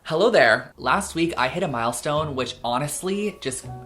Hello there. Last week I hit a milestone which honestly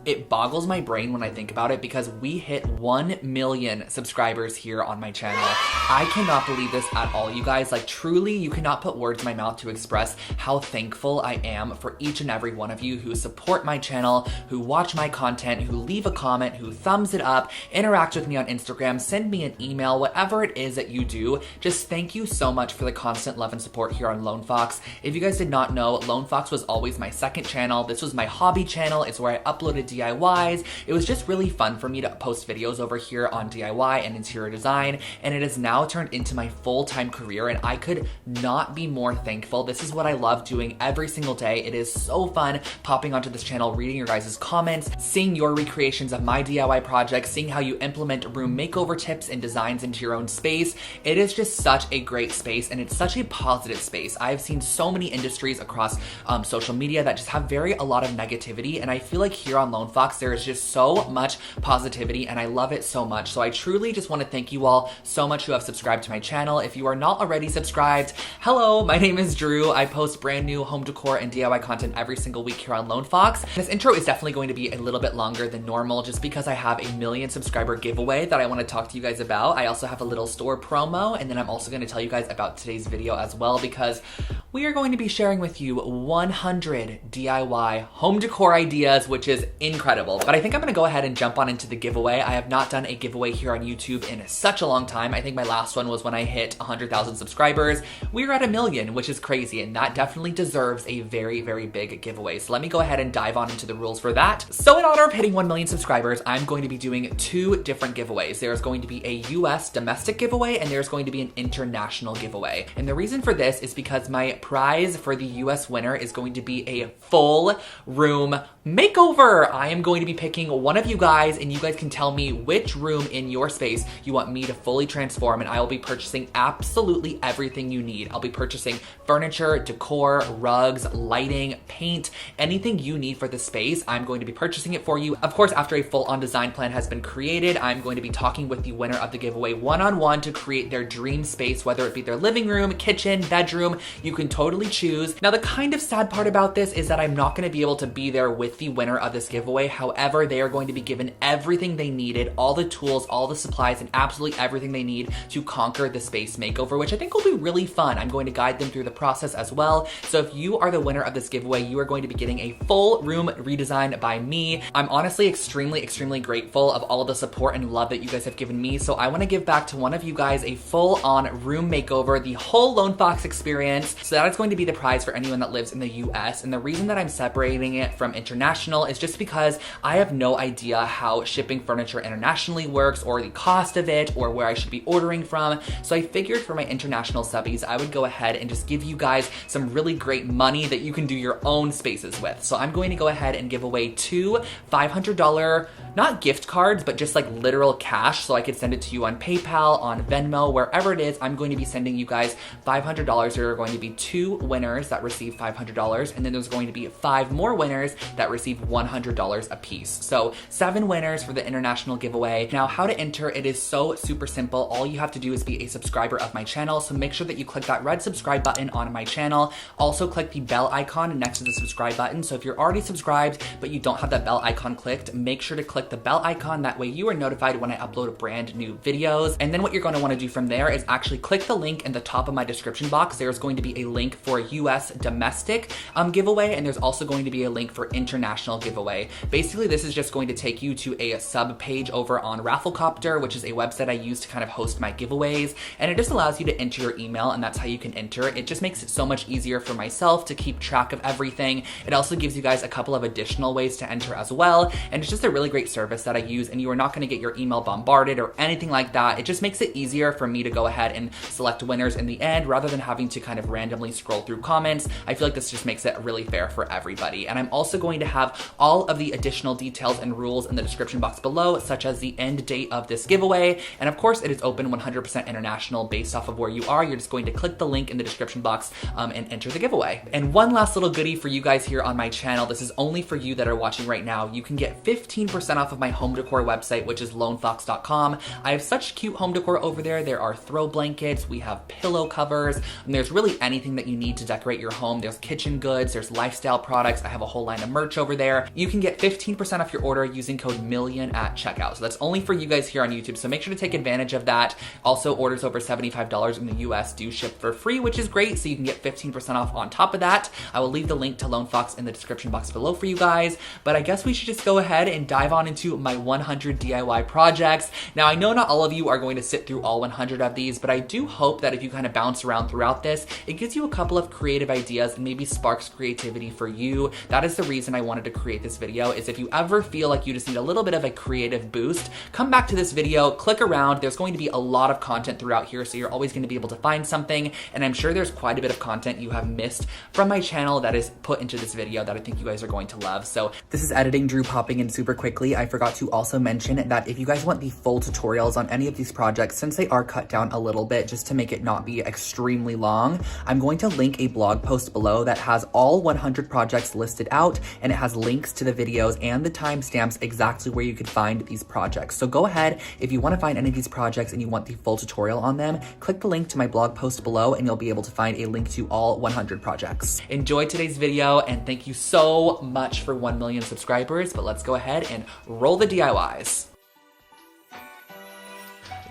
it boggles my brain when I think about it because we hit 1 million subscribers here on my channel. I cannot believe this at all, you guys. Like, truly, you cannot put words in my mouth to express how thankful I am for each and every one of you who support my channel, who watch my content, who leave a comment, who thumbs it up, interact with me on Instagram, send me an email, whatever it is that you do. Just thank you so much for the constant love and support here on Lone Fox. If you guys did not know, Lone Fox was always my second channel. This was my hobby channel. It's where I uploaded DIYs. It was just really fun for me to post videos over here on DIY and interior design, and it has now turned into my full-time career, and I could not be more thankful. This is what I love doing every single day. It is so fun popping onto this channel, reading your guys' comments, seeing your recreations of my DIY projects, seeing how you implement room makeover tips and designs into your own space. It is just such a great space, and it's such a positive space. I've seen so many industries across social media that just have a lot of negativity, and I feel like here on Lone Fox there is just so much positivity, and I love it so much. So I truly just want to thank you all so much who have subscribed to my channel. If you are not already subscribed, hello, my name is Drew. I post brand new home decor and DIY content every single week here on Lone Fox. This intro is definitely going to be a little bit longer than normal just because I have a 1 million subscriber giveaway that I want to talk to you guys about. I also have a little store promo, and then I'm also going to tell you guys about today's video as well, because we are going to be sharing with you 100 DIY home decor ideas, which is incredible. But I think I'm gonna go ahead and jump on into the giveaway. I have not done a giveaway here on YouTube in such a long time. I think my last one was when I hit 100,000 subscribers. We're at 1 million, which is crazy, and that definitely deserves a very, very big giveaway. So let me go ahead and dive on into the rules for that. So in honor of hitting 1 million subscribers, I'm going to be doing 2 different giveaways. There's going to be a US domestic giveaway, and there's going to be an international giveaway. And the reason for this is because my prize for the US winner is going to be a full room makeover. I am going to be picking one of you guys, and you guys can tell me which room in your space you want me to fully transform, and I will be purchasing absolutely everything you need. I'll be purchasing furniture, decor, rugs, lighting, paint, anything you need for the space. I'm going to be purchasing it for you. Of course, after a full-on design plan has been created, I'm going to be talking with the winner of the giveaway one-on-one to create their dream space, whether it be their living room, kitchen, bedroom. You can totally choose. Now, the kind of sad part about this is that I'm not going to be able to be there with the winner of this giveaway. However, they are going to be given everything they needed, all the tools, all the supplies, and absolutely everything they need to conquer the space makeover, which I think will be really fun. I'm going to guide them through the process as well. So if you are the winner of this giveaway, you are going to be getting a full room redesign by me. I'm honestly extremely, extremely grateful of all of the support and love that you guys have given me. So I want to give back to one of you guys a full-on room makeover, the whole Lone Fox experience. So that is going to be the prize for anyone that lives in the US. And the reason that I'm separating it from international is just because I have no idea how shipping furniture internationally works, or the cost of it, or where I should be ordering from. So I figured for my international subbies, I would go ahead and just give you guys some really great money that you can do your own spaces with. So I'm going to go ahead and give away 2 $500, not gift cards, but just like literal cash, so I could send it to you on PayPal, on Venmo, wherever it is. I'm going to be sending you guys $500. There are going to be 2 winners that receive $500, and then there's going to be 5 more winners that receive $100 a piece. So 7 winners for the international giveaway. Now, how to enter, it is so super simple. All you have to do is be a subscriber of my channel, so make sure that you click that red subscribe button on my channel. Also click the bell icon next to the subscribe button. So if you're already subscribed but you don't have that bell icon clicked, make sure to click the bell icon. That way you are notified when I upload brand new videos. And then what you're going to want to do from there is actually click the link in the top of my description box. There's going to be a link for US domestic giveaway, and there's also going to be a link for international giveaway. Basically, this is just going to take you to a sub page over on Rafflecopter, which is a website I use to kind of host my giveaways, and it just allows you to enter your email, and that's how you can enter. It just makes it so much easier for myself to keep track of everything. It also gives you guys a couple of additional ways to enter as well, and it's just a really great service that I use, and you are not going to get your email bombarded or anything like that. It just makes it easier for me to go ahead and select winners in the end rather than having to kind of randomly scroll through comments. I feel like this just makes it really fair for everybody. And I'm also going to have all of the additional details and rules in the description box below, such as the end date of this giveaway. And of course, it is open 100% international based off of where you are. You're just going to click the link in the description box and enter the giveaway. And one last little goodie for you guys here on my channel. This is only for you that are watching right now. You can get 15% off of my home decor website, which is lonefox.com. I have such cute home decor over there. There are throw blankets, we have pillow covers, and there's really anything that you need to decorate your home. there's kitchen goods, there's lifestyle products. I have a whole line of merch over there. You can get 15% off your order using code MILLION at checkout. So that's only for you guys here on YouTube. So make sure to take advantage of that. Also, orders over $75 in the US do ship for free, which is great. So you can get 15% off on top of that. I will leave the link to Lone Fox in the description box below for you guys. But I guess we should just go ahead and dive on into my 100 DIY projects. Now, I know not all of you are going to sit through all 100 of these, but I do hope that if you kind of bounce around throughout this, it gives you a couple of creative ideas and maybe sparks creativity for you. That is the reason I wanted to create this video, is if you ever feel like you just need a little bit of a creative boost, come back to this video, click around. There's going to be a lot of content throughout here, so you're always going to be able to find something. And I'm sure there's quite a bit of content you have missed from my channel that is put into this video that I think you guys are going to love. So this is Editing Drew popping in super quickly. I forgot to also mention that if you guys want the full tutorials on any of these projects, since they are cut down a little bit just to make it not be extremely long, I'm going to link a blog post below that has all 100 projects listed out, and it has links to the videos and the timestamps exactly where you could find these projects. So go ahead, if you want to find any of these projects and you want the full tutorial on them, click the link to my blog post below and you'll be able to find a link to all 100 projects. Enjoy today's video and thank you so much for 1 million subscribers, but let's go ahead and roll the DIYs.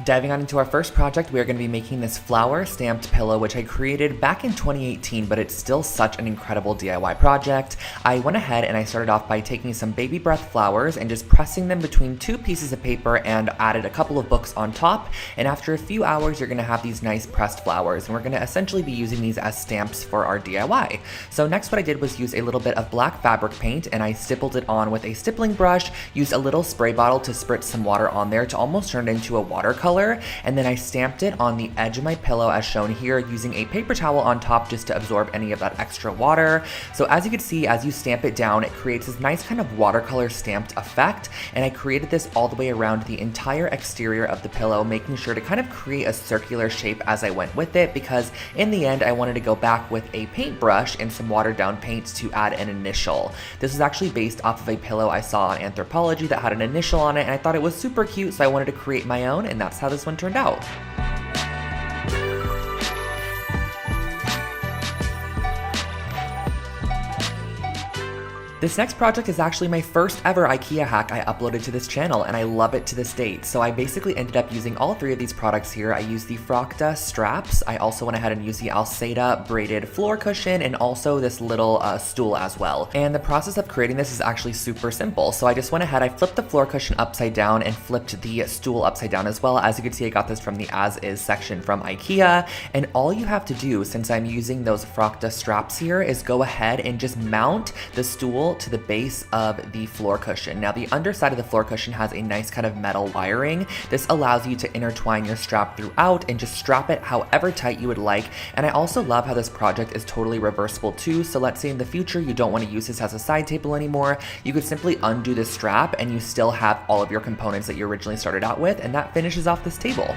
Diving on into our first project, we are going to be making this flower stamped pillow, which I created back in 2018, but it's still such an incredible DIY project. I went ahead and I started off by taking some baby breath flowers and just pressing them between 2 pieces of paper and added a couple of books on top. And after a few hours, you're going to have these nice pressed flowers, and we're going to essentially be using these as stamps for our DIY. So next what I did was use a little bit of black fabric paint and I stippled it on with a stippling brush, used a little spray bottle to spritz some water on there to almost turn it into a watercolor. And then I stamped it on the edge of my pillow as shown here using a paper towel on top just to absorb any of that extra water. So as you can see, as you stamp it down, it creates this nice kind of watercolor stamped effect. And I created this all the way around the entire exterior of the pillow, making sure to kind of create a circular shape as I went with it, because in the end I wanted to go back with a paintbrush and some watered down paints to add an initial. This is actually based off of a pillow I saw on Anthropology that had an initial on it, and I thought it was super cute, so I wanted to create my own, and that's how this one turned out. This next project is actually my first ever IKEA hack I uploaded to this channel, and I love it to this date. So I basically ended up using all 3 of these products here. I used the Frocta straps. I also went ahead and used the Alceda braided floor cushion, and also this little stool as well. And the process of creating this is actually super simple. So I just went ahead, I flipped the floor cushion upside down and flipped the stool upside down as well. As you can see, I got this from the As Is section from IKEA. And all you have to do, since I'm using those Frocta straps here, is go ahead and just mount the stool to the base of the floor cushion. Now the underside of the floor cushion has a nice kind of metal wiring. This allows you to intertwine your strap throughout and just strap it however tight you would like. And I also love how this project is totally reversible too. So let's say in the future you don't want to use this as a side table anymore, you could simply undo the strap and you still have all of your components that you originally started out with, and that finishes off this table.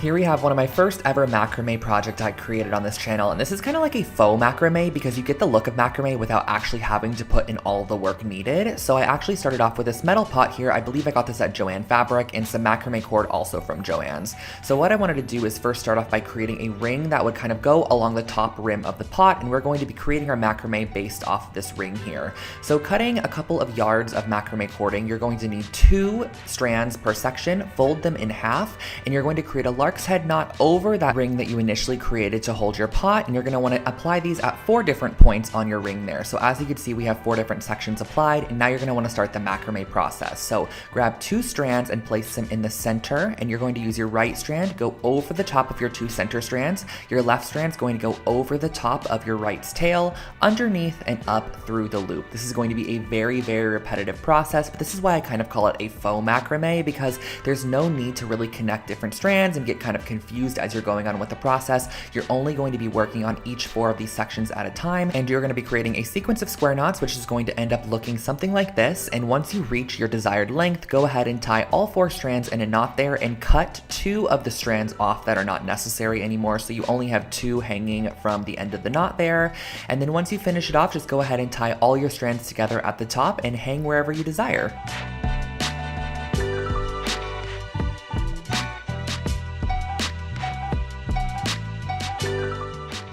Here we have one of my first ever macrame project I created on this channel, and this is kind of like a faux macrame because you get the look of macrame without actually having to put in all the work needed. So I actually started off with this metal pot here. I believe I got this at Joann Fabric, and some macrame cord also from Joann's. So what I wanted to do is first start off by creating a ring that would kind of go along the top rim of the pot, and we're going to be creating our macrame based off this ring here. So cutting a couple of yards of macrame cording, you're going to need 2 strands per section, fold them in half, and you're going to create a lark's head knot over that ring that you initially created to hold your pot, and you're going to want to apply these at 4 different points on your ring there. So as you can see, we have 4 different sections applied, and now you're going to want to start the macrame process. So grab 2 strands and place them in the center, and you're going to use your right strand, go over the top of your 2 center strands. Your left strand's going to go over the top of your right's tail, underneath and up through the loop. This is going to be a very, very repetitive process, but this is why I kind of call it a faux macrame, because there's no need to really connect different strands and get kind of confused as you're going on with the process. You're only going to be working on each 4 of these sections at a time, and you're going to be creating a sequence of square knots, which is going to end up looking something like this. And once you reach your desired length, go ahead and tie all 4 strands in a knot there and cut 2 of the strands off that are not necessary anymore, so you only have 2 hanging from the end of the knot there. And then once you finish it off, just go ahead and tie all your strands together at the top and hang wherever you desire.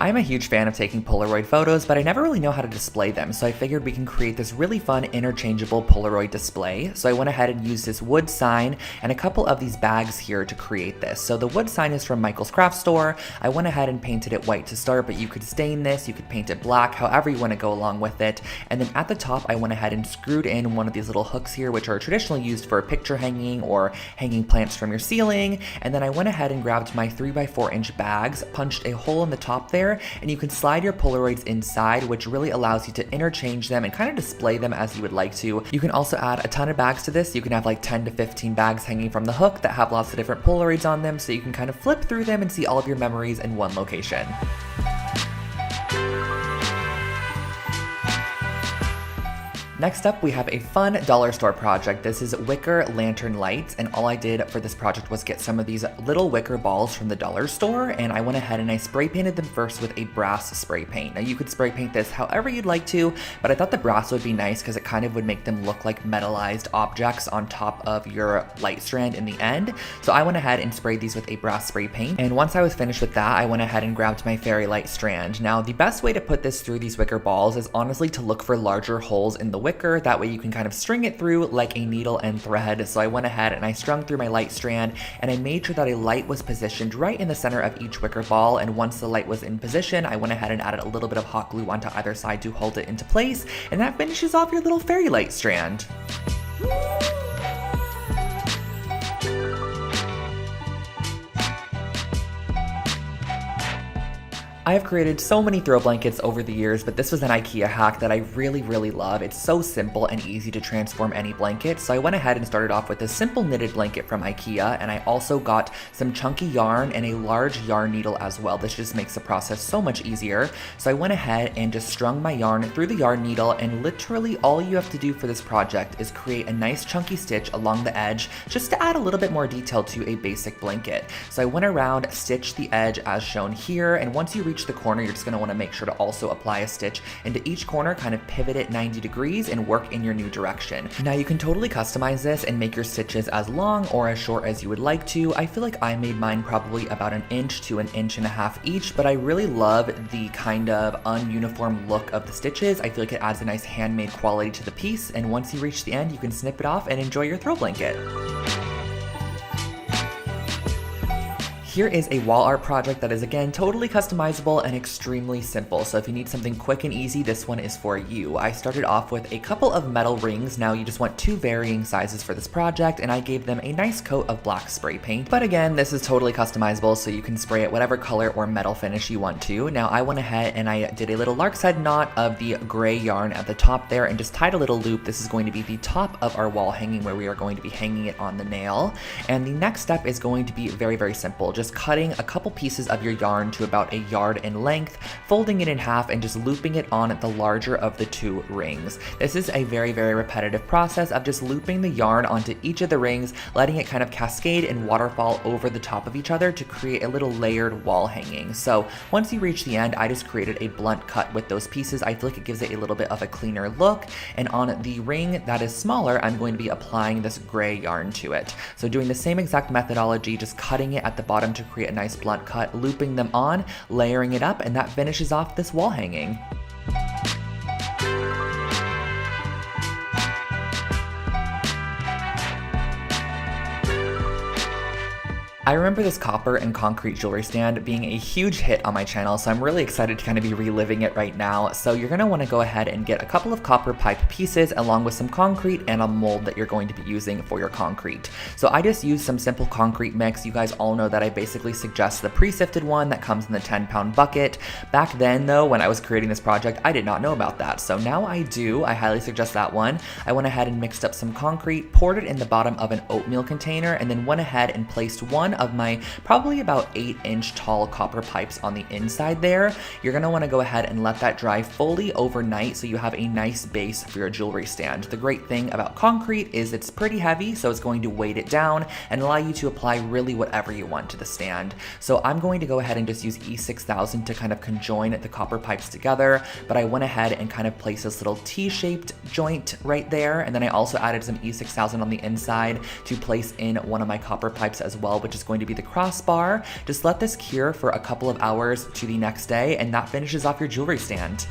I'm a huge fan of taking Polaroid photos, but I never really know how to display them, so I figured we can create this really fun interchangeable Polaroid display. So I went ahead and used this wood sign and a couple of these bags here to create this. So the wood sign is from Michael's Craft Store. I went ahead and painted it white to start, but you could stain this, you could paint it black, however you want to go along with it. And then at the top, I went ahead and screwed in one of these little hooks here, which are traditionally used for picture hanging or hanging plants from your ceiling. And then I went ahead and grabbed my 3x4-inch bags, punched a hole in the top there, and you can slide your Polaroids inside, which really allows you to interchange them and kind of display them as you would like to. You can also add a ton of bags to this. You can have like 10 to 15 bags hanging from the hook that have lots of different Polaroids on them, so you can kind of flip through them and see all of your memories in one location. Next up, we have a fun dollar store project. This is wicker lantern lights, and all I did for this project was get some of these little wicker balls from the dollar store, and I went ahead and I spray painted them first with a brass spray paint. Now you could spray paint this however you'd like to, but I thought the brass would be nice because it kind of would make them look like metallized objects on top of your light strand in the end. So I went ahead and sprayed these with a brass spray paint, and once I was finished with that, I went ahead and grabbed my fairy light strand. Now the best way to put this through these wicker balls is honestly to look for larger holes in the wicker. That way you can kind of string it through like a needle and thread. So I went ahead and I strung through my light strand, and I made sure that a light was positioned right in the center of each wicker ball. And once the light was in position, I went ahead and added a little bit of hot glue onto either side to hold it into place, and that finishes off your little fairy light strand. I have created so many throw blankets over the years, but this was an IKEA hack that I really love. It's so simple and easy to transform any blanket. So I went ahead and started off with a simple knitted blanket from IKEA, and I also got some chunky yarn and a large yarn needle as well. This just makes the process so much easier. So I went ahead and just strung my yarn through the yarn needle, and literally all you have to do for this project is create a nice chunky stitch along the edge just to add a little bit more detail to a basic blanket. So I went around, stitched the edge as shown here, and once you reach the corner, you're just going to want to make sure to also apply a stitch into each corner, kind of pivot it 90 degrees and work in your new direction. Now you can totally customize this and make your stitches as long or as short as you would like to. I feel like I made mine probably about 1 inch to 1.5 inches each, but I really love the kind of ununiform look of the stitches. I feel like it adds a nice handmade quality to the piece, and once you reach the end, you can snip it off and enjoy your throw blanket. Here is a wall art project that is, again, totally customizable and extremely simple. So if you need something quick and easy, this one is for you. I started off with a couple of metal rings. Now you just want 2 varying sizes for this project, and I gave them a nice coat of black spray paint. But again, this is totally customizable, so you can spray it whatever color or metal finish you want to. Now I went ahead and I did a little lark's head knot of the gray yarn at the top there and just tied a little loop. This is going to be the top of our wall hanging where we are going to be hanging it on the nail. And the next step is going to be very simple. Just cutting a couple pieces of your yarn to about 1 yard in length, folding it in half, and just looping it on the larger of the 2 rings. This is a very repetitive process of just looping the yarn onto each of the rings, letting it kind of cascade and waterfall over the top of each other to create a little layered wall hanging. So once you reach the end, I just created a blunt cut with those pieces. I feel like it gives it a little bit of a cleaner look, and on the ring that is smaller, I'm going to be applying this gray yarn to it. So doing the same exact methodology, just cutting it at the bottom to create a nice blunt cut, looping them on, layering it up, and that finishes off this wall hanging. I remember this copper and concrete jewelry stand being a huge hit on my channel, so I'm really excited to kind of be reliving it right now. So you're going to want to go ahead and get a couple of copper pipe pieces along with some concrete and a mold that you're going to be using for your concrete. So I just used some simple concrete mix. You guys all know that I basically suggest the pre-sifted one that comes in the 10-pound bucket. Back then though, when I was creating this project, I did not know about that. So now I do. I highly suggest that one. I went ahead and mixed up some concrete, poured it in the bottom of an oatmeal container, and then went ahead and placed one of my probably about 8-inch tall copper pipes on the inside there. You're going to want to go ahead and let that dry fully overnight so you have a nice base for your jewelry stand. The great thing about concrete is it's pretty heavy, so it's going to weight it down and allow you to apply really whatever you want to the stand. So I'm going to go ahead and just use E6000 to kind of conjoin the copper pipes together, but I went ahead and kind of placed this little T-shaped joint right there, and then I also added some E6000 on the inside to place in one of my copper pipes as well, which is is going to be the crossbar. Just let this cure for a couple of hours to the next day, and that finishes off your jewelry stand.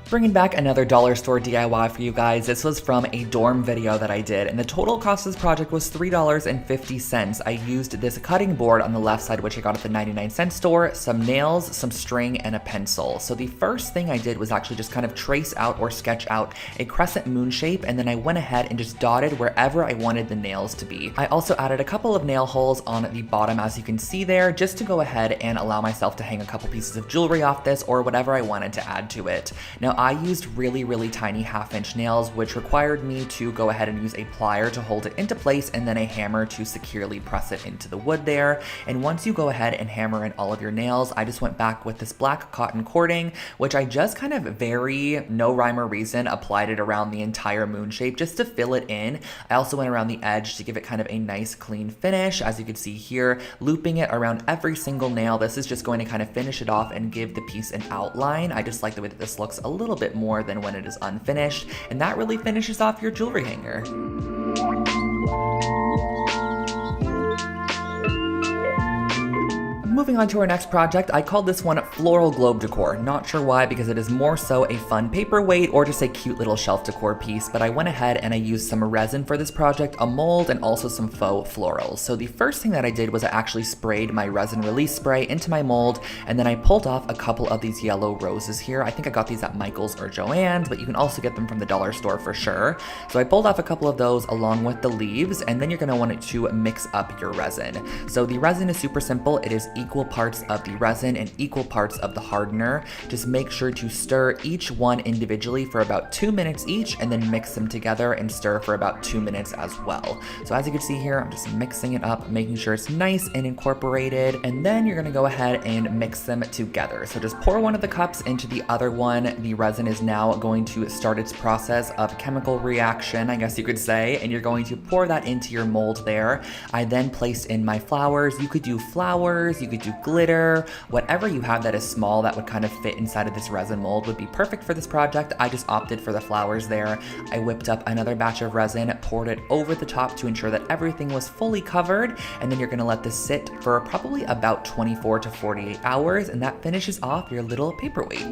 Bringing back another dollar store DIY for you guys. This was from a dorm video that I did, and the total cost of this project was $3.50. I used this cutting board on the left side, which I got at the 99-cent store, some nails, some string, and a pencil. So the first thing I did was actually just kind of trace out or sketch out a crescent moon shape, and then I went ahead and just dotted wherever I wanted the nails to be. I also added a couple of nail holes on the bottom, as you can see there, just to go ahead and allow myself to hang a couple pieces of jewelry off this or whatever I wanted to add to it. Now, I used really tiny half-inch nails, which required me to go ahead and use a plier to hold it into place and then a hammer to securely press it into the wood there. And once you go ahead and hammer in all of your nails, I just went back with this black cotton cording, which I just kind of very no rhyme or reason applied it around the entire moon shape just to fill it in. I also went around the edge to give it kind of a nice clean finish, as you can see here, looping it around every single nail. This is just going to kind of finish it off and give the piece an outline. I just like the way that this looks a little bit more than when it is unfinished, and that really finishes off your jewelry hanger. Moving on to our next project, I called this one Floral Globe Decor. Not sure why, because it is more so a fun paperweight or just a cute little shelf decor piece, but I went ahead and I used some resin for this project, a mold, and also some faux florals. So the first thing that I did was I actually sprayed my resin release spray into my mold, and then I pulled off a couple of these yellow roses here. I think I got these at Michael's or Joann's, but you can also get them from the dollar store for sure. So I pulled off a couple of those along with the leaves, and then you're gonna want it to mix up your resin. So the resin is super simple. It is equal parts of the resin and equal parts of the hardener. Just make sure to stir each one individually for about 2 minutes each, and then mix them together and stir for about 2 minutes as well. So as you can see here, I'm just mixing it up, making sure it's nice and incorporated, and then you're gonna go ahead and mix them together. So just pour one of the cups into the other one. The resin is now going to start its process of chemical reaction, I guess you could say, and you're going to pour that into your mold there. I then placed in my flowers. You could do flowers, you could do glitter, whatever you have that is small that would kind of fit inside of this resin mold would be perfect for this project. I just opted for the flowers there. I whipped up another batch of resin, poured it over the top to ensure that everything was fully covered, and then you're gonna let this sit for probably about 24 to 48 hours, and that finishes off your little paperweight.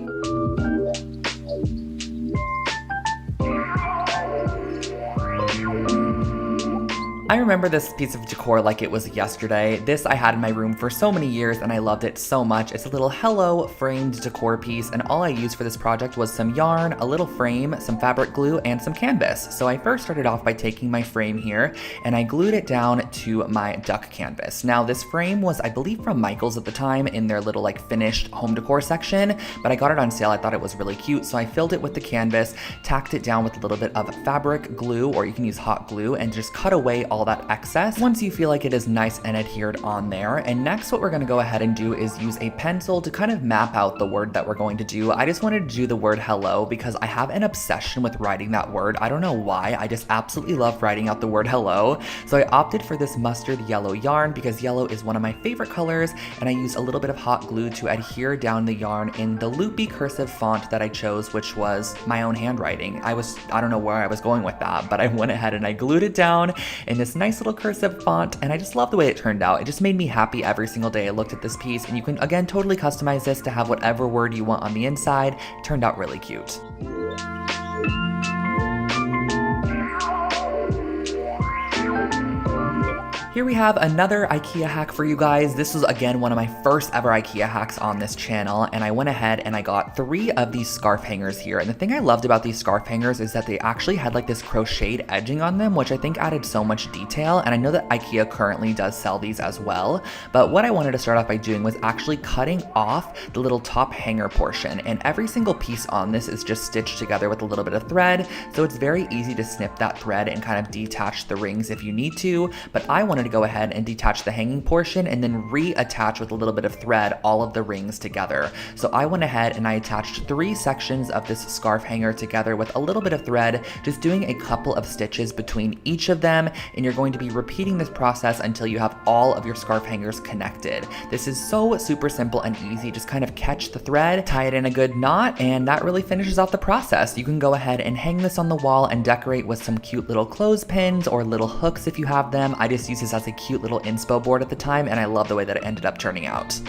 I remember this piece of decor like it was yesterday. This I had in my room for so many years and I loved it so much. It's a little hello framed decor piece, and all I used for this project was some yarn, a little frame, some fabric glue, and some canvas. So I first started off by taking my frame here and I glued it down to my duck canvas. Now this frame was, I believe, from Michael's at the time in their little like finished home decor section, but I got it on sale. I thought it was really cute, so I filled it with the canvas, tacked it down with a little bit of fabric glue, or you can use hot glue, and just cut away all that excess once you feel like it is nice and adhered on there. And next what we're going to go ahead and do is use a pencil to kind of map out the word that we're going to do. I just wanted to do the word hello because I have an obsession with writing that word. I don't know why, I just absolutely love writing out the word hello. So I opted for this mustard yellow yarn because yellow is one of my favorite colors, and I used a little bit of hot glue to adhere down the yarn in the loopy cursive font that I chose, which was my own handwriting. I don't know where I was going with that, but I went ahead and I glued it down in this nice little cursive font, and I just love the way it turned out. It just made me happy every single day I looked at this piece, and you can again totally customize this to have whatever word you want on the inside. It turned out really cute. Here we have another IKEA hack for you guys. This was again one of my first ever IKEA hacks on this channel, and I went ahead and I got 3 of these scarf hangers here. And the thing I loved about these scarf hangers is that they actually had like this crocheted edging on them, which I think added so much detail. And I know that IKEA currently does sell these as well, but what I wanted to start off by doing was actually cutting off the little top hanger portion, and every single piece on this is just stitched together with a little bit of thread, so it's very easy to snip that thread and kind of detach the rings if you need to. But I wanted wanted to go ahead and detach the hanging portion and then reattach with a little bit of thread all of the rings together. So I went ahead and I attached 3 sections of this scarf hanger together with a little bit of thread, just doing a couple of stitches between each of them, and you're going to be repeating this process until you have all of your scarf hangers connected. This is so super simple and easy. Just kind of catch the thread, tie it in a good knot, and that really finishes off the process. You can go ahead and hang this on the wall and decorate with some cute little clothespins or little hooks if you have them. I just used this as a cute little inspo board at the time, and I love the way that it ended up turning out.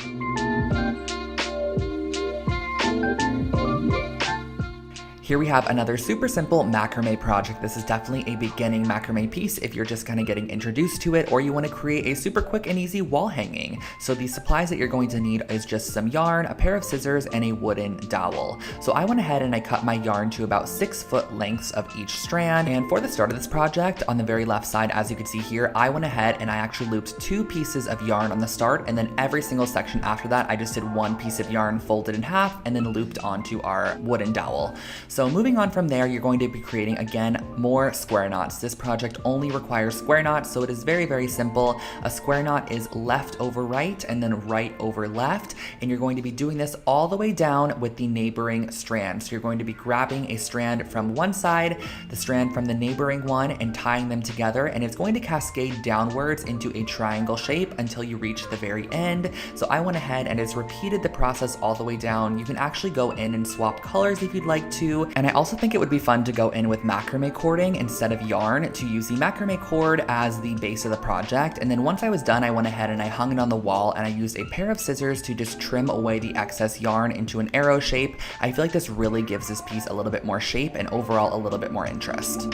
Here we have another super simple macrame project. This is definitely a beginning macrame piece if you're just kind of getting introduced to it, or you want to create a super quick and easy wall hanging. So the supplies that you're going to need is just some yarn, a pair of scissors, and a wooden dowel. So I went ahead and I cut my yarn to about 6 foot lengths of each strand. And for the start of this project, on the very left side, as you can see here, I went ahead and I actually looped 2 pieces of yarn on the start, and then every single section after that, I just did 1 piece of yarn folded in half and then looped onto our wooden dowel. So moving on from there, you're going to be creating, again, more square knots. This project only requires square knots, so it is very, very simple. A square knot is left over right and then right over left, and you're going to be doing this all the way down with the neighboring strand. So you're going to be grabbing a strand from one side, the strand from the neighboring one, and tying them together, and it's going to cascade downwards into a triangle shape until you reach the very end. So I went ahead and just repeated the process all the way down. You can actually go in and swap colors if you'd like to, and I also think it would be fun to go in with macrame cording instead of yarn, to use the macrame cord as the base of the project. And then once I was done, I went ahead and I hung it on the wall, and I used a pair of scissors to just trim away the excess yarn into an arrow shape. I feel like this really gives this piece a little bit more shape and overall a little bit more interest.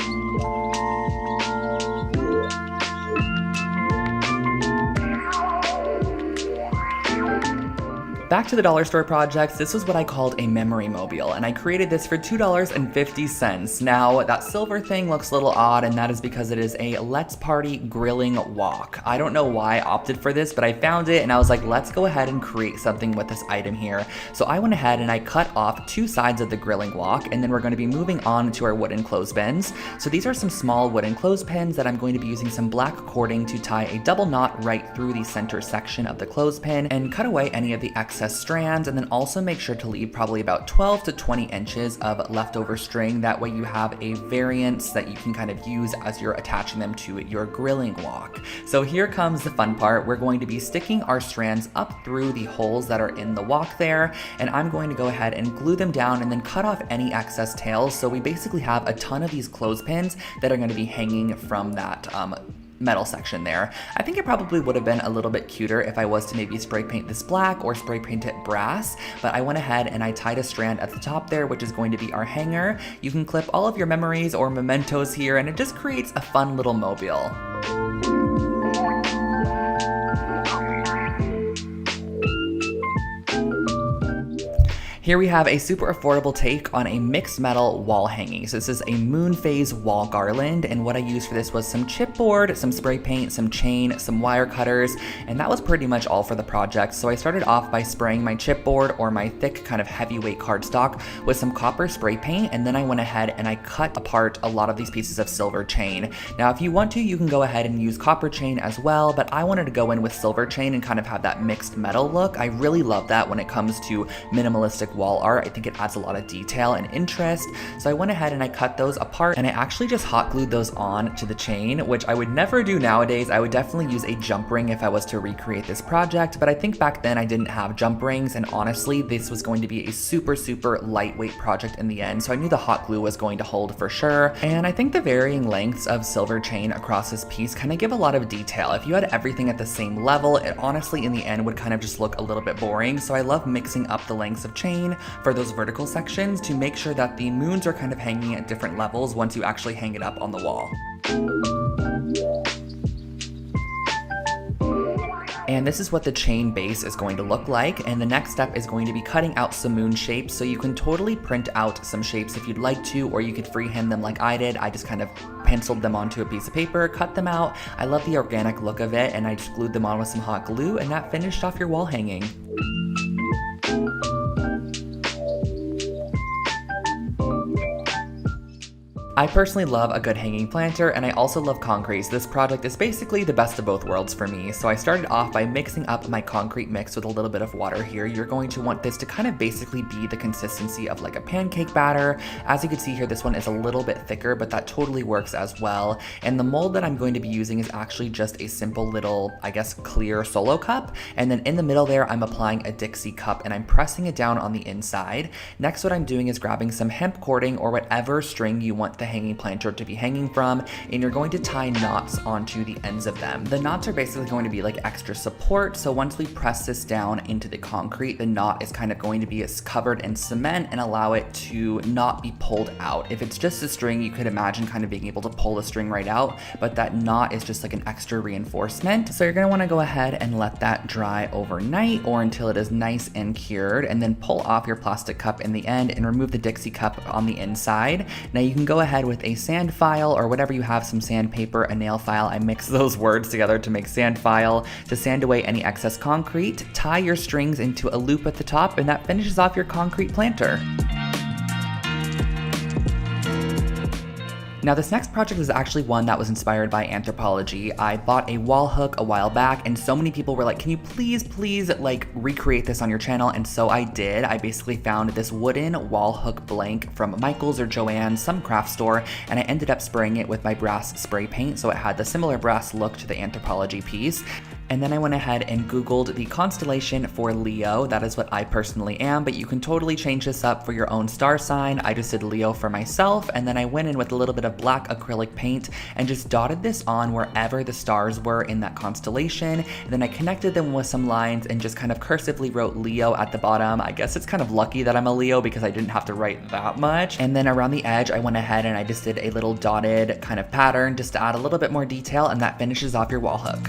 Back to the dollar store projects, this was what I called a memory mobile, and I created this for $2.50. Now, that silver thing looks a little odd, and that is because it is a Let's Party grilling wok. I don't know why I opted for this, but I found it, and I was like, let's go ahead and create something with this item here. So I went ahead and I cut off 2 sides of the grilling wok, and then we're going to be moving on to our wooden clothespins. So these are some small wooden clothespins that I'm going to be using some black cording to tie a double knot right through the center section of the clothespin and cut away any of the excess strands, and then also make sure to leave probably about 12 to 20 inches of leftover string. That way you have a variance that you can kind of use as you're attaching them to your grilling wok. So here comes the fun part. We're going to be sticking our strands up through the holes that are in the wok there, and I'm going to go ahead and glue them down and then cut off any excess tails. So we basically have a ton of these clothespins that are going to be hanging from that metal section there. I think it probably would have been a little bit cuter if I was to maybe spray paint this black or spray paint it brass, but I went ahead and I tied a strand at the top there, which is going to be our hanger. You can clip all of your memories or mementos here, and it just creates a fun little mobile. Here we have a super affordable take on a mixed metal wall hanging. So this is a moon phase wall garland, and what I used for this was some chipboard, some spray paint, some chain, some wire cutters, and that was pretty much all for the project. So I started off by spraying my chipboard, or my thick kind of heavyweight cardstock, with some copper spray paint, and then I went ahead and I cut apart a lot of these pieces of silver chain. Now if you want to, you can go ahead and use copper chain as well, but I wanted to go in with silver chain and kind of have that mixed metal look. I really love that when it comes to minimalistic wall art. I think it adds a lot of detail and interest. So I went ahead and I cut those apart, and I actually just hot glued those on to the chain, which I would never do nowadays. I would definitely use a jump ring if I was to recreate this project, but I think back then I didn't have jump rings, and honestly this was going to be a super lightweight project in the end, so I knew the hot glue was going to hold for sure. And I think the varying lengths of silver chain across this piece kind of give a lot of detail. If you had everything at the same level, it honestly in the end would kind of just look a little bit boring. So I love mixing up the lengths of chain for those vertical sections to make sure that the moons are kind of hanging at different levels once you actually hang it up on the wall. And this is what the chain base is going to look like. And the next step is going to be cutting out some moon shapes. So you can totally print out some shapes if you'd like to, or you could freehand them like I did. I just kind of penciled them onto a piece of paper, cut them out. I love the organic look of it, and I just glued them on with some hot glue, and that finished off your wall hanging. I personally love a good hanging planter, and I also love concrete, so this project is basically the best of both worlds for me. So I started off by mixing up my concrete mix with a little bit of water here. You're going to want this to kind of basically be the consistency of like a pancake batter. As you can see here, this one is a little bit thicker, but that totally works as well. And the mold that I'm going to be using is actually just a simple little, I guess, clear solo cup. And then in the middle there, I'm applying a Dixie cup and I'm pressing it down on the inside. Next, what I'm doing is grabbing some hemp cording or whatever string you want the hanging planter to be hanging from, and you're going to tie knots onto the ends of them. The knots are basically going to be like extra support, so once we press this down into the concrete, the knot is kind of going to be covered in cement and allow it to not be pulled out. If it's just a string, you could imagine kind of being able to pull the string right out, but that knot is just like an extra reinforcement. So you're going to want to go ahead and let that dry overnight or until it is nice and cured, and then pull off your plastic cup in the end and remove the Dixie cup on the inside. Now you can go ahead with a sand file or whatever you have, some sandpaper, a nail file. I mix those words together to make sand file to sand away any excess concrete. Tie your strings into a loop at the top, and that finishes off your concrete planter. Now this next project is actually one that was inspired by anthropology. I bought a wall hook a while back and so many people were like, can you please like recreate this on your channel? And so I did. I basically found this wooden wall hook blank from Michael's or Joann's, some craft store, and I ended up spraying it with my brass spray paint so it had the similar brass look to the anthropology piece. And then I went ahead and Googled the constellation for Leo. That is what I personally am, but you can totally change this up for your own star sign. I just did Leo for myself, and then I went in with a little bit of black acrylic paint and just dotted this on wherever the stars were in that constellation. And then I connected them with some lines and just kind of cursively wrote Leo at the bottom. I guess it's kind of lucky that I'm a Leo because I didn't have to write that much. And then around the edge, I went ahead and I just did a little dotted kind of pattern just to add a little bit more detail, and that finishes off your wall hook.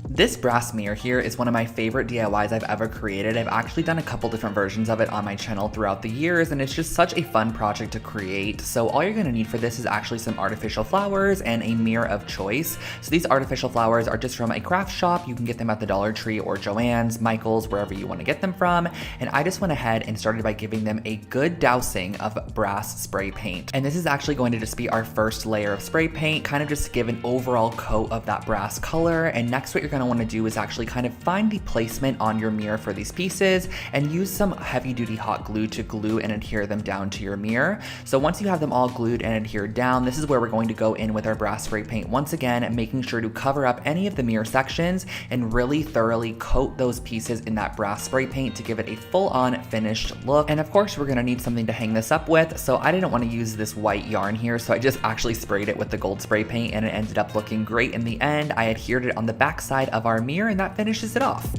This brass mirror here is one of my favorite DIYs I've ever created. I've actually done a couple different versions of it on my channel throughout the years, and it's just such a fun project to create. So all you're gonna need for this is actually some artificial flowers and a mirror of choice. So these artificial flowers are just from a craft shop. You can get them at the Dollar Tree or Joann's, Michael's, wherever you wanna get them from. And I just went ahead and started by giving them a good dousing of brass spray paint. And this is actually going to just be our first layer of spray paint, kind of just to give an overall coat of that brass color. And next what you're gonna want to do is actually kind of find the placement on your mirror for these pieces and use some heavy duty hot glue to glue and adhere them down to your mirror. So once you have them all glued and adhered down, this is where we're going to go in with our brass spray paint once again, making sure to cover up any of the mirror sections and really thoroughly coat those pieces in that brass spray paint to give it a full-on finished look. And of course we're going to need something to hang this up with, so I didn't want to use this white yarn here, so I just actually sprayed it with the gold spray paint and it ended up looking great in the end. I adhered it on the back side of our mirror and that finishes it off.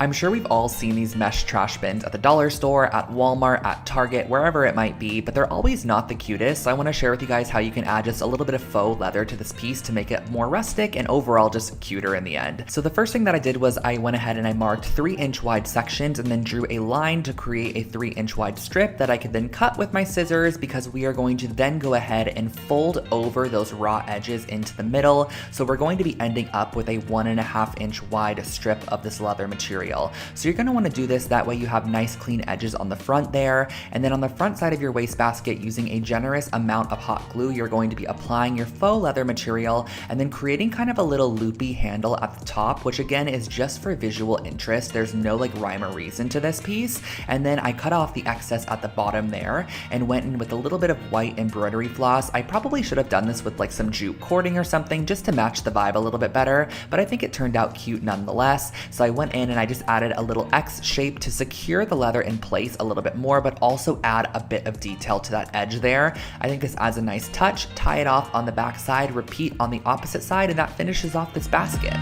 I'm sure we've all seen these mesh trash bins at the dollar store, at Walmart, at Target, wherever it might be, but they're always not the cutest. So I want to share with you guys how you can add just a little bit of faux leather to this piece to make it more rustic and overall just cuter in the end. So the first thing that I did was I went ahead and I marked 3-inch wide sections and then drew a line to create a 3-inch wide strip that I could then cut with my scissors, because we are going to then go ahead and fold over those raw edges into the middle. So we're going to be ending up with a 1.5-inch wide strip of this leather material. So you're going to want to do this, that way you have nice clean edges on the front there, and then on the front side of your wastebasket, using a generous amount of hot glue, you're going to be applying your faux leather material and then creating kind of a little loopy handle at the top, which again is just for visual interest. There's no like rhyme or reason to this piece. And then I cut off the excess at the bottom there and went in with a little bit of white embroidery floss. I probably should have done this with like some jute cording or something just to match the vibe a little bit better, but I think it turned out cute nonetheless. So I went in and I just added a little X shape to secure the leather in place a little bit more, but also add a bit of detail to that edge there. I think this adds a nice touch. Tie it off on the back side, repeat on the opposite side, and that finishes off this basket.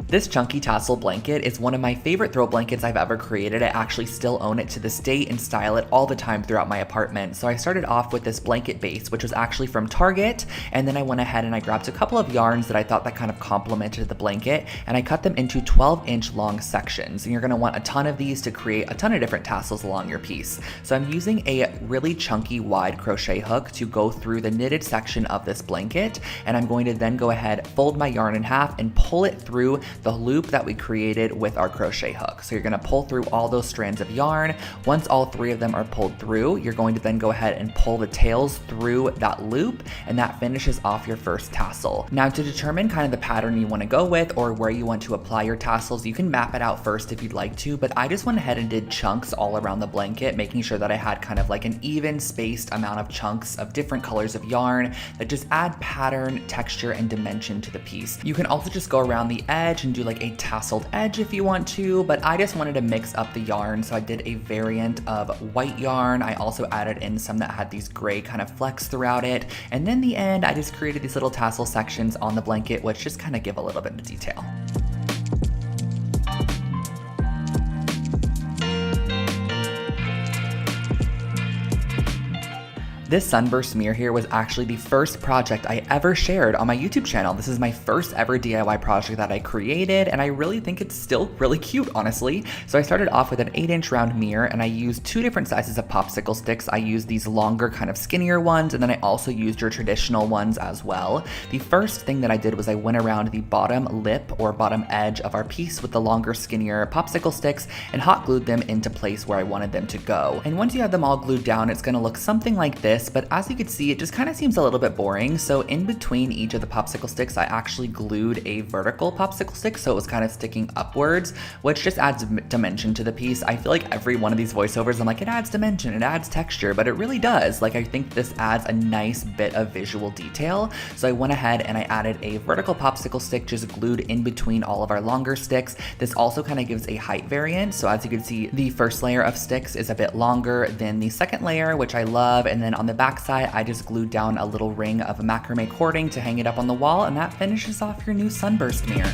This chunky tassel blanket is one of my favorite throw blankets I've ever created. I actually still own it to this date and style it all the time throughout my apartment. So I started off with this blanket base, which was actually from Target, and then I went ahead and I grabbed a couple of yarns that I thought that kind of complemented the blanket, and I cut them into 12-inch long sections. And you're gonna want a ton of these to create a ton of different tassels along your piece. So I'm using a really chunky wide crochet hook to go through the knitted section of this blanket, and I'm going to then go ahead, fold my yarn in half, and pull it through the loop that we created with our crochet hook. So you're gonna pull through all those strands of yarn. Once all 3 of them are pulled through, you're going to then go ahead and pull the tails through that loop, and that finishes off your first tassel. Now, to determine kind of the pattern you wanna go with or where you want to apply your tassels, you can map it out first if you'd like to, but I just went ahead and did chunks all around the blanket, making sure that I had kind of like an even spaced amount of chunks of different colors of yarn that just add pattern, texture, and dimension to the piece. You can also just go around the edge and do like a tasseled edge if you want to, but I just wanted to mix up the yarn, so I did a variant of white yarn. I also added in some that had these gray kind of flecks throughout it, and then in the end I just created these little tassel sections on the blanket, which just kind of give a little bit of detail. This sunburst mirror here was actually the first project I ever shared on my YouTube channel. This is my first ever DIY project that I created, and I really think it's still really cute, honestly. So I started off with an 8-inch round mirror, and I used 2 different sizes of popsicle sticks. I used these longer, kind of skinnier ones, and then I also used your traditional ones as well. The first thing that I did was I went around the bottom lip or bottom edge of our piece with the longer, skinnier popsicle sticks and hot glued them into place where I wanted them to go. And once you have them all glued down, it's gonna look something like this. But as you can see, it just kind of seems a little bit boring. So in between each of the popsicle sticks, I actually glued a vertical popsicle stick, so it was kind of sticking upwards, which just adds dimension to the piece. I feel like every one of these voiceovers, I'm like, it adds dimension, it adds texture, but it really does. Like, I think this adds a nice bit of visual detail. So I went ahead and I added a vertical popsicle stick just glued in between all of our longer sticks. This also kind of gives a height variant. So as you can see, the first layer of sticks is a bit longer than the second layer, which I love. And then on the back side, I just glued down a little ring of macrame cording to hang it up on the wall, and that finishes off your new sunburst mirror.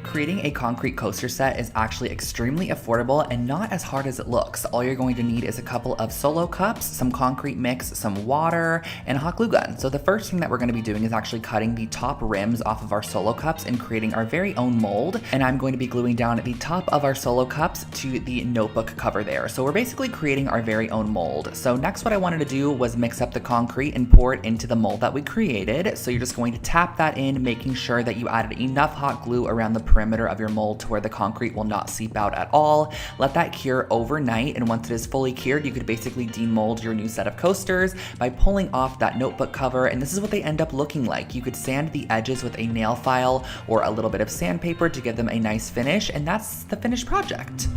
Creating a concrete coaster set is actually extremely affordable and not as hard as it looks. All you're going to need is a couple of solo cups, some concrete mix, some water, and a hot glue gun. So the first thing that we're going to be doing is actually cutting the top rims off of our solo cups and creating our very own mold. And I'm going to be gluing down the top of our solo cups to the notebook cover there. So we're basically creating our very own mold. So next, what I wanted to do was mix up the concrete and pour it into the mold that we created. So you're just going to tap that in, making sure that you added enough hot glue around the perimeter of your mold to where the concrete will not seep out at all. Let that cure overnight, and once it is fully cured, you could basically demold your new set of coasters by pulling off that notebook cover, and this is what they end up looking like. You could sand the edges with a nail file or a little bit of sandpaper to give them a nice finish, and that's the finished project.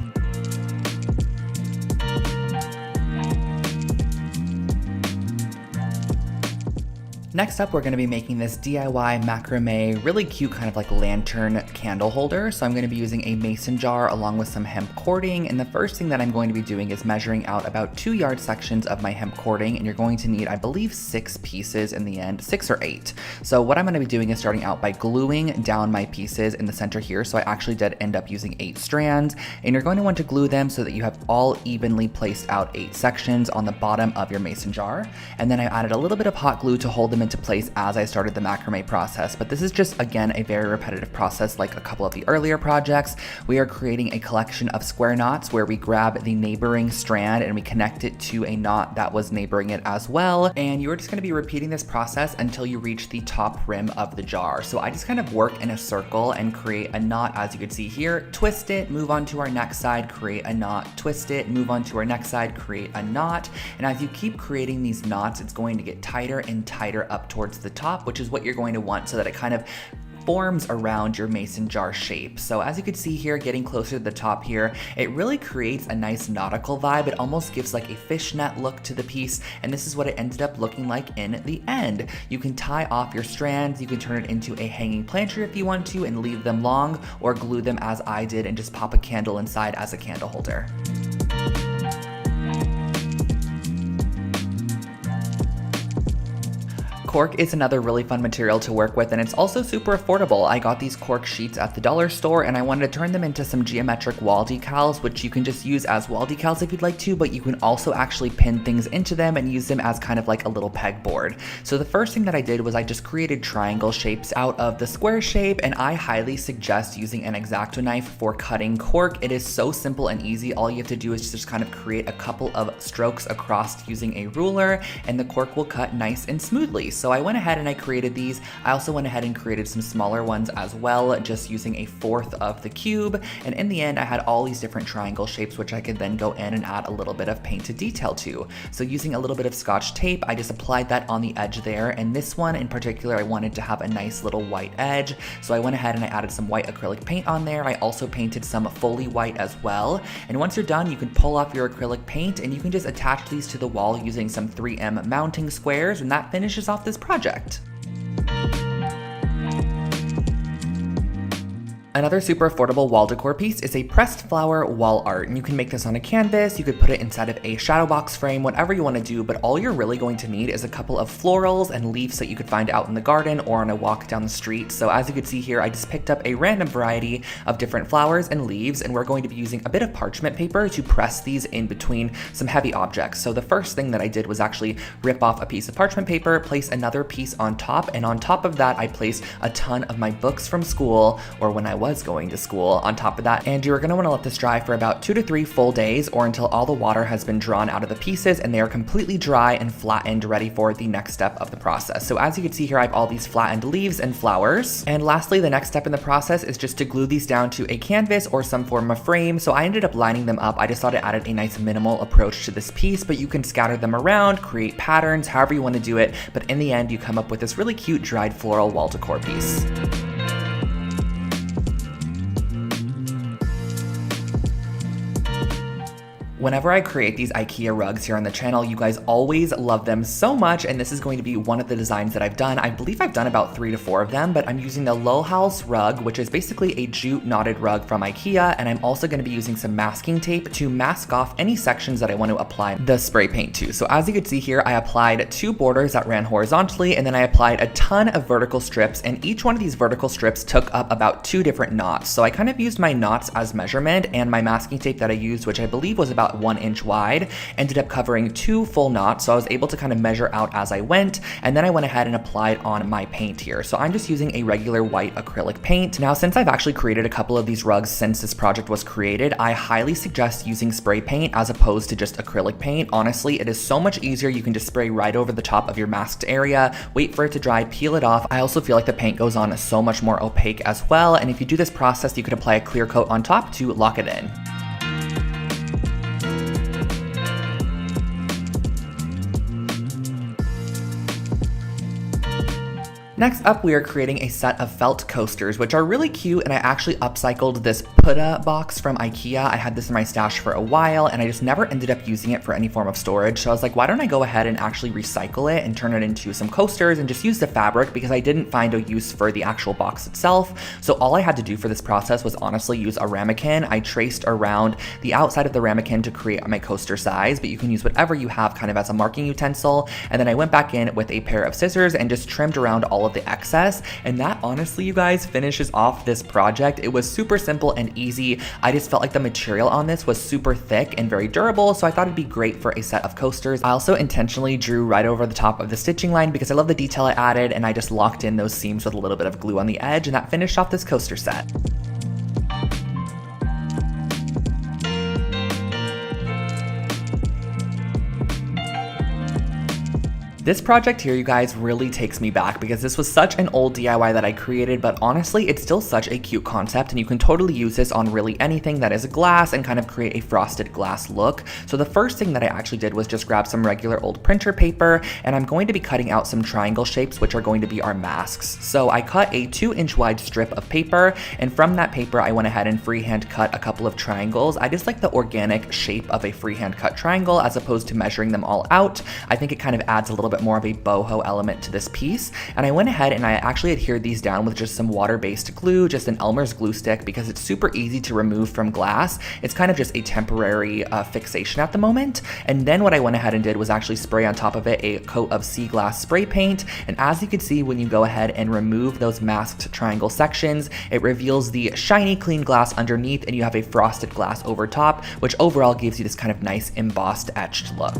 Next up, we're going to be making this DIY macrame, really cute kind of like lantern candle holder. So I'm going to be using a mason jar along with some hemp cording. And the first thing that I'm going to be doing is measuring out about 2 yard sections of my hemp cording. And you're going to need, I believe, 6 pieces in the end, 6 or 8. So what I'm going to be doing is starting out by gluing down my pieces in the center here. So I actually did end up using 8 strands. And you're going to want to glue them so that you have all evenly placed out 8 sections on the bottom of your mason jar. And then I added a little bit of hot glue to hold them into place as I started the macrame process. But this is just, again, a very repetitive process like a couple of the earlier projects. We are creating a collection of square knots where we grab the neighboring strand and we connect it to a knot that was neighboring it as well. And you're just going to be repeating this process until you reach the top rim of the jar. So I just kind of work in a circle and create a knot, as you can see here, twist it, move on to our next side, create a knot, twist it, move on to our next side, create a knot. And as you keep creating these knots, it's going to get tighter and tighter up towards the top, which is what you're going to want so that it kind of forms around your mason jar shape. So as you can see here, getting closer to the top here, it really creates a nice nautical vibe. It almost gives like a fishnet look to the piece, and this is what it ended up looking like in the end. You can tie off your strands, you can turn it into a hanging planter if you want to and leave them long, or glue them as I did and just pop a candle inside as a candle holder. Cork is another really fun material to work with, and it's also super affordable. I got these cork sheets at the dollar store, and I wanted to turn them into some geometric wall decals, which you can just use as wall decals if you'd like to, but you can also actually pin things into them and use them as kind of like a little pegboard. So the first thing that I did was I just created triangle shapes out of the square shape, and I highly suggest using an X-Acto knife for cutting cork. It is so simple and easy. All you have to do is just kind of create a couple of strokes across using a ruler, and the cork will cut nice and smoothly. So I went ahead and I created these. I also went ahead and created some smaller ones as well, just using 1/4 of the cube. And in the end, I had all these different triangle shapes, which I could then go in and add a little bit of painted detail to. So using a little bit of Scotch tape, I just applied that on the edge there. And this one in particular, I wanted to have a nice little white edge. So I went ahead and I added some white acrylic paint on there. I also painted some fully white as well. And once you're done, you can pull off your acrylic paint and you can just attach these to the wall using some 3M mounting squares, and that finishes off this project. Another super affordable wall decor piece is a pressed flower wall art, and you can make this on a canvas, you could put it inside of a shadow box frame, whatever you want to do, but all you're really going to need is a couple of florals and leaves that you could find out in the garden or on a walk down the street. So as you can see here, I just picked up a random variety of different flowers and leaves, and we're going to be using a bit of parchment paper to press these in between some heavy objects. So the first thing that I did was actually rip off a piece of parchment paper, place another piece on top, and on top of that, I placed a ton of my books from school, or when I was going to school, on top of that. And you're going to want to let this dry for about 2 to 3 full days, or until all the water has been drawn out of the pieces and they are completely dry and flattened, ready for the next step of the process. So as you can see here, I have all these flattened leaves and flowers. And lastly, the next step in the process is just to glue these down to a canvas or some form of frame. So I ended up lining them up. I just thought it added a nice minimal approach to this piece, but you can scatter them around, create patterns, however you want to do it. But in the end, you come up with this really cute dried floral wall decor piece. Whenever I create these IKEA rugs here on the channel, you guys always love them so much, and this is going to be one of the designs that I've done. I believe I've done about 3 to 4 of them, but I'm using the Lohals rug, which is basically a jute knotted rug from IKEA, and I'm also going to be using some masking tape to mask off any sections that I want to apply the spray paint to. So as you can see here, I applied 2 borders that ran horizontally, and then I applied a ton of vertical strips, and each one of these vertical strips took up about 2 different knots. So I kind of used my knots as measurement, and my masking tape that I used, which I believe was about 1 inch wide, ended up covering 2 full knots. So I was able to kind of measure out as I went, and then I went ahead and applied on my paint here. So I'm just using a regular white acrylic paint. Now, since I've actually created a couple of these rugs since this project was created, I highly suggest using spray paint as opposed to just acrylic paint. Honestly, it is so much easier. You can just spray right over the top of your masked area, wait for it to dry, peel it off. I also feel like the paint goes on so much more opaque as well, and if you do this process, you could apply a clear coat on top to lock it in. Next up, we are creating a set of felt coasters, which are really cute, and I actually upcycled this Putta box from IKEA. I had this in my stash for a while, and I just never ended up using it for any form of storage. So I was like, why don't I go ahead and actually recycle it and turn it into some coasters and just use the fabric, because I didn't find a use for the actual box itself. So all I had to do for this process was honestly use a ramekin. I traced around the outside of the ramekin to create my coaster size, but you can use whatever you have kind of as a marking utensil. And then I went back in with a pair of scissors and just trimmed around all of the excess, and that honestly, you guys, finishes off this project. It was super simple and easy. I just felt like the material on this was super thick and very durable, so I thought it'd be great for a set of coasters. I also intentionally drew right over the top of the stitching line because I love the detail I added, and I just locked in those seams with a little bit of glue on the edge, and that finished off this coaster set. This project here, you guys, really takes me back because this was such an old DIY that I created, but honestly, it's still such a cute concept, and you can totally use this on really anything that is glass and kind of create a frosted glass look. So the first thing that I actually did was just grab some regular old printer paper, and I'm going to be cutting out some triangle shapes, which are going to be our masks. So I cut a 2-inch wide strip of paper, and from that paper, I went ahead and freehand cut a couple of triangles. I just like the organic shape of a freehand cut triangle as opposed to measuring them all out. I think it kind of adds a little bit bit more of a boho element to this piece. And I went ahead and I actually adhered these down with just some water-based glue, just an Elmer's glue stick, because it's super easy to remove from glass. It's kind of just a temporary fixation at the moment. And then what I went ahead and did was actually spray on top of it a coat of sea glass spray paint. And as you can see, when you go ahead and remove those masked triangle sections, it reveals the shiny clean glass underneath, and you have a frosted glass over top, which overall gives you this kind of nice embossed etched look.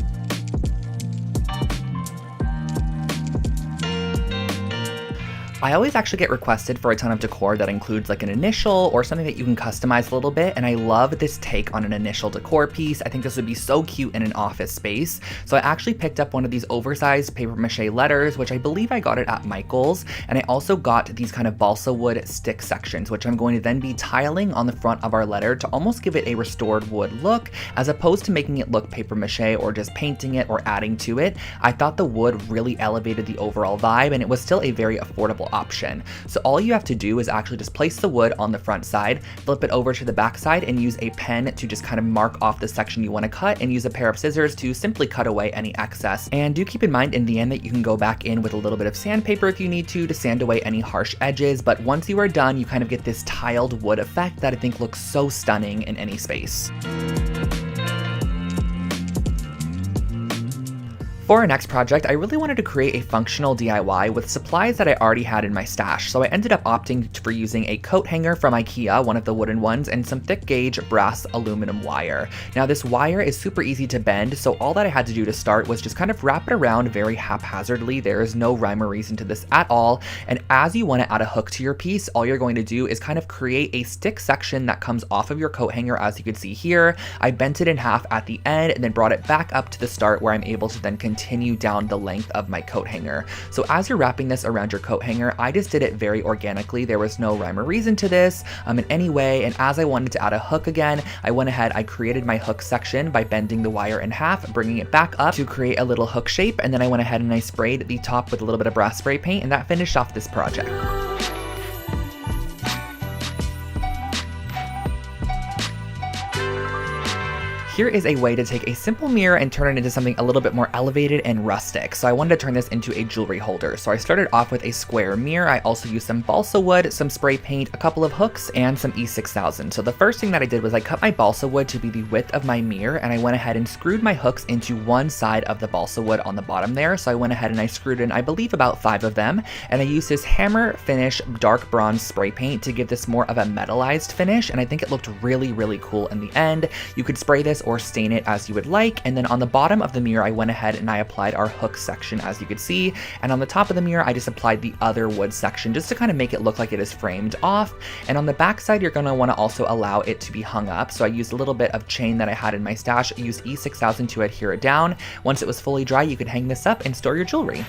I always actually get requested for a ton of decor that includes like an initial or something that you can customize a little bit, and I love this take on an initial decor piece. I think this would be so cute in an office space. So I actually picked up one of these oversized paper mache letters, which I believe I got it at Michael's, and I also got these kind of balsa wood stick sections, which I'm going to then be tiling on the front of our letter to almost give it a restored wood look, as opposed to making it look paper mache or just painting it or adding to it. I thought the wood really elevated the overall vibe, and it was still a very affordable option. So all you have to do is actually just place the wood on the front side, flip it over to the back side, and use a pen to just kind of mark off the section you want to cut, and use a pair of scissors to simply cut away any excess. And do keep in mind in the end that you can go back in with a little bit of sandpaper if you need to sand away any harsh edges, but once you are done, you kind of get this tiled wood effect that I think looks so stunning in any space. For our next project, I really wanted to create a functional DIY with supplies that I already had in my stash, so I ended up opting for using a coat hanger from IKEA, one of the wooden ones, and some thick gauge brass aluminum wire. Now this wire is super easy to bend, so all that I had to do to start was just kind of wrap it around very haphazardly. There is no rhyme or reason to this at all, and as you want to add a hook to your piece, all you're going to do is kind of create a stick section that comes off of your coat hanger. As you can see here, I bent it in half at the end and then brought it back up to the start, where I'm able to then continue down the length of my coat hanger. So as you're wrapping this around your coat hanger, I just did it very organically. There was no rhyme or reason to this in any way, and as I wanted to add a hook again, I went ahead, I created my hook section by bending the wire in half, bringing it back up to create a little hook shape, and then I went ahead and I sprayed the top with a little bit of brass spray paint, and that finished off this project. Here is a way to take a simple mirror and turn it into something a little bit more elevated and rustic. So I wanted to turn this into a jewelry holder. So I started off with a square mirror. I also used some balsa wood, some spray paint, a couple of hooks, and some E6000. So the first thing that I did was I cut my balsa wood to be the width of my mirror, and I went ahead and screwed my hooks into one side of the balsa wood on the bottom there. So I went ahead and I screwed in, I believe, about 5 of them, and I used this hammer finish dark bronze spray paint to give this more of a metallized finish, and I think it looked really, really cool in the end. You could spray this or stain it as you would like. And then on the bottom of the mirror, I went ahead and I applied our hook section, as you could see. And on the top of the mirror, I just applied the other wood section just to kind of make it look like it is framed off. And on the back side, you're going to want to also allow it to be hung up. So I used a little bit of chain that I had in my stash. I used E6000 to adhere it down. Once it was fully dry, you could hang this up and store your jewelry.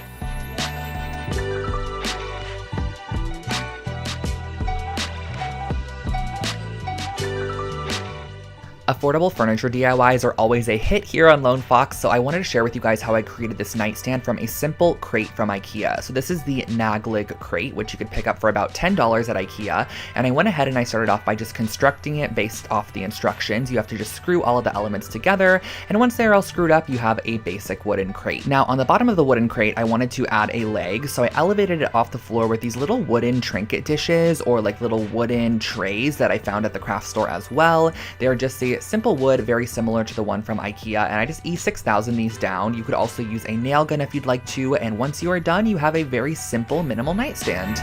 Affordable furniture DIYs are always a hit here on Lone Fox, so I wanted to share with you guys how I created this nightstand from a simple crate from IKEA. So this is the Naglig crate, which you could pick up for about $10 at IKEA, and I went ahead and I started off by just constructing it based off the instructions. You have to just screw all of the elements together, and once they're all screwed up, you have a basic wooden crate. Now on the bottom of the wooden crate, I wanted to add a leg, so I elevated it off the floor with these little wooden trinket dishes, or like little wooden trays that I found at the craft store as well. They're just a simple wood, very similar to the one from IKEA, and I just E6000 these down. You could also use a nail gun if you'd like to, and once you are done, you have a very simple, minimal nightstand.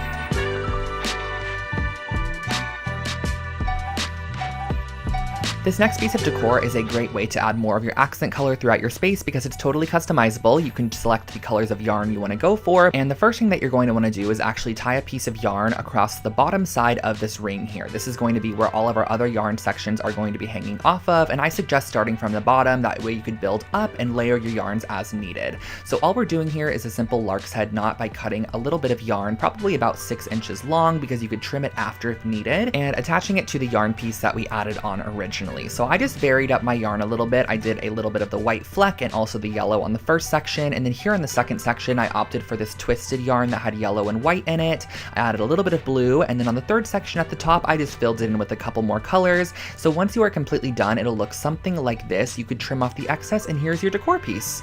This next piece of decor is a great way to add more of your accent color throughout your space because it's totally customizable. You can select the colors of yarn you want to go for, and the first thing that you're going to want to do is actually tie a piece of yarn across the bottom side of this ring here. This is going to be where all of our other yarn sections are going to be hanging off of, and I suggest starting from the bottom. That way you could build up and layer your yarns as needed. So all we're doing here is a simple lark's head knot by cutting a little bit of yarn, probably about 6 inches long, because you could trim it after if needed, and attaching it to the yarn piece that we added on originally. So I just varied up my yarn a little bit. I did a little bit of the white fleck and also the yellow on the first section, and then here on the second section I opted for this twisted yarn that had yellow and white in it. I added a little bit of blue, and then on the third section at the top I just filled it in with a couple more colors. So once you are completely done, it'll look something like this. You could trim off the excess, and here's your decor piece.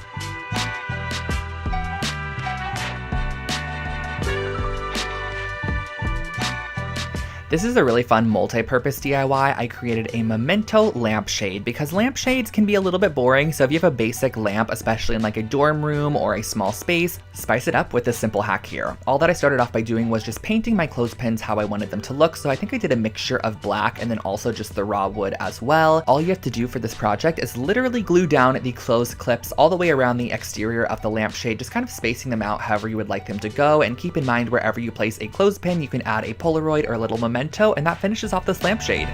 This is a really fun multi-purpose DIY. I created a memento lampshade because lampshades can be a little bit boring, so if you have a basic lamp, especially in like a dorm room or a small space, spice it up with this simple hack here. All that I started off by doing was just painting my clothespins how I wanted them to look, so I think I did a mixture of black and then also just the raw wood as well. All you have to do for this project is literally glue down the clothes clips all the way around the exterior of the lampshade, just kind of spacing them out however you would like them to go, and keep in mind wherever you place a clothespin, you can add a Polaroid or a little memento, and that finishes off this lampshade.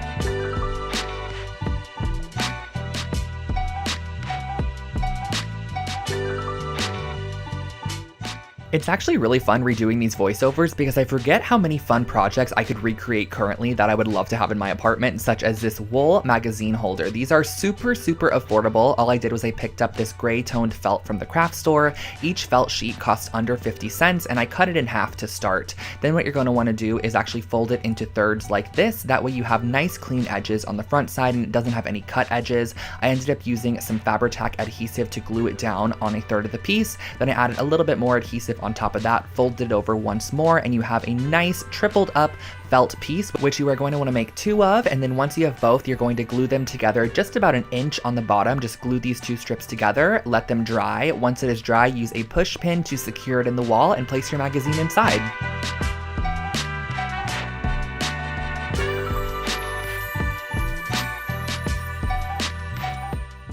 It's actually really fun redoing these voiceovers because I forget how many fun projects I could recreate currently that I would love to have in my apartment, such as this wool magazine holder. These are super affordable. All I did was I picked up this gray toned felt from the craft store. Each felt sheet costs under 50 cents and I cut it in half to start. Then what you're going to want to do is actually fold it into thirds like this. That way you have nice clean edges on the front side and it doesn't have any cut edges. I ended up using some Fabri-Tac adhesive to glue it down on a third of the piece. Then I added a little bit more adhesive on top of that, folded it over once more, and you have a nice tripled up felt piece, which you are going to want to make 2 of. And then once you have both, you're going to glue them together just about an inch on the bottom. Just glue these 2 strips together, let them dry. Once it is dry, use a push pin to secure it in the wall and place your magazine inside.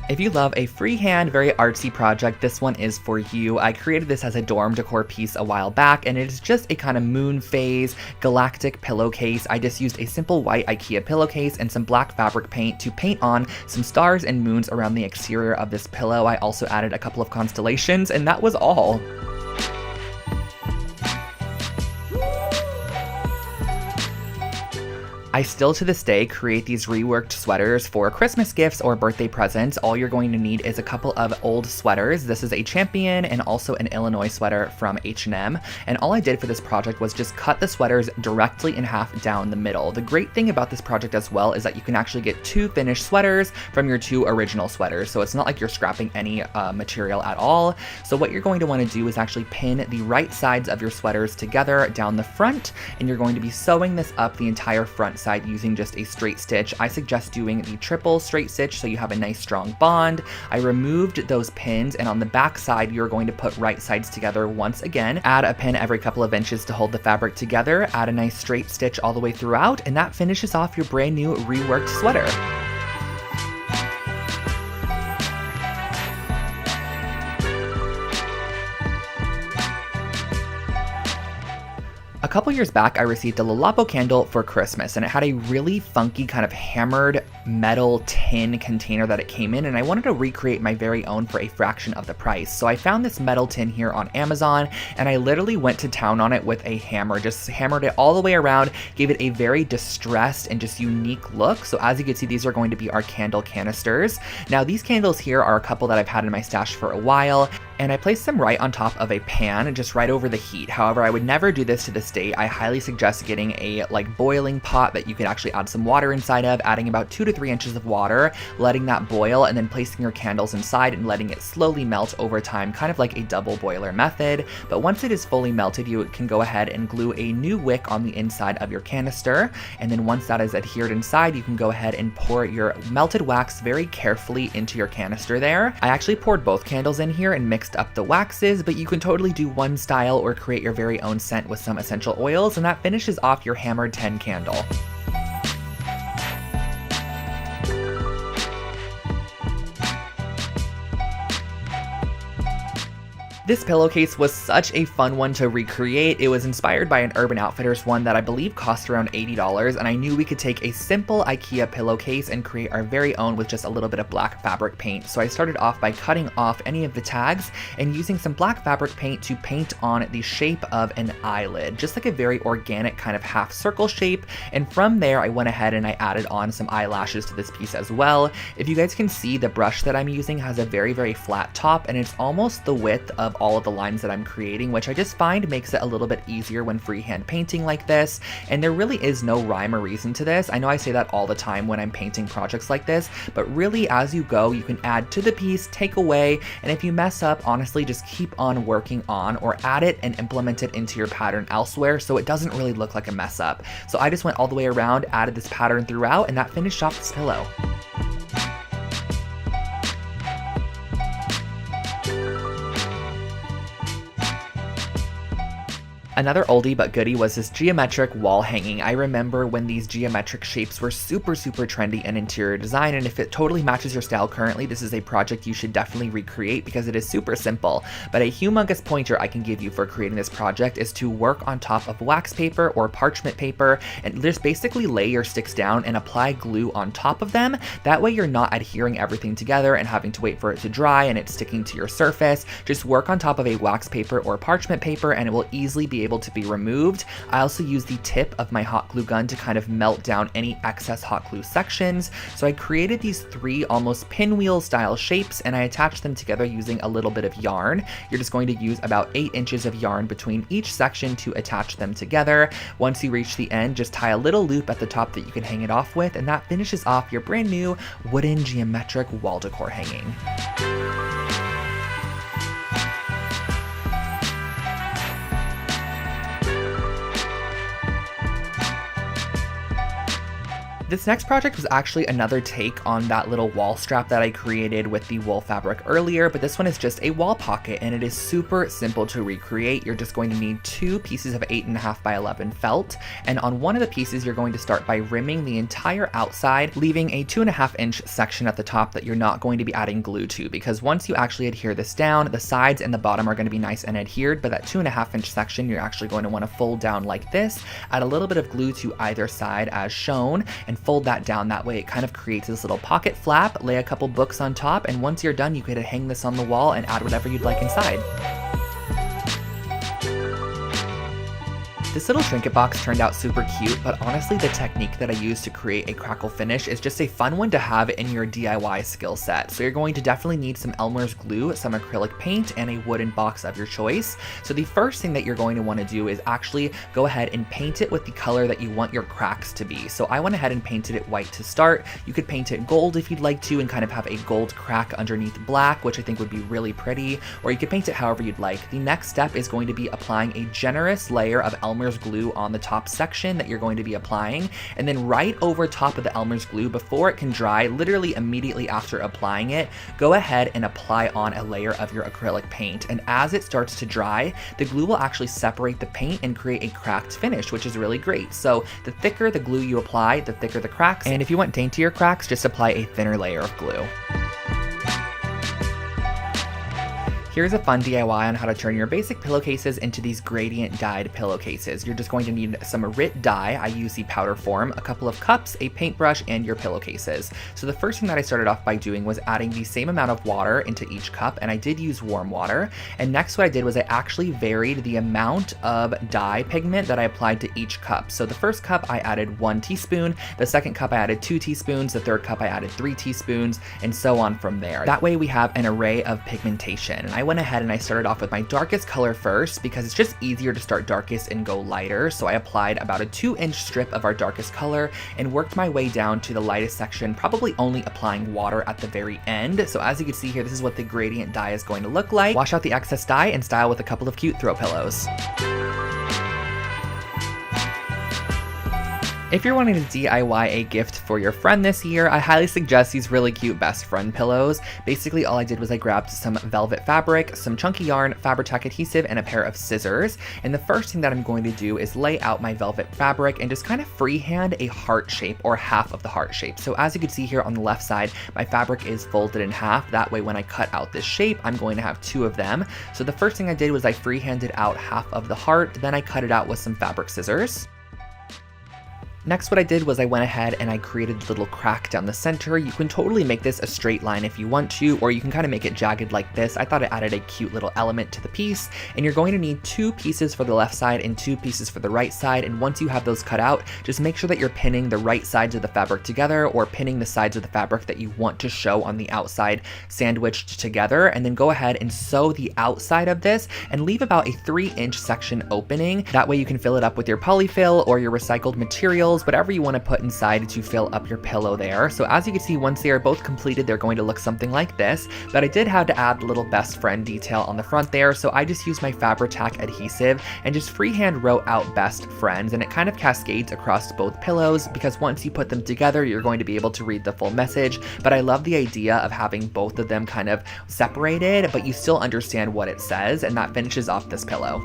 If you love a freehand, very artsy project, this one is for you. I created this as a dorm decor piece a while back, and it is just a kind of moon phase galactic pillowcase. I just used a simple white IKEA pillowcase and some black fabric paint to paint on some stars and moons around the exterior of this pillow. I also added a couple of constellations, and that was all. I still to this day create these reworked sweaters for Christmas gifts or birthday presents. All you're going to need is a couple of old sweaters. This is a Champion and also an Illinois sweater from H&M. And all I did for this project was just cut the sweaters directly in half down the middle. The great thing about this project as well is that you can actually get 2 finished sweaters from your 2 original sweaters. So it's not like you're scrapping any material at all. So what you're going to want to do is actually pin the right sides of your sweaters together down the front, and you're going to be sewing this up the entire front side using just a straight stitch. I suggest doing the triple straight stitch so you have a nice strong bond. I removed those pins, and on the back side you're going to put right sides together once again. Add a pin every couple of inches to hold the fabric together, add a nice straight stitch all the way throughout, and that finishes off your brand new reworked sweater. A couple years back, I received a Lalapo candle for Christmas, and it had a really funky kind of hammered metal tin container that it came in, and I wanted to recreate my very own for a fraction of the price. So I found this metal tin here on Amazon, and I literally went to town on it with a hammer, just hammered it all the way around, gave it a very distressed and just unique look. So as you can see, these are going to be our candle canisters. Now these candles here are a couple that I've had in my stash for a while, and I placed them right on top of a pan, just right over the heat. However, I would never do this to this day. I highly suggest getting a boiling pot that you could actually add some water inside of, adding about 2 to 3 inches of water, letting that boil, and then placing your candles inside and letting it slowly melt over time, kind of like a double boiler method. But once it is fully melted, you can go ahead and glue a new wick on the inside of your canister. And then once that is adhered inside, you can go ahead and pour your melted wax very carefully into your canister there. I actually poured both candles in here and mixed up the waxes, but you can totally do one style or create your very own scent with some essential oils, and that finishes off your hammered 10 candle. This pillowcase was such a fun one to recreate. It was inspired by an Urban Outfitters one that I believe cost around $80, and I knew we could take a simple IKEA pillowcase and create our very own with just a little bit of black fabric paint. So I started off by cutting off any of the tags and using some black fabric paint to paint on the shape of an eyelid, just like a very organic kind of half circle shape. And from there, I went ahead and I added on some eyelashes to this piece as well. If you guys can see, the brush that I'm using has a very flat top, and it's almost the width of of all of the lines that I'm creating, which I just find makes it a little bit easier when freehand painting like this. And there really is no rhyme or reason to this. I know I say that all the time when I'm painting projects like this, but really as you go, you can add to the piece, take away, and if you mess up, honestly, just keep on working on or add it and implement it into your pattern elsewhere so it doesn't really look like a mess up. So I just went all the way around, added this pattern throughout, and that finished off this pillow. Another oldie but goodie was this geometric wall hanging. I remember when these geometric shapes were super trendy in interior design, and if it totally matches your style currently, this is a project you should definitely recreate because it is super simple. But a humongous pointer I can give you for creating this project is to work on top of wax paper or parchment paper and just basically lay your sticks down and apply glue on top of them. That way you're not adhering everything together and having to wait for it to dry and it's sticking to your surface. Just work on top of a wax paper or parchment paper and it will easily be able to be removed. I also use the tip of my hot glue gun to kind of melt down any excess hot glue sections. So I created these 3 almost pinwheel style shapes and I attached them together using a little bit of yarn. You're just going to use about 8 inches of yarn between each section to attach them together. Once you reach the end, just tie a little loop at the top that you can hang it off with, and that finishes off your brand new wooden geometric wall decor hanging. This next project was actually another take on that little wall strap that I created with the wool fabric earlier, but this one is just a wall pocket and it is super simple to recreate. You're just going to need 2 pieces of 8.5 by 11 felt, and on one of the pieces you're going to start by rimming the entire outside, leaving a 2.5 inch section at the top that you're not going to be adding glue to, because once you actually adhere this down, the sides and the bottom are going to be nice and adhered, but that 2.5 inch section you're actually going to want to fold down like this, add a little bit of glue to either side as shown, and fold that down. That way it kind of creates this little pocket flap, lay a couple books on top, and once you're done you could hang this on the wall and add whatever you'd like inside. This little trinket box turned out super cute, but honestly the technique that I used to create a crackle finish is just a fun one to have in your DIY skill set. So you're going to definitely need some Elmer's glue, some acrylic paint, and a wooden box of your choice. So the first thing that you're going to want to do is actually go ahead and paint it with the color that you want your cracks to be. So I went ahead and painted it white to start. You could paint it gold if you'd like to and kind of have a gold crack underneath black, which I think would be really pretty, or you could paint it however you'd like. The next step is going to be applying a generous layer of Elmer's glue on the top section that you're going to be applying, and then right over top of the Elmer's glue before it can dry, literally immediately after applying it, go ahead and apply on a layer of your acrylic paint, and as it starts to dry, the glue will actually separate the paint and create a cracked finish, which is really great. So the thicker the glue you apply, the thicker the cracks, and if you want daintier cracks, just apply a thinner layer of glue. Here's a fun DIY on how to turn your basic pillowcases into these gradient dyed pillowcases. You're just going to need some RIT dye. I use the powder form, a couple of cups, a paintbrush, and your pillowcases. So the first thing that I started off by doing was adding the same amount of water into each cup, and I did use warm water. And next what I did was I actually varied the amount of dye pigment that I applied to each cup. So the first cup I added 1 teaspoon, the second cup I added 2 teaspoons, the third cup I added 3 teaspoons, and so on from there. That way we have an array of pigmentation. And I went ahead and I started off with my darkest color first because it's just easier to start darkest and go lighter. So I applied about a 2-inch strip of our darkest color and worked my way down to the lightest section, probably only applying water at the very end. So as you can see here, this is what the gradient dye is going to look like. Wash out the excess dye and style with a couple of cute throw pillows. If you're wanting to DIY a gift for your friend this year, I highly suggest these really cute best friend pillows. Basically, all I did was I grabbed some velvet fabric, some chunky yarn, Fabri-Tac adhesive, and a pair of scissors. And the first thing that I'm going to do is lay out my velvet fabric and just kind of freehand a heart shape or half of the heart shape. So as you can see here on the left side, my fabric is folded in half. That way when I cut out this shape, I'm going to have 2 of them. So the first thing I did was I freehanded out half of the heart, then I cut it out with some fabric scissors. Next, what I did was I went ahead and I created a little crack down the center. You can totally make this a straight line if you want to, or you can kind of make it jagged like this. I thought it added a cute little element to the piece. And you're going to need 2 pieces for the left side and 2 pieces for the right side. And once you have those cut out, just make sure that you're pinning the right sides of the fabric together, or pinning the sides of the fabric that you want to show on the outside sandwiched together. And then go ahead and sew the outside of this and leave about a 3-inch section opening. That way you can fill it up with your polyfill or your recycled materials, whatever you want to put inside to fill up your pillow there. So as you can see, once they are both completed, they're going to look something like this, but I did have to add a little best friend detail on the front there. So I just used my Fabri-Tac adhesive and just freehand wrote out best friends, and it kind of cascades across both pillows because once you put them together, you're going to be able to read the full message. But I love the idea of having both of them kind of separated, but you still understand what it says, and that finishes off this pillow.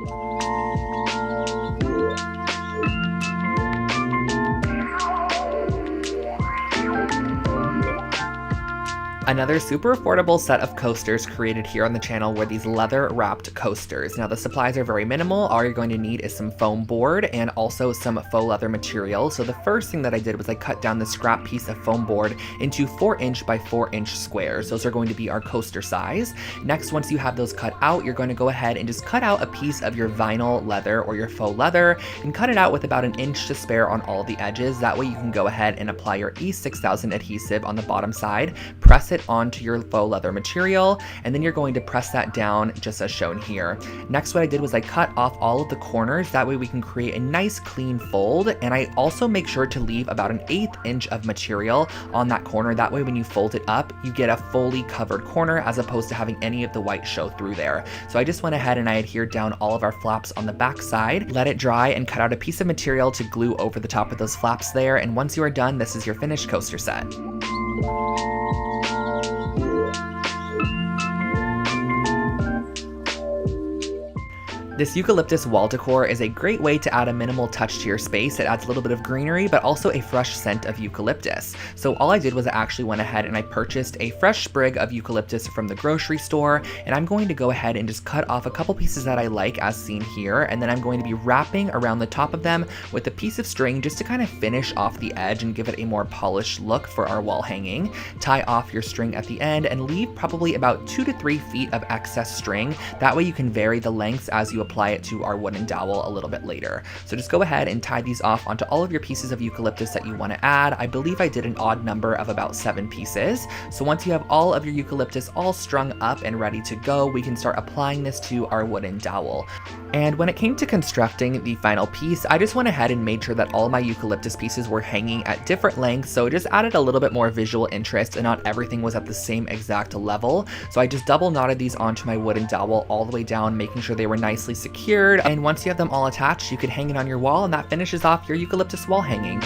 Another super affordable set of coasters created here on the channel were these leather wrapped coasters. Now the supplies are very minimal. All you're going to need is some foam board and also some faux leather material. So the first thing that I did was I cut down the scrap piece of foam board into 4-inch by 4-inch squares. Those are going to be our coaster size. Next, once you have those cut out, you're going to go ahead and just cut out a piece of your vinyl leather or your faux leather and cut it out with about 1 inch to spare on all the edges. That way you can go ahead and apply your E6000 adhesive on the bottom side, press it onto your faux leather material, and then you're going to press that down just as shown here. Next, what I did was I cut off all of the corners. That way we can create a nice clean fold, and I also make sure to leave about 1/8 inch of material on that corner. That way when you fold it up, you get a fully covered corner as opposed to having any of the white show through there. So I just went ahead and I adhered down all of our flaps on the back side, let it dry, and cut out a piece of material to glue over the top of those flaps there. And once you are done, this is your finished coaster set. This eucalyptus wall decor is a great way to add a minimal touch to your space. It adds a little bit of greenery, but also a fresh scent of eucalyptus. So all I did was I actually went ahead and I purchased a fresh sprig of eucalyptus from the grocery store, and I'm going to go ahead and just cut off a couple pieces that I like as seen here, and then I'm going to be wrapping around the top of them with a piece of string just to kind of finish off the edge and give it a more polished look for our wall hanging. Tie off your string at the end and leave probably about 2 to 3 feet of excess string. That way you can vary the lengths as you apply it to our wooden dowel a little bit later. So just go ahead and tie these off onto all of your pieces of eucalyptus that you want to add. I believe I did an odd number of about 7 pieces. So once you have all of your eucalyptus all strung up and ready to go, we can start applying this to our wooden dowel. And when it came to constructing the final piece, I just went ahead and made sure that all my eucalyptus pieces were hanging at different lengths, so it just added a little bit more visual interest and not everything was at the same exact level. So I just double knotted these onto my wooden dowel all the way down, making sure they were nicely secured. And once you have them all attached, you can hang it on your wall, and that finishes off your eucalyptus wall hanging.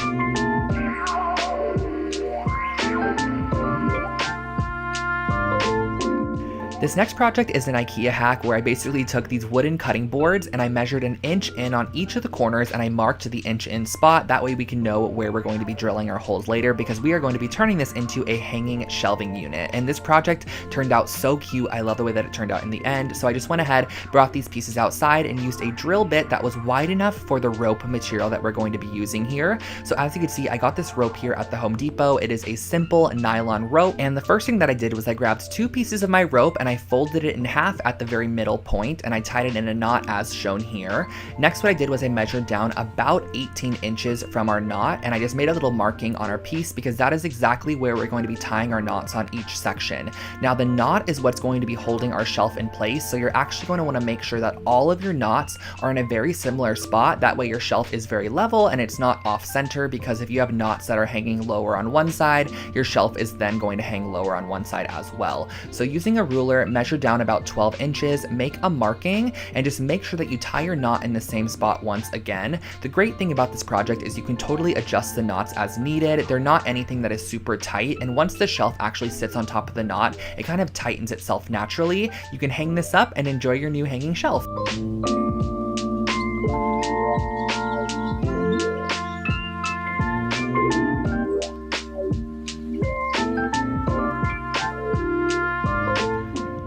This next project is an IKEA hack where I basically took these wooden cutting boards and I measured 1 inch in on each of the corners and I marked the inch in spot. That way we can know where we're going to be drilling our holes later, because we are going to be turning this into a hanging shelving unit. And this project turned out so cute. I love the way that it turned out in the end. So I just went ahead, brought these pieces outside and used a drill bit that was wide enough for the rope material that we're going to be using here. So as you can see, I got this rope here at the Home Depot. It is a simple nylon rope. And the first thing that I did was I grabbed 2 pieces of my rope and I folded it in half at the very middle point and I tied it in a knot as shown here. Next, what I did was I measured down about 18 inches from our knot and I just made a little marking on our piece because that is exactly where we're going to be tying our knots on each section. Now the knot is what's going to be holding our shelf in place, so you're actually going to want to make sure that all of your knots are in a very similar spot. That way your shelf is very level and it's not off center, because if you have knots that are hanging lower on one side, your shelf is then going to hang lower on one side as well. So using a ruler, measure down about 12 inches, make a marking, and just make sure that you tie your knot in the same spot once again. The great thing about this project is you can totally adjust the knots as needed. They're not anything that is super tight, and once the shelf actually sits on top of the knot, it kind of tightens itself naturally. You can hang this up and enjoy your new hanging shelf.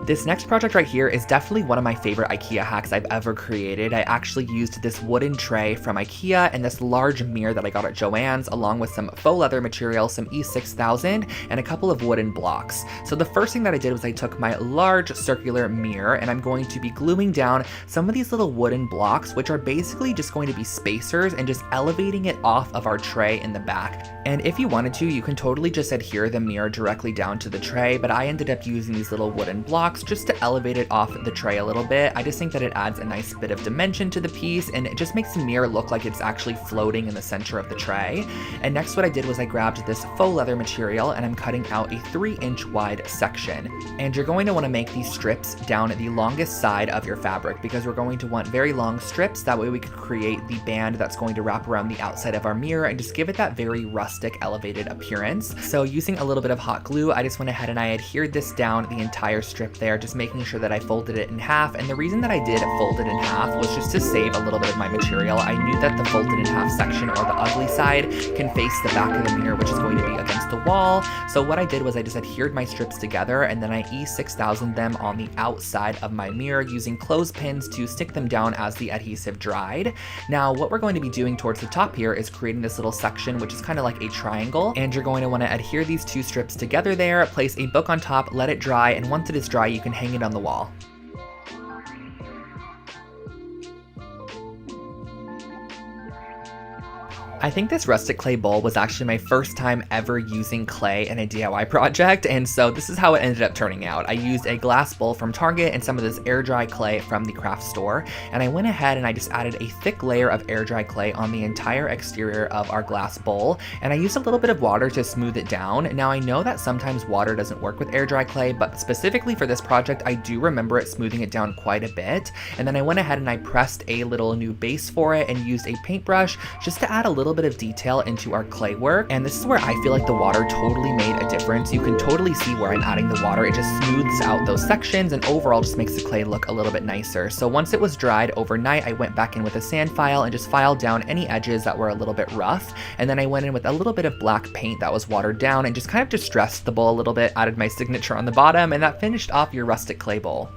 This next project right here is definitely one of my favorite IKEA hacks I've ever created. I actually used this wooden tray from IKEA and this large mirror that I got at Joann's, along with some faux leather material, some E6000, and a couple of wooden blocks. So the first thing that I did was I took my large circular mirror and I'm going to be gluing down some of these little wooden blocks, which are basically just going to be spacers, and just elevating it off of our tray in the back. And if you wanted to, you can totally just adhere the mirror directly down to the tray, but I ended up using these little wooden blocks just to elevate it off the tray a little bit. I just think that it adds a nice bit of dimension to the piece, and it just makes the mirror look like it's actually floating in the center of the tray. And next what I did was I grabbed this faux leather material and I'm cutting out a 3-inch wide section. And you're going to want to make these strips down the longest side of your fabric, because we're going to want very long strips. That way we can create the band that's going to wrap around the outside of our mirror and just give it that very rustic, elevated appearance. So using a little bit of hot glue, I just went ahead and I adhered this down the entire strip there, just making sure that I folded it in half. And the reason that I did fold it in half was just to save a little bit of my material. I knew that the folded in half section, or the ugly side, can face the back of the mirror, which is going to be against the wall. So what I did was I just adhered my strips together, and then I E6000 them on the outside of my mirror using clothespins to stick them down as the adhesive dried. Now what we're going to be doing towards the top here is creating this little section, which is kind of like a triangle, and you're going to want to adhere these two strips together there, place a book on top, let it dry, and once it is dry you can hang it on the wall. I think this rustic clay bowl was actually my first time ever using clay in a DIY project, and so this is how it ended up turning out. I used a glass bowl from Target and some of this air dry clay from the craft store, and I went ahead and I just added a thick layer of air dry clay on the entire exterior of our glass bowl, and I used a little bit of water to smooth it down. Now I know that sometimes water doesn't work with air dry clay, but specifically for this project I do remember it smoothing it down quite a bit. And then I went ahead and I pressed a little new base for it and used a paintbrush just to add a little bit of detail into our clay work. And this is where I feel like the water totally made a difference. You can totally see where I'm adding the water. It just smooths out those sections and overall just makes the clay look a little bit nicer. So once it was dried overnight, I went back in with a sand file and just filed down any edges that were a little bit rough. And then I went in with a little bit of black paint that was watered down and just kind of distressed the bowl a little bit, added my signature on the bottom, and that finished off your rustic clay bowl.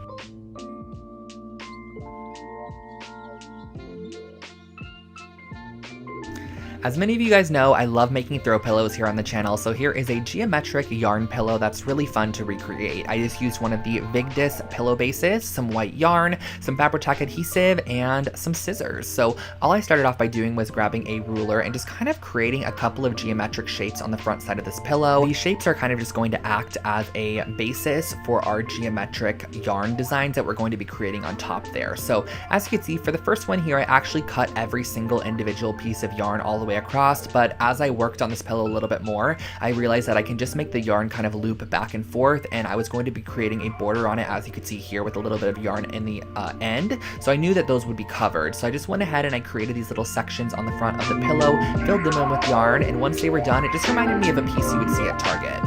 As many of you guys know, I love making throw pillows here on the channel, so here is a geometric yarn pillow that's really fun to recreate. I just used one of the Vigdis pillow bases, some white yarn, some Fabri-Tac adhesive, and some scissors. So all I started off by doing was grabbing a ruler and just kind of creating a couple of geometric shapes on the front side of this pillow. These shapes are kind of just going to act as a basis for our geometric yarn designs that we're going to be creating on top there. So as you can see, for the first one here, I actually cut every single individual piece of yarn all the way across, but as I worked on this pillow a little bit more, I realized that I can just make the yarn kind of loop back and forth, and I was going to be creating a border on it, as you can see here, with a little bit of yarn in the end. So I knew that those would be covered. So I just went ahead and I created these little sections on the front of the pillow, filled them in with yarn, and once they were done, it just reminded me of a piece you would see at Target.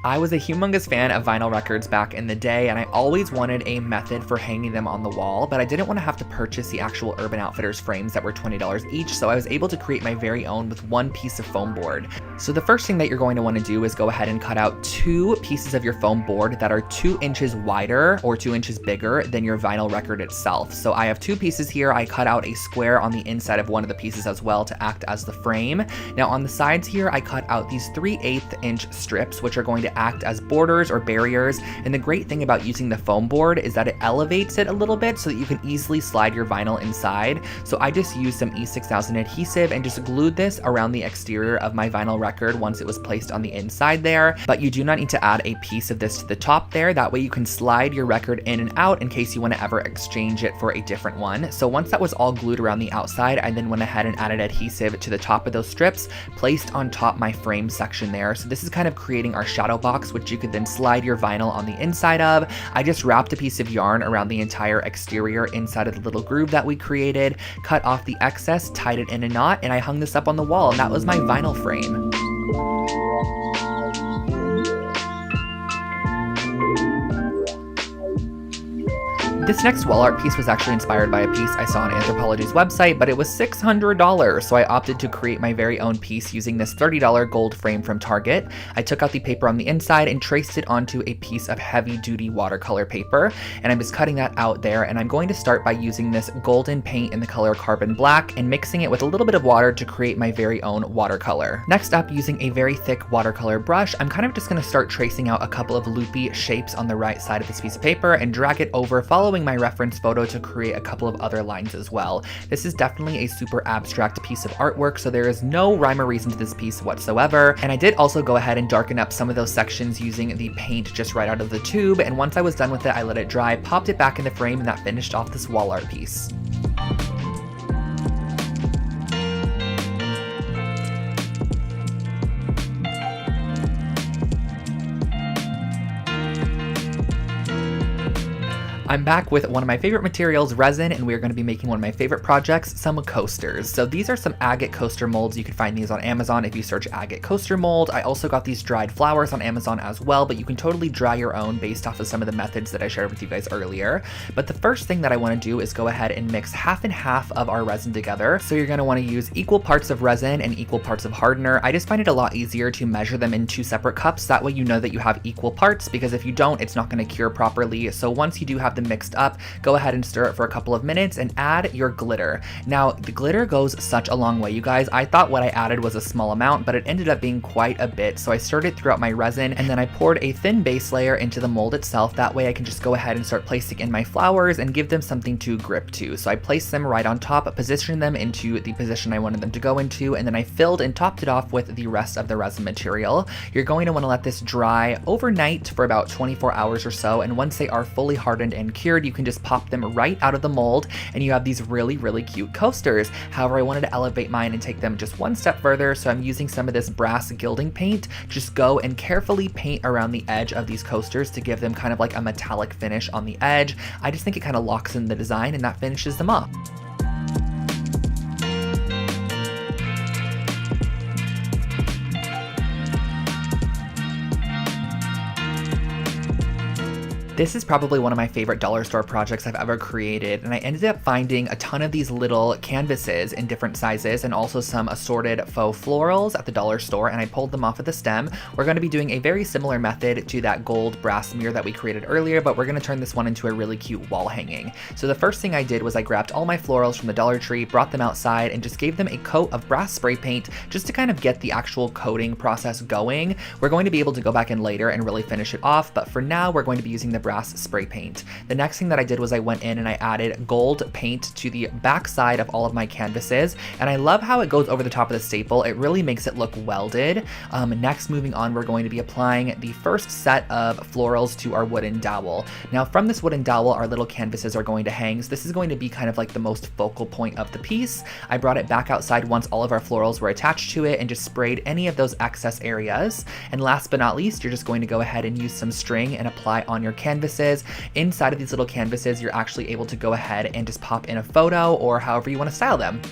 I was a humongous fan of vinyl records back in the day, and I always wanted a method for hanging them on the wall, but I didn't want to have to purchase the actual Urban Outfitters frames that were $20 each, so I was able to create my very own with one piece of foam board. So the first thing that you're going to want to do is go ahead and cut out 2 pieces of your foam board that are 2 inches wider or 2 inches bigger than your vinyl record itself. So I have 2 pieces here. I cut out a square on the inside of one of the pieces as well to act as the frame. Now on the sides here, I cut out these 3/8 inch strips, which are going to act as borders or barriers. And the great thing about using the foam board is that it elevates it a little bit so that you can easily slide your vinyl inside. So I just used some E6000 adhesive and just glued this around the exterior of my vinyl record once it was placed on the inside there. But you do not need to add a piece of this to the top there. That way you can slide your record in and out in case you want to ever exchange it for a different one. So once that was all glued around the outside, I then went ahead and added adhesive to the top of those strips, placed on top my frame section there. So this is kind of creating our shadow box, which you could then slide your vinyl on the inside of. I just wrapped a piece of yarn around the entire exterior inside of the little groove that we created, cut off the excess, tied it in a knot, and I hung this up on the wall, and that was my vinyl frame. This next wall art piece was actually inspired by a piece I saw on Anthropologie's website, but it was $600, so I opted to create my very own piece using this $30 gold frame from Target. I took out the paper on the inside and traced it onto a piece of heavy-duty watercolor paper, and I'm just cutting that out there, and I'm going to start by using this golden paint in the color Carbon Black and mixing it with a little bit of water to create my very own watercolor. Next up, using a very thick watercolor brush, I'm kind of just going to start tracing out a couple of loopy shapes on the right side of this piece of paper and drag it over, following my reference photo to create a couple of other lines as well. This is definitely a super abstract piece of artwork, so there is no rhyme or reason to this piece whatsoever. And I did also go ahead and darken up some of those sections using the paint just right out of the tube, and once I was done with it, I let it dry, popped it back in the frame, and that finished off this wall art piece. I'm back with one of my favorite materials, resin, and we're going to be making one of my favorite projects, some coasters. So these are some agate coaster molds. You can find these on Amazon if you search agate coaster mold. I also got these dried flowers on Amazon as well, but you can totally dry your own based off of some of the methods that I shared with you guys earlier. But the first thing that I want to do is go ahead and mix half and half of our resin together. So you're going to want to use equal parts of resin and equal parts of hardener. I just find it a lot easier to measure them in 2 separate cups. That way you know that you have equal parts, because if you don't, it's not going to cure properly. So once you do have them mixed up, go ahead and stir it for a couple of minutes and add your glitter. Now, the glitter goes such a long way, you guys. I thought what I added was a small amount, but it ended up being quite a bit. So I stirred it throughout my resin, and then I poured a thin base layer into the mold itself. That way I can just go ahead and start placing in my flowers and give them something to grip to. So I placed them right on top, positioned them into the position I wanted them to go into, and then I filled and topped it off with the rest of the resin material. You're going to want to let this dry overnight for about 24 hours or so, and once they are fully hardened and cured, you can just pop them right out of the mold, and you have these really, really cute coasters. However, I wanted to elevate mine and take them just one step further, so I'm using some of this brass gilding paint. Just go and carefully paint around the edge of these coasters to give them kind of like a metallic finish on the edge. I just think it kind of locks in the design, and that finishes them off. This is probably one of my favorite dollar store projects I've ever created, and I ended up finding a ton of these little canvases in different sizes and also some assorted faux florals at the dollar store, and I pulled them off of the stem. We're going to be doing a very similar method to that gold brass mirror that we created earlier, but we're going to turn this one into a really cute wall hanging. So the first thing I did was I grabbed all my florals from the Dollar Tree, brought them outside, and just gave them a coat of brass spray paint just to kind of get the actual coating process going. We're going to be able to go back in later and really finish it off, but for now we're going to be using the brass spray paint. The next thing that I did was I went in and I added gold paint to the back side of all of my canvases, and I love how it goes over the top of the staple. It really makes it look welded. Next, moving on, we're going to be applying the first set of florals to our wooden dowel. Now from this wooden dowel, our little canvases are going to hang, so this is going to be kind of like the most focal point of the piece. I brought it back outside once all of our florals were attached to it and just sprayed any of those excess areas. And last but not least, you're just going to go ahead and use some string and apply on your canvases. Inside of these little canvases, you're actually able to go ahead and just pop in a photo or however you want to style them.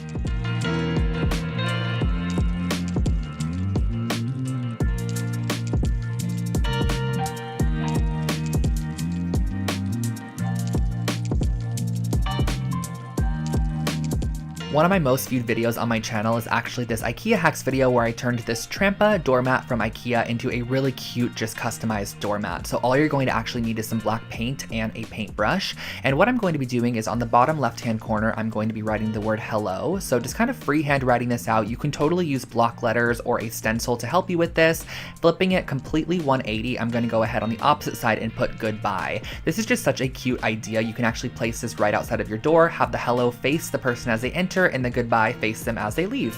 One of my most viewed videos on my channel is actually this IKEA hacks video where I turned this Trampa doormat from IKEA into a really cute, just customized doormat. So all you're going to actually need is some black paint and a paintbrush. And what I'm going to be doing is on the bottom left-hand corner, I'm going to be writing the word hello. So just kind of freehand writing this out. You can totally use block letters or a stencil to help you with this. Flipping it completely 180, I'm going to go ahead on the opposite side and put goodbye. This is just such a cute idea. You can actually place this right outside of your door, have the hello face the person as they enter, and the goodbye face them as they leave.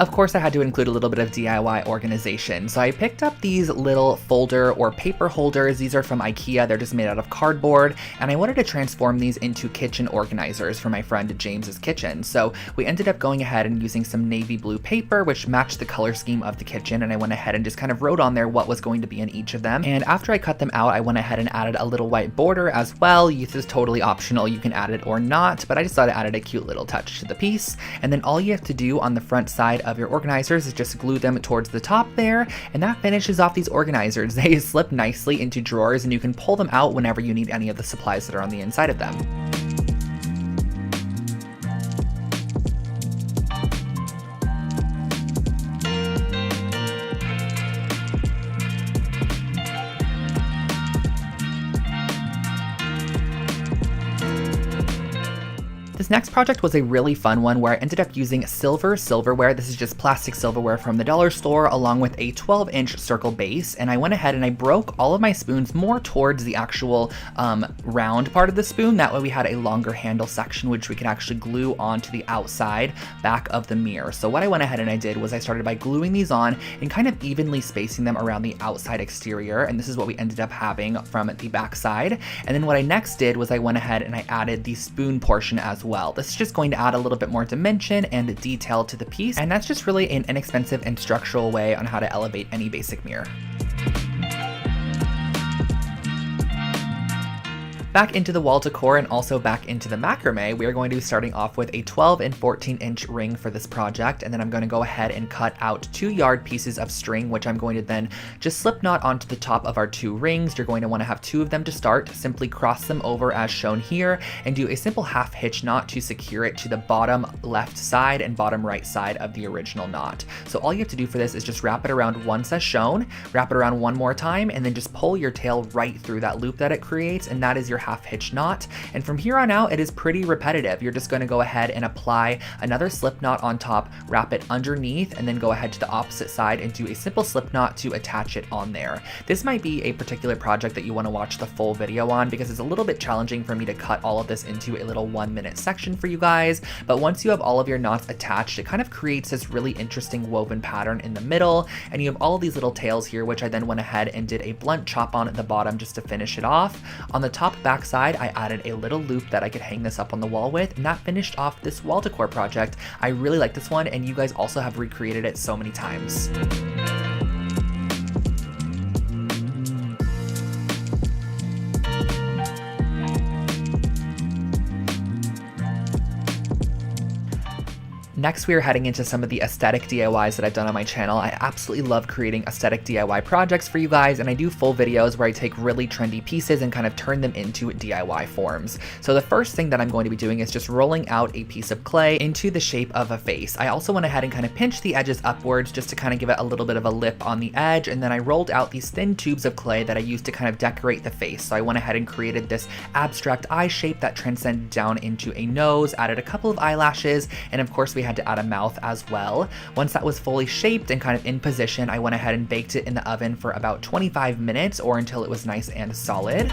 Of course, I had to include a little bit of DIY organization. So I picked up these little folder or paper holders. These are from IKEA. They're just made out of cardboard. And I wanted to transform these into kitchen organizers for my friend James's kitchen. So we ended up going ahead and using some navy blue paper, which matched the color scheme of the kitchen. And I went ahead and just kind of wrote on there what was going to be in each of them. And after I cut them out, I went ahead and added a little white border as well. This is totally optional. You can add it or not, but I just thought it added a cute little touch to the piece. And then all you have to do on the front side of your organizers is just glue them towards the top there, and that finishes off these organizers. They slip nicely into drawers, and you can pull them out whenever you need any of the supplies that are on the inside of them. This next project was a really fun one where I ended up using silver silverware. This is just plastic silverware from the dollar store along with a 12-inch circle base, and I went ahead and I broke all of my spoons more towards the actual round part of the spoon. That way we had a longer handle section which we could actually glue onto the outside back of the mirror. So what I went ahead and I did was I started by gluing these on and kind of evenly spacing them around the outside exterior, and this is what we ended up having from the back side. And then what I next did was I went ahead and I added the spoon portion as well. This is just going to add a little bit more dimension and detail to the piece, and that's just really an inexpensive and structural way on how to elevate any basic mirror. Back into the wall decor and also back into the macrame, we are going to be starting off with a 12 and 14-inch ring for this project, and then I'm going to go ahead and cut out 2-yard pieces of string, which I'm going to then just slip knot onto the top of our 2 rings. You're going to want to have 2 of them to start. Simply cross them over as shown here and do a simple half hitch knot to secure it to the bottom left side and bottom right side of the original knot. So all you have to do for this is just wrap it around once as shown, wrap it around one more time, and then just pull your tail right through that loop that it creates, and that is your half hitch knot. And from here on out, it is pretty repetitive. You're just going to go ahead and apply another slip knot on top, wrap it underneath, and then go ahead to the opposite side and do a simple slip knot to attach it on there. This might be a particular project that you want to watch the full video on because it's a little bit challenging for me to cut all of this into a little 1-minute section for you guys. But once you have all of your knots attached, it kind of creates this really interesting woven pattern in the middle, and you have all of these little tails here, which I then went ahead and did a blunt chop on at the bottom just to finish it off. On the top back side, I added a little loop that I could hang this up on the wall with, and that finished off this wall decor project. I really like this one, and you guys also have recreated it so many times. Next, we are heading into some of the aesthetic DIYs that I've done on my channel. I absolutely love creating aesthetic DIY projects for you guys, and I do full videos where I take really trendy pieces and kind of turn them into DIY forms. So the first thing that I'm going to be doing is just rolling out a piece of clay into the shape of a face. I also went ahead and kind of pinched the edges upwards just to kind of give it a little bit of a lip on the edge, and then I rolled out these thin tubes of clay that I used to kind of decorate the face. So I went ahead and created this abstract eye shape that transcended down into a nose, added a couple of eyelashes, and of course we had to add a mouth as well. Once that was fully shaped and kind of in position, I went ahead and baked it in the oven for about 25 minutes or until it was nice and solid.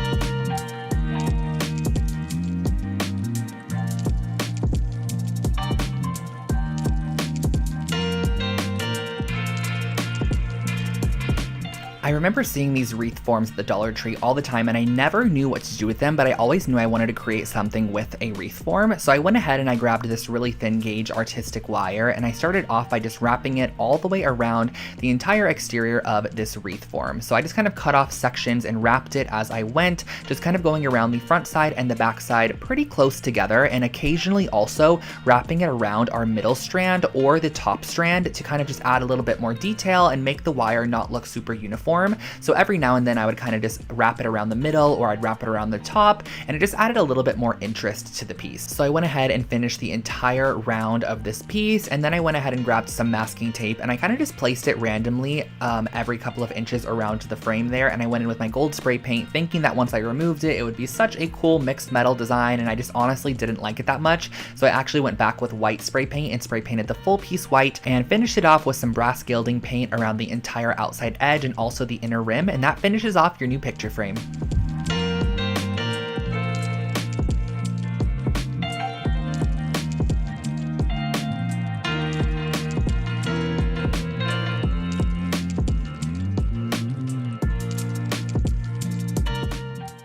I remember seeing these wreath forms at the Dollar Tree all the time, and I never knew what to do with them, but I always knew I wanted to create something with a wreath form. So I went ahead and I grabbed this really thin gauge artistic wire, and I started off by just wrapping it all the way around the entire exterior of this wreath form. So I just kind of cut off sections and wrapped it as I went, just kind of going around the front side and the back side pretty close together, and occasionally also wrapping it around our middle strand or the top strand to kind of just add a little bit more detail and make the wire not look super uniform. So every now and then I would kind of just wrap it around the middle, or I'd wrap it around the top, and it just added a little bit more interest to the piece. So I went ahead and finished the entire round of this piece, and then I went ahead and grabbed some masking tape, and I kind of just placed it randomly every couple of inches around the frame there, and I went in with my gold spray paint thinking that once I removed it, it would be such a cool mixed metal design, and I just honestly didn't like it that much. So I actually went back with white spray paint and spray painted the full piece white and finished it off with some brass gilding paint around the entire outside edge and also the inner rim, and that finishes off your new picture frame.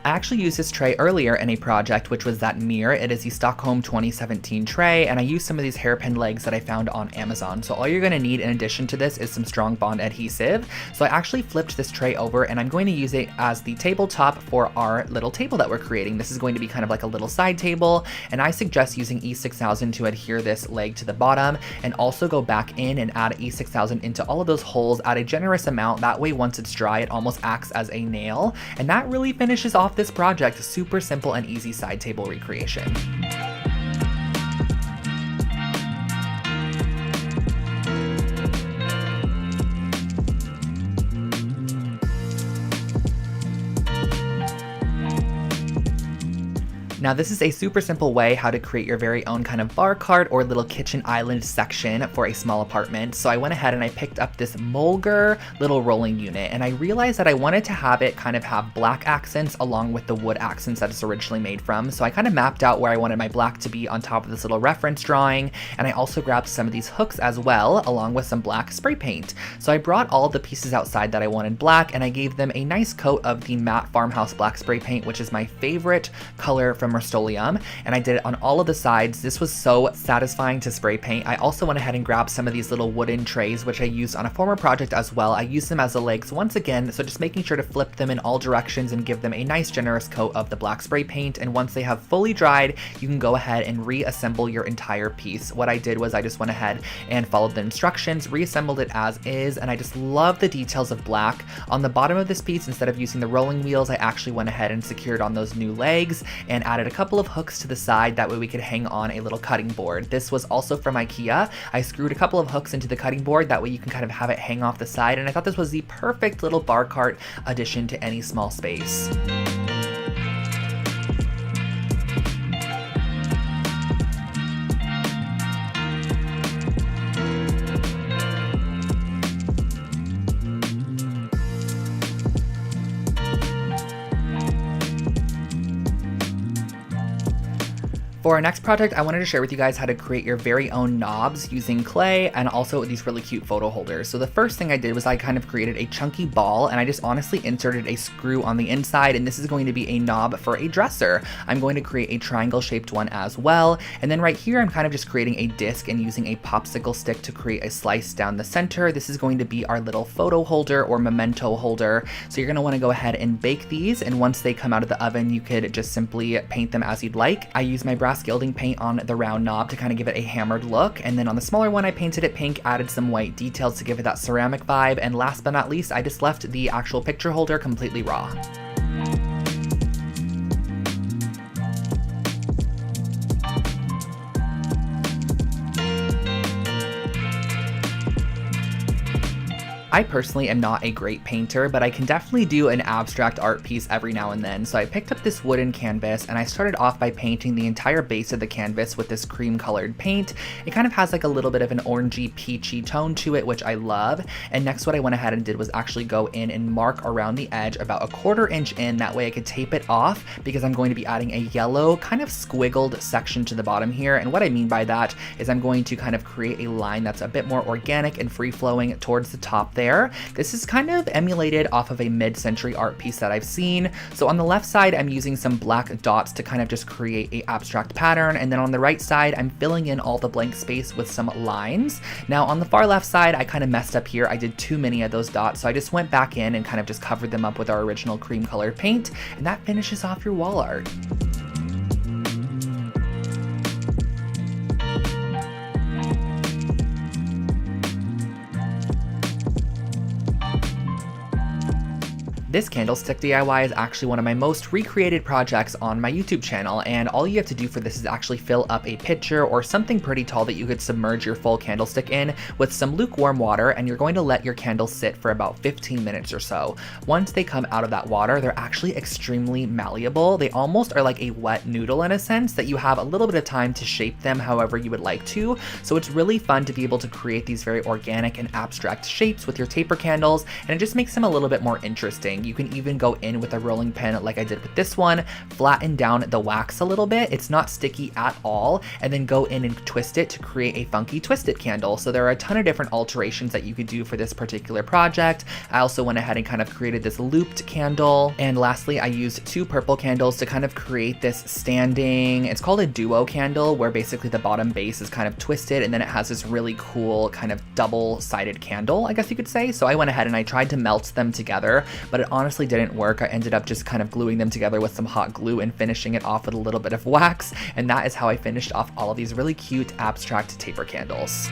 I actually used this tray earlier in a project, which was that mirror. It is the Stockholm 2017 tray, and I used some of these hairpin legs that I found on Amazon. So all you're gonna need in addition to this is some strong bond adhesive. So I actually flipped this tray over, and I'm going to use it as the tabletop for our little table that we're creating. This is going to be kind of like a little side table, and I suggest using E6000 to adhere this leg to the bottom, and also go back in and add E6000 into all of those holes at a generous amount. That way, once it's dry, it almost acts as a nail, and that really finishes off this project. Super simple and easy side table recreation. Now this is a super simple way how to create your very own kind of bar cart or little kitchen island section for a small apartment. So I went ahead and I picked up this Mulger little rolling unit, and I realized that I wanted to have it kind of have black accents along with the wood accents that it's originally made from. So I kind of mapped out where I wanted my black to be on top of this little reference drawing, and I also grabbed some of these hooks as well, along with some black spray paint. So I brought all of the pieces outside that I wanted black, and I gave them a nice coat of the matte farmhouse black spray paint, which is my favorite color from Rust-Oleum, and I did it on all of the sides. This was so satisfying to spray paint. I also went ahead and grabbed some of these little wooden trays, which I used on a former project as well. I used them as the legs once again, so just making sure to flip them in all directions and give them a nice generous coat of the black spray paint. And once they have fully dried, you can go ahead and reassemble your entire piece. What I did was I just went ahead and followed the instructions, reassembled it as is, and I just love the details of black. On the bottom of this piece, instead of using the rolling wheels, I actually went ahead and secured on those new legs and added a couple of hooks to the side. That way we could hang on a little cutting board. This was also from IKEA. I screwed a couple of hooks into the cutting board. That way you can kind of have it hang off the side. And I thought this was the perfect little bar cart addition to any small space. For our next project, I wanted to share with you guys how to create your very own knobs using clay and also these really cute photo holders. So the first thing I did was I kind of created a chunky ball, and I just honestly inserted a screw on the inside, and this is going to be a knob for a dresser. I'm going to create a triangle shaped one as well. And then right here, I'm kind of just creating a disc and using a popsicle stick to create a slice down the center. This is going to be our little photo holder or memento holder. So you're gonna wanna go ahead and bake these, and once they come out of the oven, you could just simply paint them as you'd like. I use my brass gilding paint on the round knob to kind of give it a hammered look, and then on the smaller one I painted it pink, added some white details to give it that ceramic vibe, and last but not least I just left the actual picture holder completely raw. I personally am not a great painter, but I can definitely do an abstract art piece every now and then. So I picked up this wooden canvas and I started off by painting the entire base of the canvas with this cream colored paint. It kind of has like a little bit of an orangey peachy tone to it, which I love. And next what I went ahead and did was actually go in and mark around the edge about a 1/4 inch in. That way I could tape it off, because I'm going to be adding a yellow kind of squiggled section to the bottom here. And what I mean by that is I'm going to kind of create a line that's a bit more organic and free flowing towards the top there. This is kind of emulated off of a mid-century art piece that I've seen. So on the left side, I'm using some black dots to kind of just create a abstract pattern. And then on the right side, I'm filling in all the blank space with some lines. Now on the far left side, I kind of messed up here. I did too many of those dots. So I just went back in and kind of just covered them up with our original cream colored paint. And that finishes off your wall art. This candlestick DIY is actually one of my most recreated projects on my YouTube channel, and all you have to do for this is actually fill up a pitcher or something pretty tall that you could submerge your full candlestick in with some lukewarm water, and you're going to let your candles sit for about 15 minutes or so. Once they come out of that water, they're actually extremely malleable. They almost are like a wet noodle in a sense that you have a little bit of time to shape them however you would like to. So it's really fun to be able to create these very organic and abstract shapes with your taper candles, and it just makes them a little bit more interesting. You can even go in with a rolling pin like I did with this one, flatten down the wax a little bit, it's not sticky at all, and then go in and twist it to create a funky twisted candle. So there are a ton of different alterations that you could do for this particular project. I also went ahead and kind of created this looped candle. And lastly, I used 2 purple candles to kind of create this standing, it's called a duo candle, where basically the bottom base is kind of twisted and then it has this really cool kind of double-sided candle, I guess you could say. So I went ahead and I tried to melt them together, but it honestly didn't work. I ended up just kind of gluing them together with some hot glue and finishing it off with a little bit of wax. And that is how I finished off all of these really cute abstract taper candles.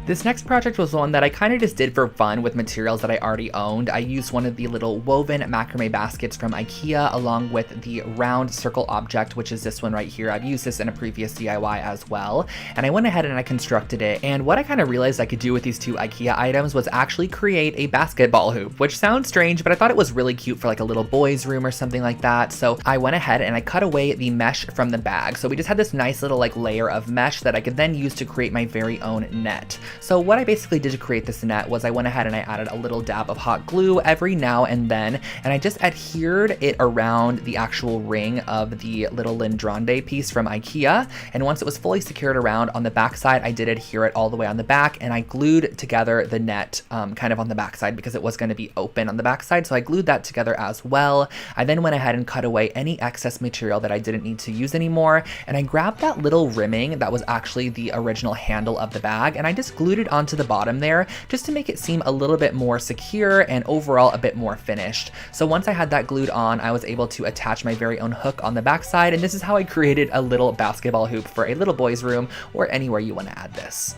This next project was one that I kind of just did for fun with materials that I already owned. I used one of the little woven macrame baskets from IKEA along with the round circle object, which is this one right here. I've used this in a previous DIY as well. And I went ahead and I constructed it. And what I kind of realized I could do with these 2 IKEA items was actually create a basketball hoop, which sounds strange, but I thought it was really cute for like a little boy's room or something like that. So I went ahead and I cut away the mesh from the bag. So we just had this nice little like layer of mesh that I could then use to create my very own net. So what I basically did to create this net was I went ahead and I added a little dab of hot glue every now and then, and I just adhered it around the actual ring of the little Lindrande piece from IKEA. And once it was fully secured around on the back side, I did adhere it all the way on the back, and I glued together the net kind of on the back side because it was going to be open on the back side. So I glued that together as well. I then went ahead and cut away any excess material that I didn't need to use anymore. And I grabbed that little rimming that was actually the original handle of the bag, and I just glued it onto the bottom there just to make it seem a little bit more secure and overall a bit more finished. So once I had that glued on, I was able to attach my very own hook on the back side, and this is how I created a little basketball hoop for a little boy's room or anywhere you want to add this.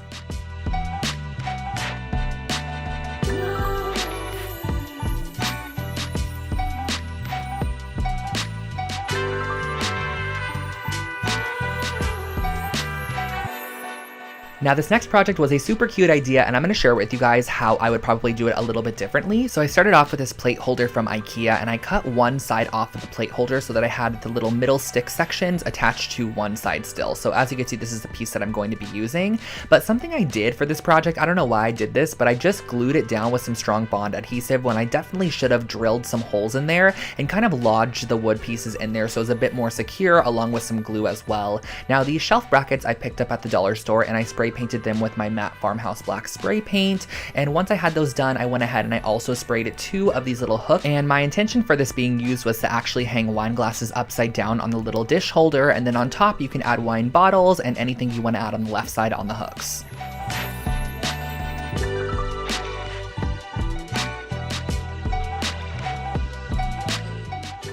Now this next project was a super cute idea, and I'm going to share with you guys how I would probably do it a little bit differently. So I started off with this plate holder from IKEA, and I cut one side off of the plate holder so that I had the little middle stick sections attached to one side still. So as you can see, this is the piece that I'm going to be using. But something I did for this project, I don't know why I did this, but I just glued it down with some strong bond adhesive when I definitely should have drilled some holes in there and kind of lodged the wood pieces in there so it's a bit more secure, along with some glue as well. Now these shelf brackets I picked up at the dollar store, and I spray painted them with my matte farmhouse black spray paint. And once I had those done, I went ahead and I also sprayed 2 of these little hooks. And my intention for this being used was to actually hang wine glasses upside down on the little dish holder, and then on top you can add wine bottles and anything you want to add on the left side on the hooks.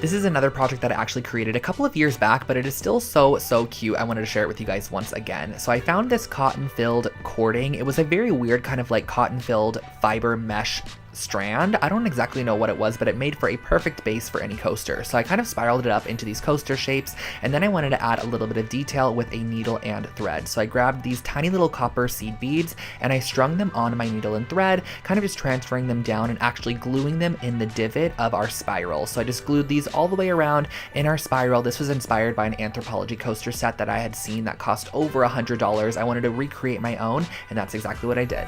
This is another project that I actually created a couple of years back, but it is still so cute. I wanted to share it with you guys once again. So I found this cotton-filled cording. It was a very weird kind of like cotton-filled fiber mesh strand. I don't exactly know what it was, but it made for a perfect base for any coaster. So I kind of spiraled it up into these coaster shapes, and then I wanted to add a little bit of detail with a needle and thread. So I grabbed these tiny little copper seed beads and I strung them on my needle and thread, kind of just transferring them down and actually gluing them in the divot of our spiral. So I just glued these all the way around in our spiral. This was inspired by an Anthropology coaster set that I had seen that cost over $100. I wanted to recreate my own, and that's exactly what I did.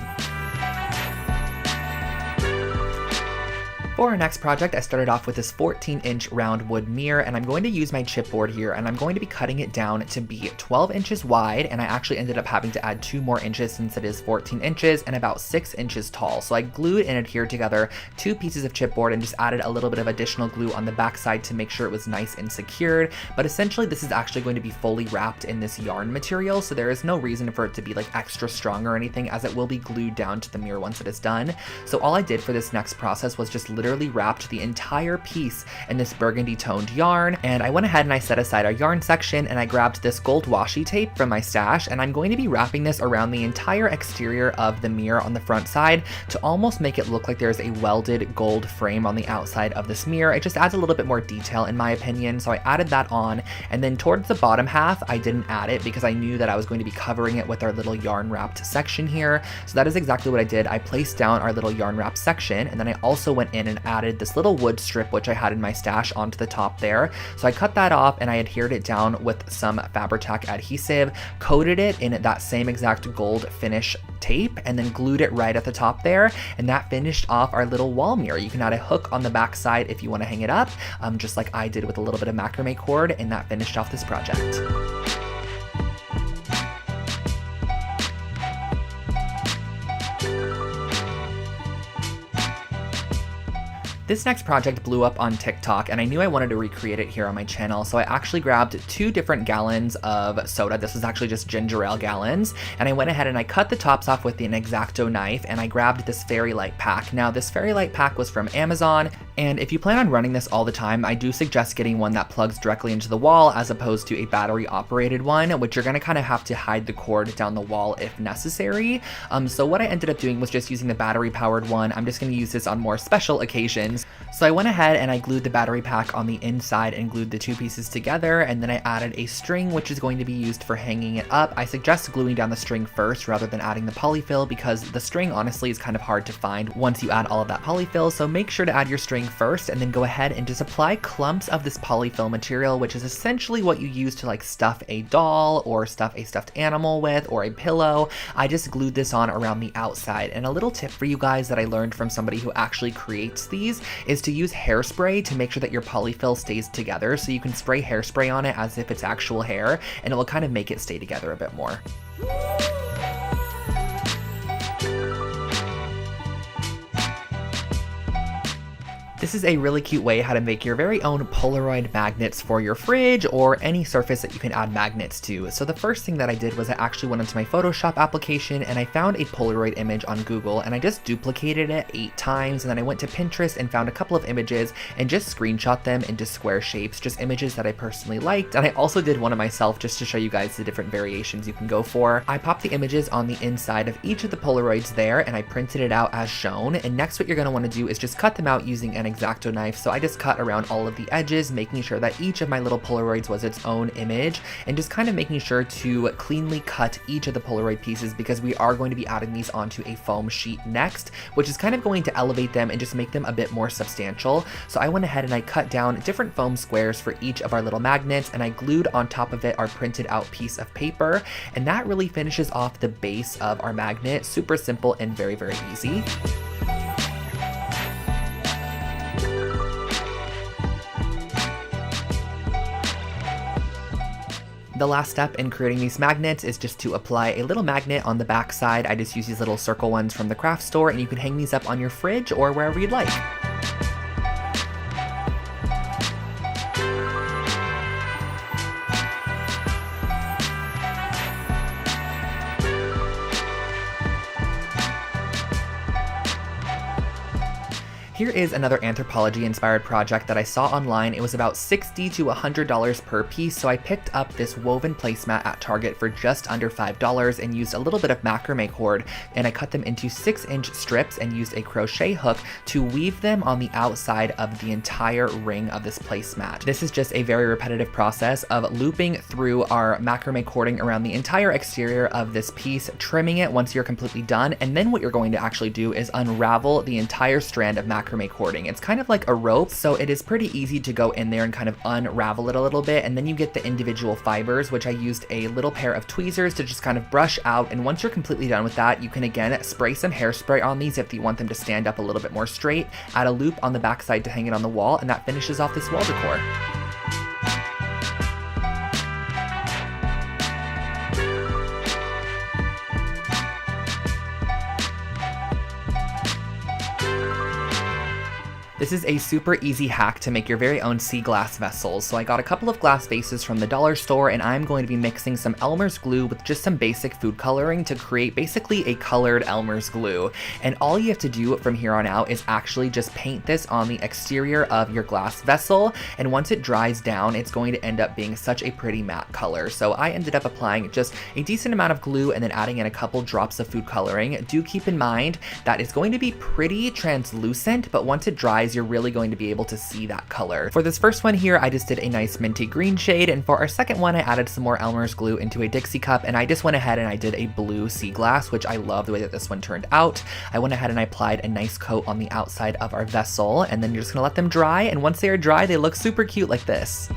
For our next project, I started off with this 14-inch round wood mirror, and I'm going to use my chipboard here, and I'm going to be cutting it down to be 12 inches wide, and I actually ended up having to add 2 more inches since it is 14 inches and about 6 inches tall. So I glued and adhered together 2 pieces of chipboard and just added a little bit of additional glue on the back side to make sure it was nice and secured. But essentially this is actually going to be fully wrapped in this yarn material, so there is no reason for it to be like extra strong or anything, as it will be glued down to the mirror once it is done. So all I did for this next process was just literally wrapped the entire piece in this burgundy toned yarn, and I went ahead and I set aside our yarn section, and I grabbed this gold washi tape from my stash, and I'm going to be wrapping this around the entire exterior of the mirror on the front side to almost make it look like there's a welded gold frame on the outside of this mirror. It just adds a little bit more detail in my opinion, so I added that on, and then towards the bottom half I didn't add it because I knew that I was going to be covering it with our little yarn wrapped section here. So that is exactly what I did. I placed down our little yarn wrap section, and then I also went in and added this little wood strip, which I had in my stash, onto the top there. So I cut that off and I adhered it down with some Fabri-Tac adhesive, coated it in that same exact gold finish tape, and then glued it right at the top there, and that finished off our little wall mirror. You can add a hook on the back side if you want to hang it up, just like I did with a little bit of macrame cord, and that finished off this project. This next project blew up on TikTok, and I knew I wanted to recreate it here on my channel, so I actually grabbed 2 different gallons of soda. This was actually just ginger ale gallons, and I went ahead and I cut the tops off with an X-Acto knife, and I grabbed this fairy light pack. Now, this fairy light pack was from Amazon, and if you plan on running this all the time, I do suggest getting one that plugs directly into the wall as opposed to a battery-operated one, which you're gonna kind of have to hide the cord down the wall if necessary. So what I ended up doing was just using the battery-powered one. I'm just gonna use this on more special occasions. So I went ahead and I glued the battery pack on the inside and glued the 2 pieces together, and then I added a string which is going to be used for hanging it up. I suggest gluing down the string first rather than adding the polyfill, because the string honestly is kind of hard to find once you add all of that polyfill, so make sure to add your string first and then go ahead and just apply clumps of this polyfill material, which is essentially what you use to like stuff a doll or stuff a stuffed animal with, or a pillow. I just glued this on around the outside. And a little tip for you guys that I learned from somebody who actually creates these is to use hairspray to make sure that your polyfill stays together. So you can spray hairspray on it as if it's actual hair, and it will kind of make it stay together a bit more. This is a really cute way how to make your very own Polaroid magnets for your fridge or any surface that you can add magnets to. So the first thing that I did was I actually went into my Photoshop application and I found a Polaroid image on Google, and I just duplicated it 8 times, and then I went to Pinterest and found a couple of images and just screenshot them into square shapes, just images that I personally liked. And I also did one of myself just to show you guys the different variations you can go for. I popped the images on the inside of each of the Polaroids there, and I printed it out as shown. And next what you're going to want to do is just cut them out using an X-Acto knife. So I just cut around all of the edges, making sure that each of my little Polaroids was its own image, and just kind of making sure to cleanly cut each of the Polaroid pieces, because we are going to be adding these onto a foam sheet next, which is kind of going to elevate them and just make them a bit more substantial. So I went ahead and I cut down different foam squares for each of our little magnets, and I glued on top of it our printed out piece of paper, and that really finishes off the base of our magnet. Super simple and very, very easy. The last step in creating these magnets is just to apply a little magnet on the back side. I just use these little circle ones from the craft store, and you can hang these up on your fridge or wherever you'd like. Here is another anthropology-inspired project that I saw online. It was about $60 to $100 per piece, so I picked up this woven placemat at Target for just under $5 and used a little bit of macrame cord, and I cut them into 6-inch strips and used a crochet hook to weave them on the outside of the entire ring of this placemat. This is just a very repetitive process of looping through our macrame cording around the entire exterior of this piece, trimming it once you're completely done, and then what you're going to actually do is unravel the entire strand of macrame cording. It's kind of like a rope, so it is pretty easy to go in there and kind of unravel it a little bit, and then you get the individual fibers, which I used a little pair of tweezers to just kind of brush out. And once you're completely done with that, you can again spray some hairspray on these if you want them to stand up a little bit more straight, add a loop on the back side to hang it on the wall, and that finishes off this wall decor. This is a super easy hack to make your very own sea glass vessels. So I got a couple of glass vases from the dollar store, and I'm going to be mixing some Elmer's glue with just some basic food coloring to create basically a colored Elmer's glue. And all you have to do from here on out is actually just paint this on the exterior of your glass vessel, and once it dries down, it's going to end up being such a pretty matte color. So I ended up applying just a decent amount of glue and then adding in a couple drops of food coloring. Do keep in mind that it's going to be pretty translucent, but once it dries eyes, you're really going to be able to see that color. For this first one here, I just did a nice minty green shade, and for our second one, I added some more Elmer's glue into a Dixie cup, and I just went ahead and I did a blue sea glass, which I love the way that this one turned out. I went ahead and I applied a nice coat on the outside of our vessel, and then you're just gonna let them dry, and once they are dry, they look super cute like this.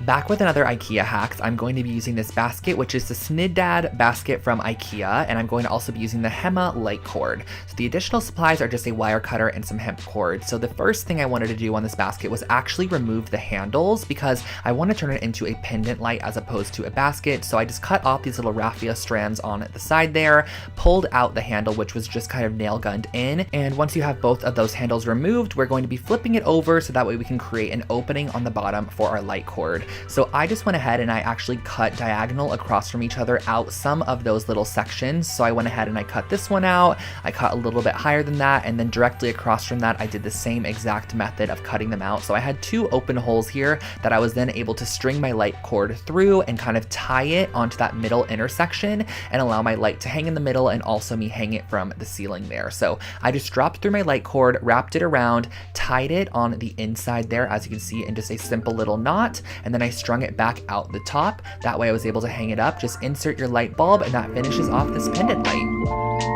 Back with another IKEA hacks, I'm going to be using this basket, which is the Sniddad basket from IKEA, and I'm going to also be using the Hema light cord. So the additional supplies are just a wire cutter and some hemp cord. So the first thing I wanted to do on this basket was actually remove the handles because I want to turn it into a pendant light as opposed to a basket. So I just cut off these little raffia strands on the side there, pulled out the handle, which was just kind of nail gunned in. And once you have both of those handles removed, we're going to be flipping it over so that way we can create an opening on the bottom for our light cord. So I just went ahead and I actually cut diagonal across from each other out some of those little sections. So I went ahead and I cut this one out, I cut a little bit higher than that, and then directly across from that, I did the same exact method of cutting them out. So I had two open holes here that I was then able to string my light cord through and kind of tie it onto that middle intersection and allow my light to hang in the middle and also me hang it from the ceiling there. So I just dropped through my light cord, wrapped it around, tied it on the inside there, as you can see, in just a simple little knot, and then I strung it back out the top. That way I was able to hang it up. Just insert your light bulb and that finishes off this pendant light.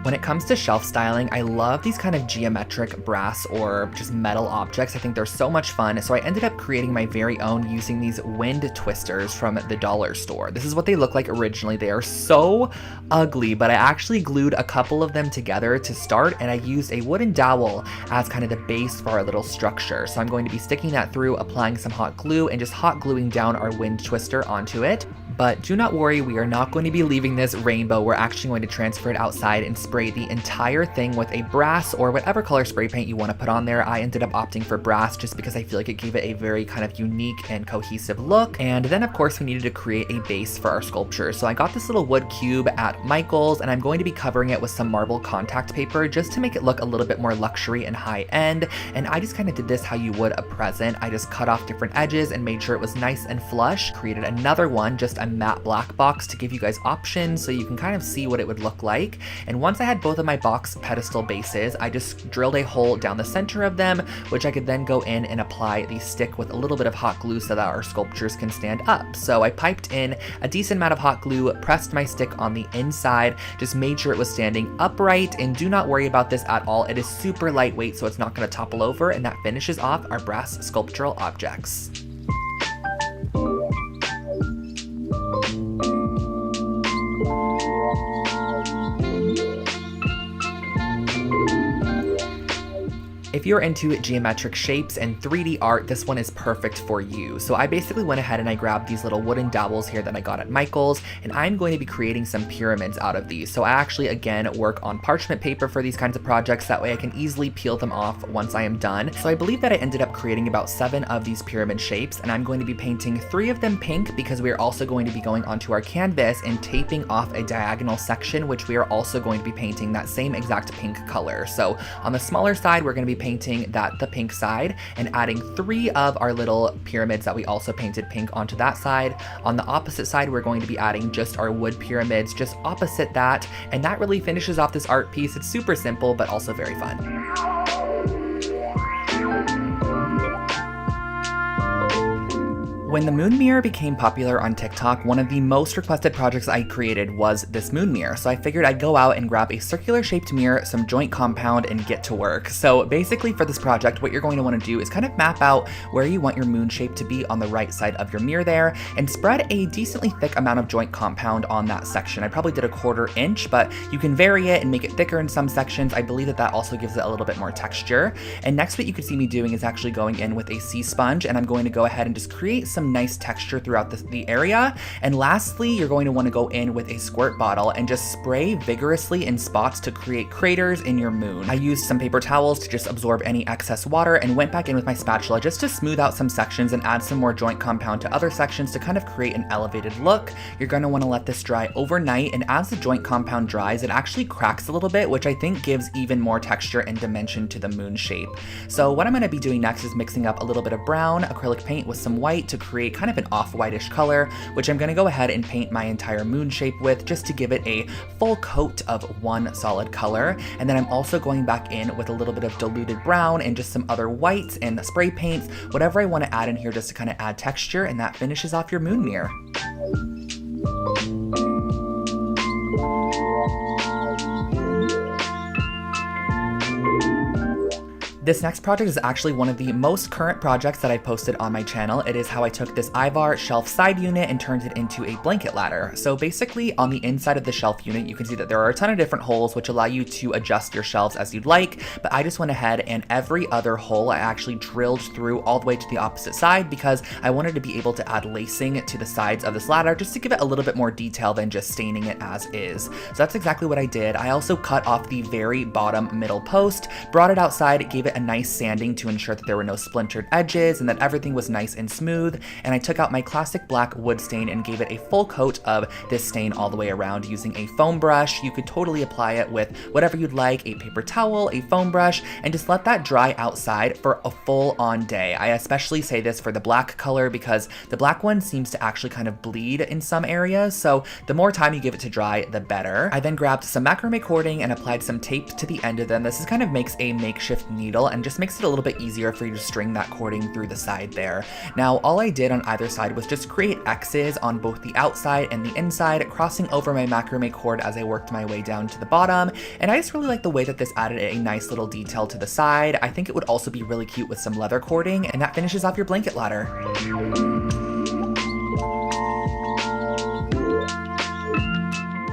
When it comes to shelf styling, I love these kind of geometric brass or just metal objects. I think they're so much fun. So I ended up creating my very own using these wind twisters from the dollar store. This is what they look like originally. They are so ugly, but I actually glued a couple of them together to start, and I used a wooden dowel as kind of the base for our little structure. So I'm going to be sticking that through, applying some hot glue, and just hot gluing down our wind twister onto it. But do not worry, we are not going to be leaving this rainbow. We're actually going to transfer it outside and spray the entire thing with a brass or whatever color spray paint you want to put on there. I ended up opting for brass just because I feel like it gave it a very kind of unique and cohesive look. And then of course we needed to create a base for our sculpture. So I got this little wood cube at Michael's, and I'm going to be covering it with some marble contact paper just to make it look a little bit more luxury and high end. And I just kind of did this how you would a present. I just cut off different edges and made sure it was nice and flush. Created another one, just a matte black box to give you guys options so you can kind of see what it would look like. And once I had both of my box pedestal bases, I just drilled a hole down the center of them, which I could then go in and apply the stick with a little bit of hot glue so that our sculptures can stand up. So I piped in a decent amount of hot glue, pressed my stick on the inside, just made sure it was standing upright, and do not worry about this at all. It is super lightweight, so it's not going to topple over, and that finishes off our brass sculptural objects. If you're into geometric shapes and 3D art, this one is perfect for you. So I basically went ahead and I grabbed these little wooden dowels here that I got at Michael's, and I'm going to be creating some pyramids out of these. So I actually, again, work on parchment paper for these kinds of projects. That way I can easily peel them off once I am done. So I believe that I ended up creating about 7 of these pyramid shapes, and I'm going to be painting 3 of them pink because we are also going to be going onto our canvas and taping off a diagonal section, which we are also going to be painting that same exact pink color. So on the smaller side, we're going to be painting the pink side and adding 3 of our little pyramids that we also painted pink onto that side. On the opposite side, we're going to be adding just our wood pyramids just opposite that, and that really finishes off this art piece. It's super simple, but also very fun. When the moon mirror became popular on TikTok, one of the most requested projects I created was this moon mirror. So I figured I'd go out and grab a circular shaped mirror, some joint compound, and get to work. So basically for this project, what you're going to want to do is kind of map out where you want your moon shape to be on the right side of your mirror there, and spread a decently thick amount of joint compound on that section. I probably did a 1/4 inch, but you can vary it and make it thicker in some sections. I believe that that also gives it a little bit more texture. And next, what you could see me doing is actually going in with a sea sponge, and I'm going to go ahead and just create some some nice texture throughout the area. And lastly, you're going to want to go in with a squirt bottle and just spray vigorously in spots to create craters in your moon. I used some paper towels to just absorb any excess water and went back in with my spatula just to smooth out some sections and add some more joint compound to other sections to kind of create an elevated look. You're going to want to let this dry overnight, and as the joint compound dries, it actually cracks a little bit, which I think gives even more texture and dimension to the moon shape. So what I'm going to be doing next is mixing up a little bit of brown acrylic paint with some white to create kind of an off-whitish color, which I'm going to go ahead and paint my entire moon shape with just to give it a full coat of one solid color. And then I'm also going back in with a little bit of diluted brown and just some other whites and spray paints, whatever I want to add in here just to kind of add texture, and that finishes off your moon mirror. This next project is actually one of the most current projects that I posted on my channel. It is how I took this Ivar shelf side unit and turned it into a blanket ladder. So basically on the inside of the shelf unit, you can see that there are a ton of different holes which allow you to adjust your shelves as you'd like, but I just went ahead and every other hole I actually drilled through all the way to the opposite side because I wanted to be able to add lacing to the sides of this ladder just to give it a little bit more detail than just staining it as is. So that's exactly what I did. I also cut off the very bottom middle post, brought it outside, gave it a nice sanding to ensure that there were no splintered edges and that everything was nice and smooth, and I took out my classic black wood stain and gave it a full coat of this stain all the way around using a foam brush. You could totally apply it with whatever you'd like, a paper towel, a foam brush, and just let that dry outside for a full-on day. I especially say this for the black color because the black one seems to actually kind of bleed in some areas, so the more time you give it to dry, the better. I then grabbed some macrame cording and applied some tape to the end of them. This kind of makes a makeshift needle and just makes it a little bit easier for you to string that cording through the side there. Now, all I did on either side was just create X's on both the outside and the inside, crossing over my macrame cord as I worked my way down to the bottom, and I just really like the way that this added a nice little detail to the side. I think it would also be really cute with some leather cording, and that finishes off your blanket ladder.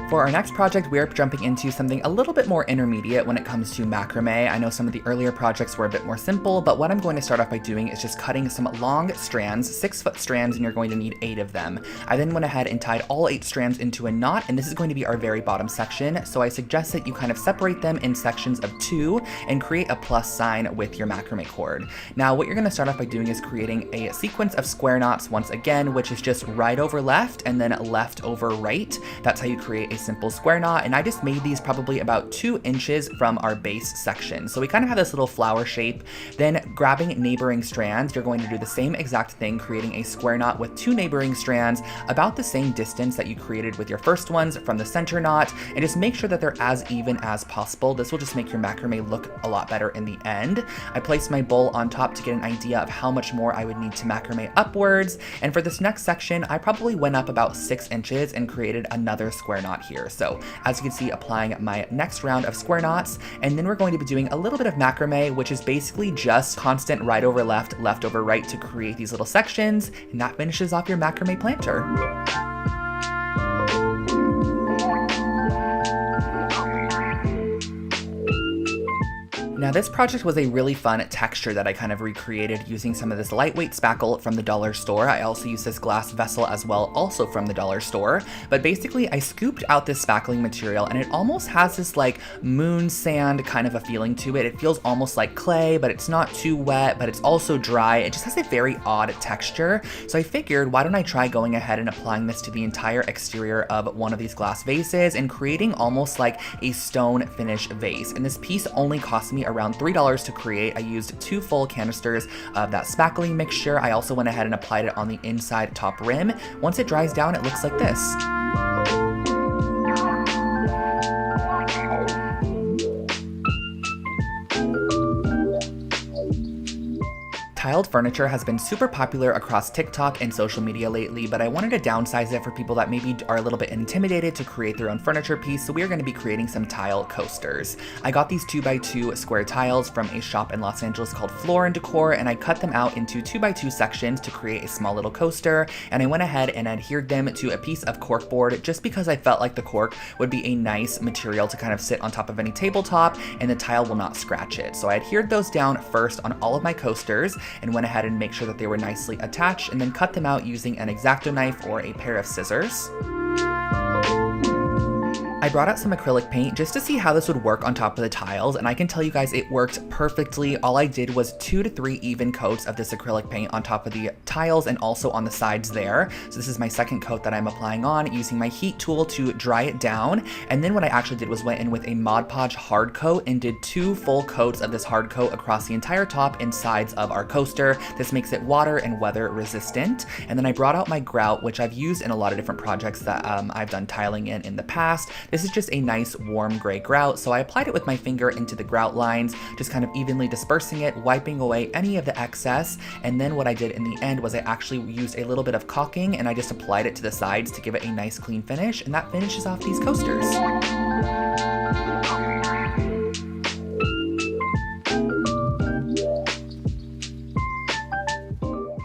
For our next project, we are jumping into something a little bit more intermediate when it comes to macrame. I know some of the earlier projects were a bit more simple, but what I'm going to start off by doing is just cutting some long strands, 6-foot strands, and you're going to need 8 of them. I then went ahead and tied all 8 strands into a knot, and this is going to be our very bottom section, so I suggest that you kind of separate them in sections of 2 and create a plus sign with your macrame cord. Now, what you're going to start off by doing is creating a sequence of square knots once again, which is just right over left and then left over right. That's how you create a simple square knot, and I just made these probably about 2 inches from our base section. So we kind of have this little flower shape. Then grabbing neighboring strands, you're going to do the same exact thing, creating a square knot with 2 neighboring strands about the same distance that you created with your first ones from the center knot, and just make sure that they're as even as possible. This will just make your macrame look a lot better in the end. I placed my bowl on top to get an idea of how much more I would need to macrame upwards, and for this next section, I probably went up about 6 inches and created another square knot here. So as you can see, applying my next round of square knots, and then we're going to be doing a little bit of macrame, which is basically just constant right over left, left over right to create these little sections, and that finishes off your macrame planter. Now this project was a really fun texture that I kind of recreated using some of this lightweight spackle from the dollar store. I also used this glass vessel as well, also from the dollar store. But basically I scooped out this spackling material and it almost has this like moon sand kind of a feeling to it. It feels almost like clay, but it's not too wet, but it's also dry. It just has a very odd texture. So I figured, why don't I try going ahead and applying this to the entire exterior of one of these glass vases and creating almost like a stone finish vase. And this piece only cost me around $3 to create. I used 2 full canisters of that spackling mixture. I also went ahead and applied it on the inside top rim. Once it dries down, it looks like this. Tiled furniture has been super popular across TikTok and social media lately, but I wanted to downsize it for people that maybe are a little bit intimidated to create their own furniture piece, so we are going to be creating some tile coasters. I got these 2x2 square tiles from a shop in Los Angeles called Floor & Decor, and I cut them out into 2x2 sections to create a small little coaster, and I went ahead and adhered them to a piece of cork board just because I felt like the cork would be a nice material to kind of sit on top of any tabletop, and the tile will not scratch it. So I adhered those down first on all of my coasters, and went ahead and make sure that they were nicely attached, and then cut them out using an X-Acto knife or a pair of scissors. I brought out some acrylic paint just to see how this would work on top of the tiles, and I can tell you guys it worked perfectly. All I did was 2 to 3 even coats of this acrylic paint on top of the tiles and also on the sides there. So this is my second coat that I'm applying on, using my heat tool to dry it down. And then what I actually did was went in with a Mod Podge hard coat and did 2 full coats of this hard coat across the entire top and sides of our coaster. This makes it water and weather resistant. And then I brought out my grout, which I've used in a lot of different projects that I've done tiling in the past. This is just a nice warm gray grout, so I applied it with my finger into the grout lines, just kind of evenly dispersing it, wiping away any of the excess. And then what I did in the end was I actually used a little bit of caulking and I just applied it to the sides to give it a nice clean finish, and that finishes off these coasters.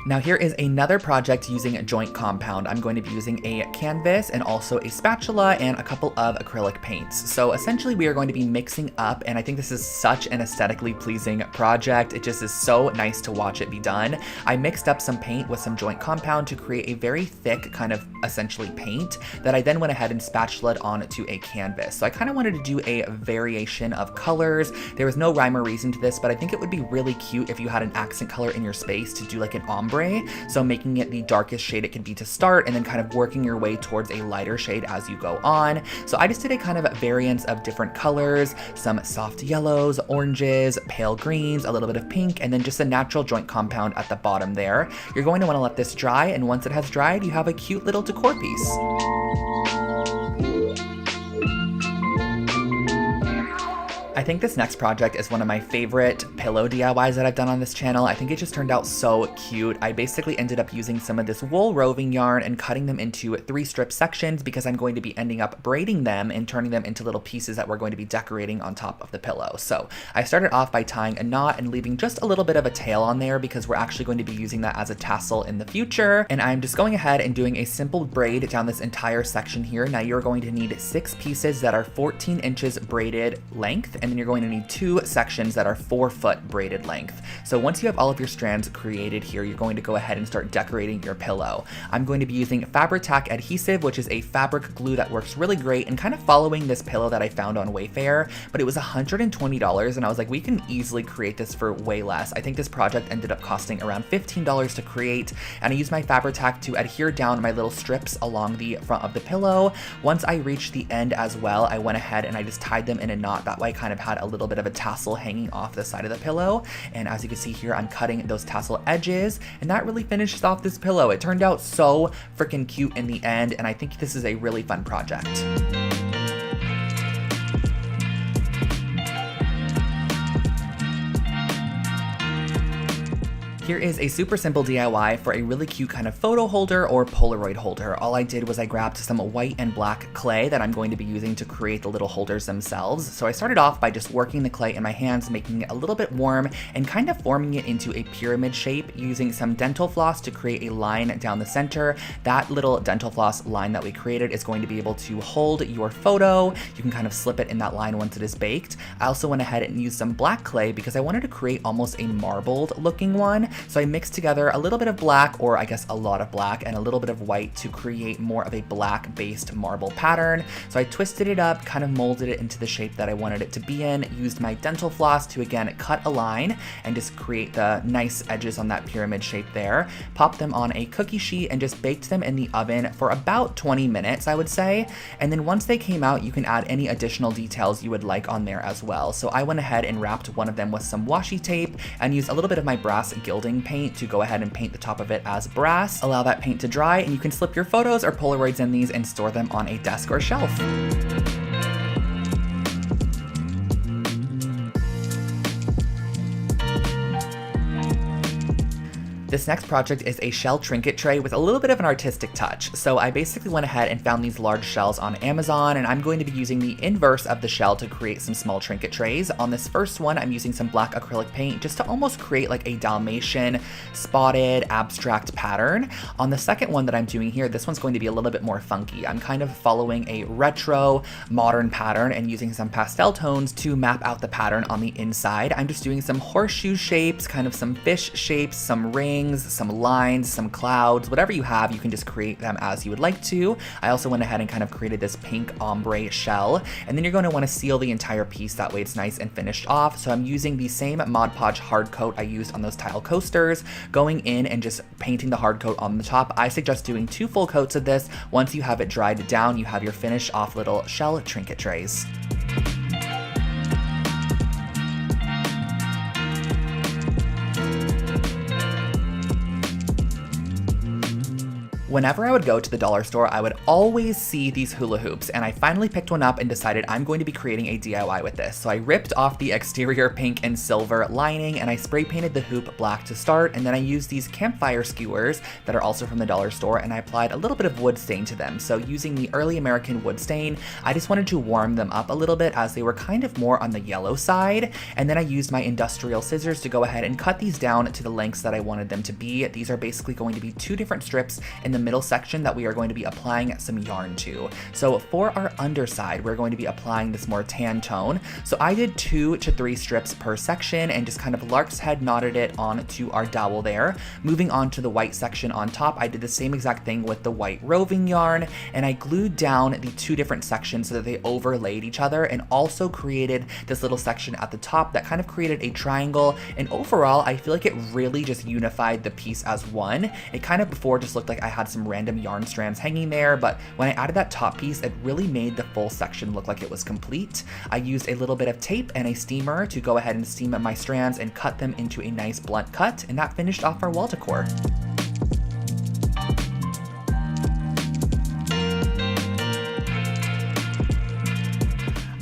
Now here is another project using a joint compound. I'm going to be using a canvas and also a spatula and a couple of acrylic paints. So essentially we are going to be mixing up, and I think this is such an aesthetically pleasing project. It just is so nice to watch it be done. I mixed up some paint with some joint compound to create a very thick kind of essentially paint that I then went ahead and spatulaed onto a canvas. So I kind of wanted to do a variation of colors. There was no rhyme or reason to this, but I think it would be really cute if you had an accent color in your space to do like an ombre. So making it the darkest shade it could be to start, and then kind of working your way towards a lighter shade as you go on. So I just did a kind of variance of different colors, some soft yellows, oranges, pale greens, a little bit of pink, and then just a natural joint compound at the bottom there. You're going to want to let this dry, and once it has dried, you have a cute little decor piece. I think this next project is one of my favorite pillow DIYs that I've done on this channel. I think it just turned out so cute. I basically ended up using some of this wool roving yarn and cutting them into 3 strip sections because I'm going to be ending up braiding them and turning them into little pieces that we're going to be decorating on top of the pillow. So I started off by tying a knot and leaving just a little bit of a tail on there because we're actually going to be using that as a tassel in the future. And I'm just going ahead and doing a simple braid down this entire section here. Now you're going to need 6 pieces that are 14 inches braided length, and then you're going to need 2 sections that are 4-foot braided length. So once you have all of your strands created here, you're going to go ahead and start decorating your pillow. I'm going to be using Fabri-Tac adhesive, which is a fabric glue that works really great, and kind of following this pillow that I found on Wayfair, but it was $120, and I was like, we can easily create this for way less. I think this project ended up costing around $15 to create, and I used my Fabri-Tac to adhere down my little strips along the front of the pillow. Once I reached the end as well, I went ahead and I just tied them in a knot. That way I kind of had a little bit of a tassel hanging off the side of the pillow. And as you can see here, I'm cutting those tassel edges, and that really finishes off this pillow. It turned out so freaking cute in the end, and I think this is a really fun project. Here is a super simple DIY for a really cute kind of photo holder or Polaroid holder. All I did was I grabbed some white and black clay that I'm going to be using to create the little holders themselves. So I started off by just working the clay in my hands, making it a little bit warm and kind of forming it into a pyramid shape using some dental floss to create a line down the center. That little dental floss line that we created is going to be able to hold your photo. You can kind of slip it in that line once it is baked. I also went ahead and used some black clay because I wanted to create almost a marbled looking one. So I mixed together a little bit of black, or I guess a lot of black, and a little bit of white to create more of a black based marble pattern. So I twisted it up, kind of molded it into the shape that I wanted it to be in, used my dental floss to again cut a line and just create the nice edges on that pyramid shape there, popped them on a cookie sheet and just baked them in the oven for about 20 minutes, I would say. And then once they came out, you can add any additional details you would like on there as well. So I went ahead and wrapped one of them with some washi tape and used a little bit of my brass gilding paint to go ahead and paint the top of it as brass. Allow that paint to dry, and you can slip your photos or Polaroids in these and store them on a desk or shelf. This next project is a shell trinket tray with a little bit of an artistic touch. So I basically went ahead and found these large shells on Amazon, and I'm going to be using the inverse of the shell to create some small trinket trays. On this first one, I'm using some black acrylic paint just to almost create like a Dalmatian spotted abstract pattern. On the second one that I'm doing here, this one's going to be a little bit more funky. I'm kind of following a retro modern pattern and using some pastel tones to map out the pattern on the inside. I'm just doing some horseshoe shapes, kind of some fish shapes, some rings, some lines, some clouds, whatever you have, you can just create them as you would like to. I also went ahead and kind of created this pink ombre shell, and then you're going to want to seal the entire piece, that way it's nice and finished off. So I'm using the same Mod Podge hard coat I used on those tile coasters, going in and just painting the hard coat on the top. I suggest doing 2 full coats of this. Once you have it dried down, you have your finished off little shell trinket trays. Whenever I would go to the dollar store, I would always see these hula hoops, and I finally picked one up and decided I'm going to be creating a DIY with this. So I ripped off the exterior pink and silver lining, and I spray painted the hoop black to start, and then I used these campfire skewers that are also from the dollar store, and I applied a little bit of wood stain to them. So using the early American wood stain, I just wanted to warm them up a little bit as they were kind of more on the yellow side, and then I used my industrial scissors to go ahead and cut these down to the lengths that I wanted them to be. These are basically going to be 2 different strips in the middle section that we are going to be applying some yarn to. So for our underside, we're going to be applying this more tan tone. So I did 2 to 3 strips per section and just kind of lark's head knotted it onto our dowel there. Moving on to the white section on top, I did the same exact thing with the white roving yarn, and I glued down the 2 different sections so that they overlaid each other, and also created this little section at the top that kind of created a triangle. And overall, I feel like it really just unified the piece as one. It kind of before just looked like I had some random yarn strands hanging there, but when I added that top piece, it really made the full section look like it was complete. I used a little bit of tape and a steamer to go ahead and steam my strands and cut them into a nice blunt cut, and that finished off our wall decor.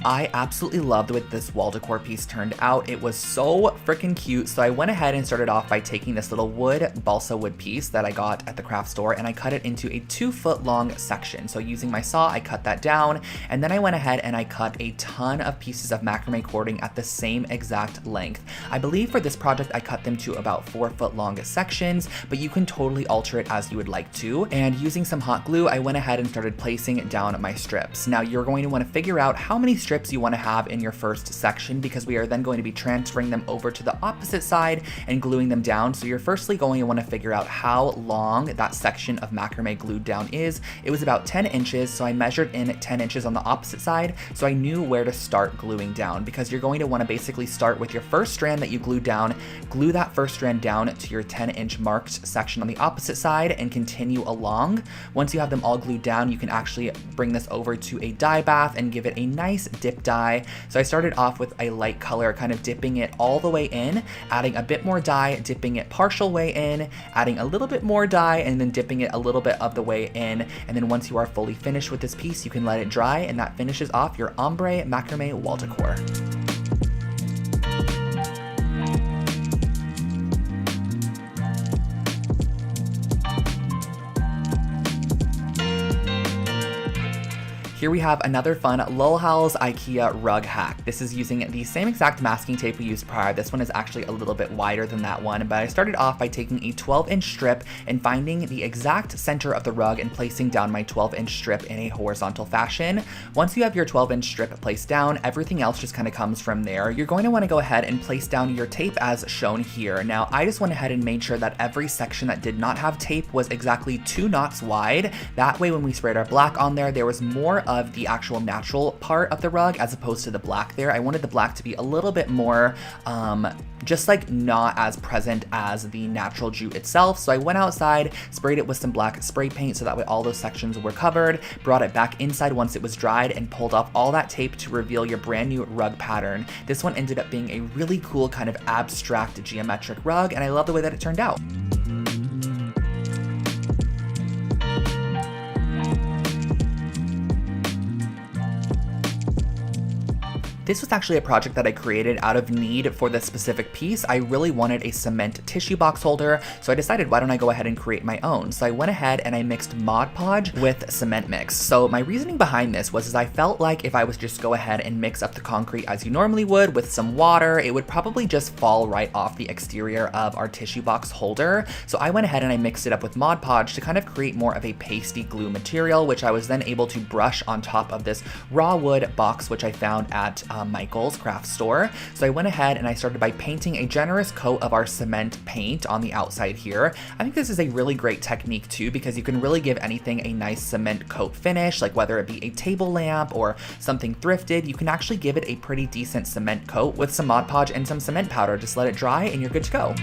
I absolutely loved the way this wall decor piece turned out. It was so freaking cute. So I went ahead and started off by taking this little balsa wood piece that I got at the craft store, and I cut it into a 2-foot long section. So using my saw, I cut that down, and then I went ahead and I cut a ton of pieces of macrame cording at the same exact length. I believe for this project, I cut them to about 4-foot long sections, but you can totally alter it as you would like to. And using some hot glue, I went ahead and started placing down my strips. Now you're going to want to figure out how many strips you want to have in your first section, because we are then going to be transferring them over to the opposite side and gluing them down. So you're firstly going to want to figure out how long that section of macrame glued down is. It was about 10 inches, so I measured in 10 inches on the opposite side, so I knew where to start gluing down, because you're going to want to basically start with your first strand that you glued down, glue that first strand down to your 10-inch marked section on the opposite side, and continue along. Once you have them all glued down, you can actually bring this over to a dye bath and give it a nice dip dye. So I started off with a light color, kind of dipping it all the way in, adding a bit more dye, dipping it partial way in, adding a little bit more dye, and then dipping it a little bit of the way in. And then once you are fully finished with this piece, you can let it dry, and that finishes off your ombre macrame wall decor. Here we have another fun Lol Howls IKEA rug hack. This is using the same exact masking tape we used prior. This one is actually a little bit wider than that one, but I started off by taking a 12-inch strip and finding the exact center of the rug and placing down my 12-inch strip in a horizontal fashion. Once you have your 12-inch strip placed down, everything else just kind of comes from there. You're going to want to go ahead and place down your tape as shown here. Now, I just went ahead and made sure that every section that did not have tape was exactly 2 knots wide. That way, when we sprayed our black on there, there was more of the actual natural part of the rug as opposed to the black there. I wanted the black to be a little bit more just like not as present as the natural jute itself. So I went outside, sprayed it with some black spray paint so that way all those sections were covered, brought it back inside once it was dried, and pulled off all that tape to reveal your brand new rug pattern. This one ended up being a really cool kind of abstract geometric rug, and I love the way that it turned out. This was actually a project that I created out of need for this specific piece. I really wanted a cement tissue box holder, so I decided why don't I go ahead and create my own. So I went ahead and I mixed Mod Podge with cement mix. So my reasoning behind this was I felt like if I was just go ahead and mix up the concrete as you normally would with some water, it would probably just fall right off the exterior of our tissue box holder. So I went ahead and I mixed it up with Mod Podge to kind of create more of a pasty glue material, which I was then able to brush on top of this raw wood box, which I found at Michael's craft store. So I went ahead and I started by painting a generous coat of our cement paint on the outside here. I think this is a really great technique too, because you can really give anything a nice cement coat finish, like whether it be a table lamp or something thrifted, you can actually give it a pretty decent cement coat with some Mod Podge and some cement powder. Just let it dry and you're good to go.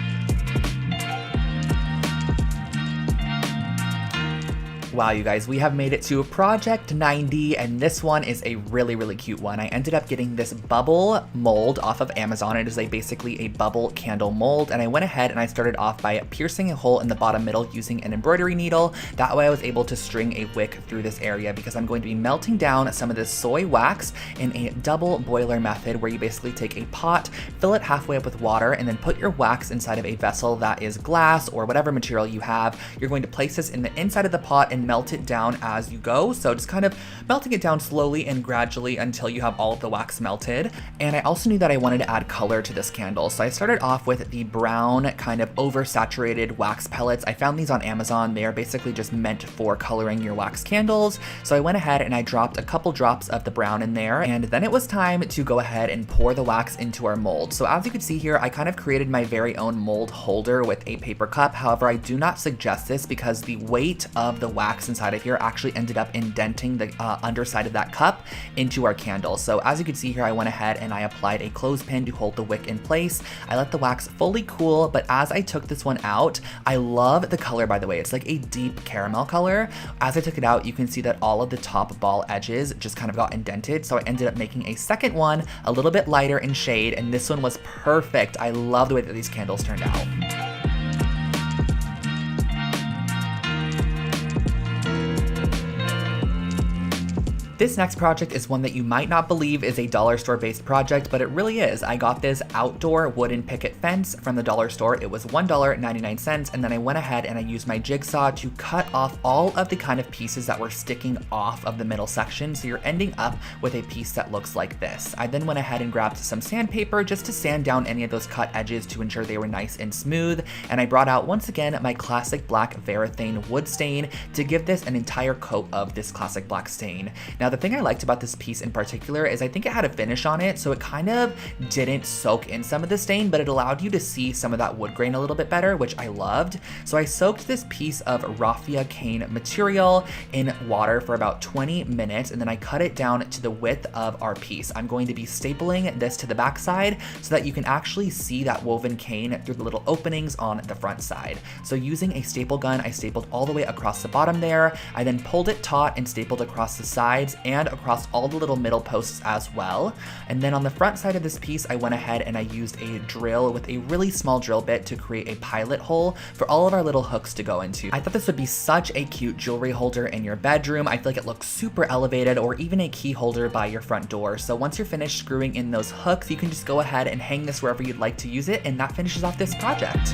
Wow, you guys, we have made it to project 90, and this one is a really, really cute one. I ended up getting this bubble mold off of Amazon. It is basically a bubble candle mold, and I went ahead and I started off by piercing a hole in the bottom middle using an embroidery needle. That way I was able to string a wick through this area because I'm going to be melting down some of this soy wax in a double boiler method where you basically take a pot, fill it halfway up with water, and then put your wax inside of a vessel that is glass or whatever material you have. You're going to place this in the inside of the pot and melt it down as you go. So just kind of melting it down slowly and gradually until you have all of the wax melted. And I also knew that I wanted to add color to this candle. So I started off with the brown kind of oversaturated wax pellets. I found these on Amazon. They are basically just meant for coloring your wax candles. So I went ahead and I dropped a couple drops of the brown in there. And then it was time to go ahead and pour the wax into our mold. So as you can see here, I kind of created my very own mold holder with a paper cup. However, I do not suggest this because the weight of the wax inside of here actually ended up indenting the underside of that cup into our candle. So as you can see here, I went ahead and I applied a clothespin to hold the wick in place. I let the wax fully cool, but as I took this one out, I love the color, by the way. It's like a deep caramel color. As I took it out, you can see that all of the top ball edges just kind of got indented. So I ended up making a second one a little bit lighter in shade, and this one was perfect. I love the way that these candles turned out. This next project is one that you might not believe is a dollar store based project, but it really is. I got this outdoor wooden picket fence from the dollar store. It was $1.99, and then I went ahead and I used my jigsaw to cut off all of the kind of pieces that were sticking off of the middle section, so you're ending up with a piece that looks like this. I then went ahead and grabbed some sandpaper just to sand down any of those cut edges to ensure they were nice and smooth, and I brought out once again my classic black Varathane wood stain to give this an entire coat of this classic black stain. Now, the thing I liked about this piece in particular is I think it had a finish on it, so it kind of didn't soak in some of the stain, but it allowed you to see some of that wood grain a little bit better, which I loved. So I soaked this piece of raffia cane material in water for about 20 minutes, and then I cut it down to the width of our piece. I'm going to be stapling this to the back side so that you can actually see that woven cane through the little openings on the front side. So using a staple gun, I stapled all the way across the bottom there. I then pulled it taut and stapled across the sides and across all the little middle posts as well. And then on the front side of this piece, I went ahead and I used a drill with a really small drill bit to create a pilot hole for all of our little hooks to go into. I thought this would be such a cute jewelry holder in your bedroom. I feel like it looks super elevated, or even a key holder by your front door. So once you're finished screwing in those hooks, you can just go ahead and hang this wherever you'd like to use it, and that finishes off this project.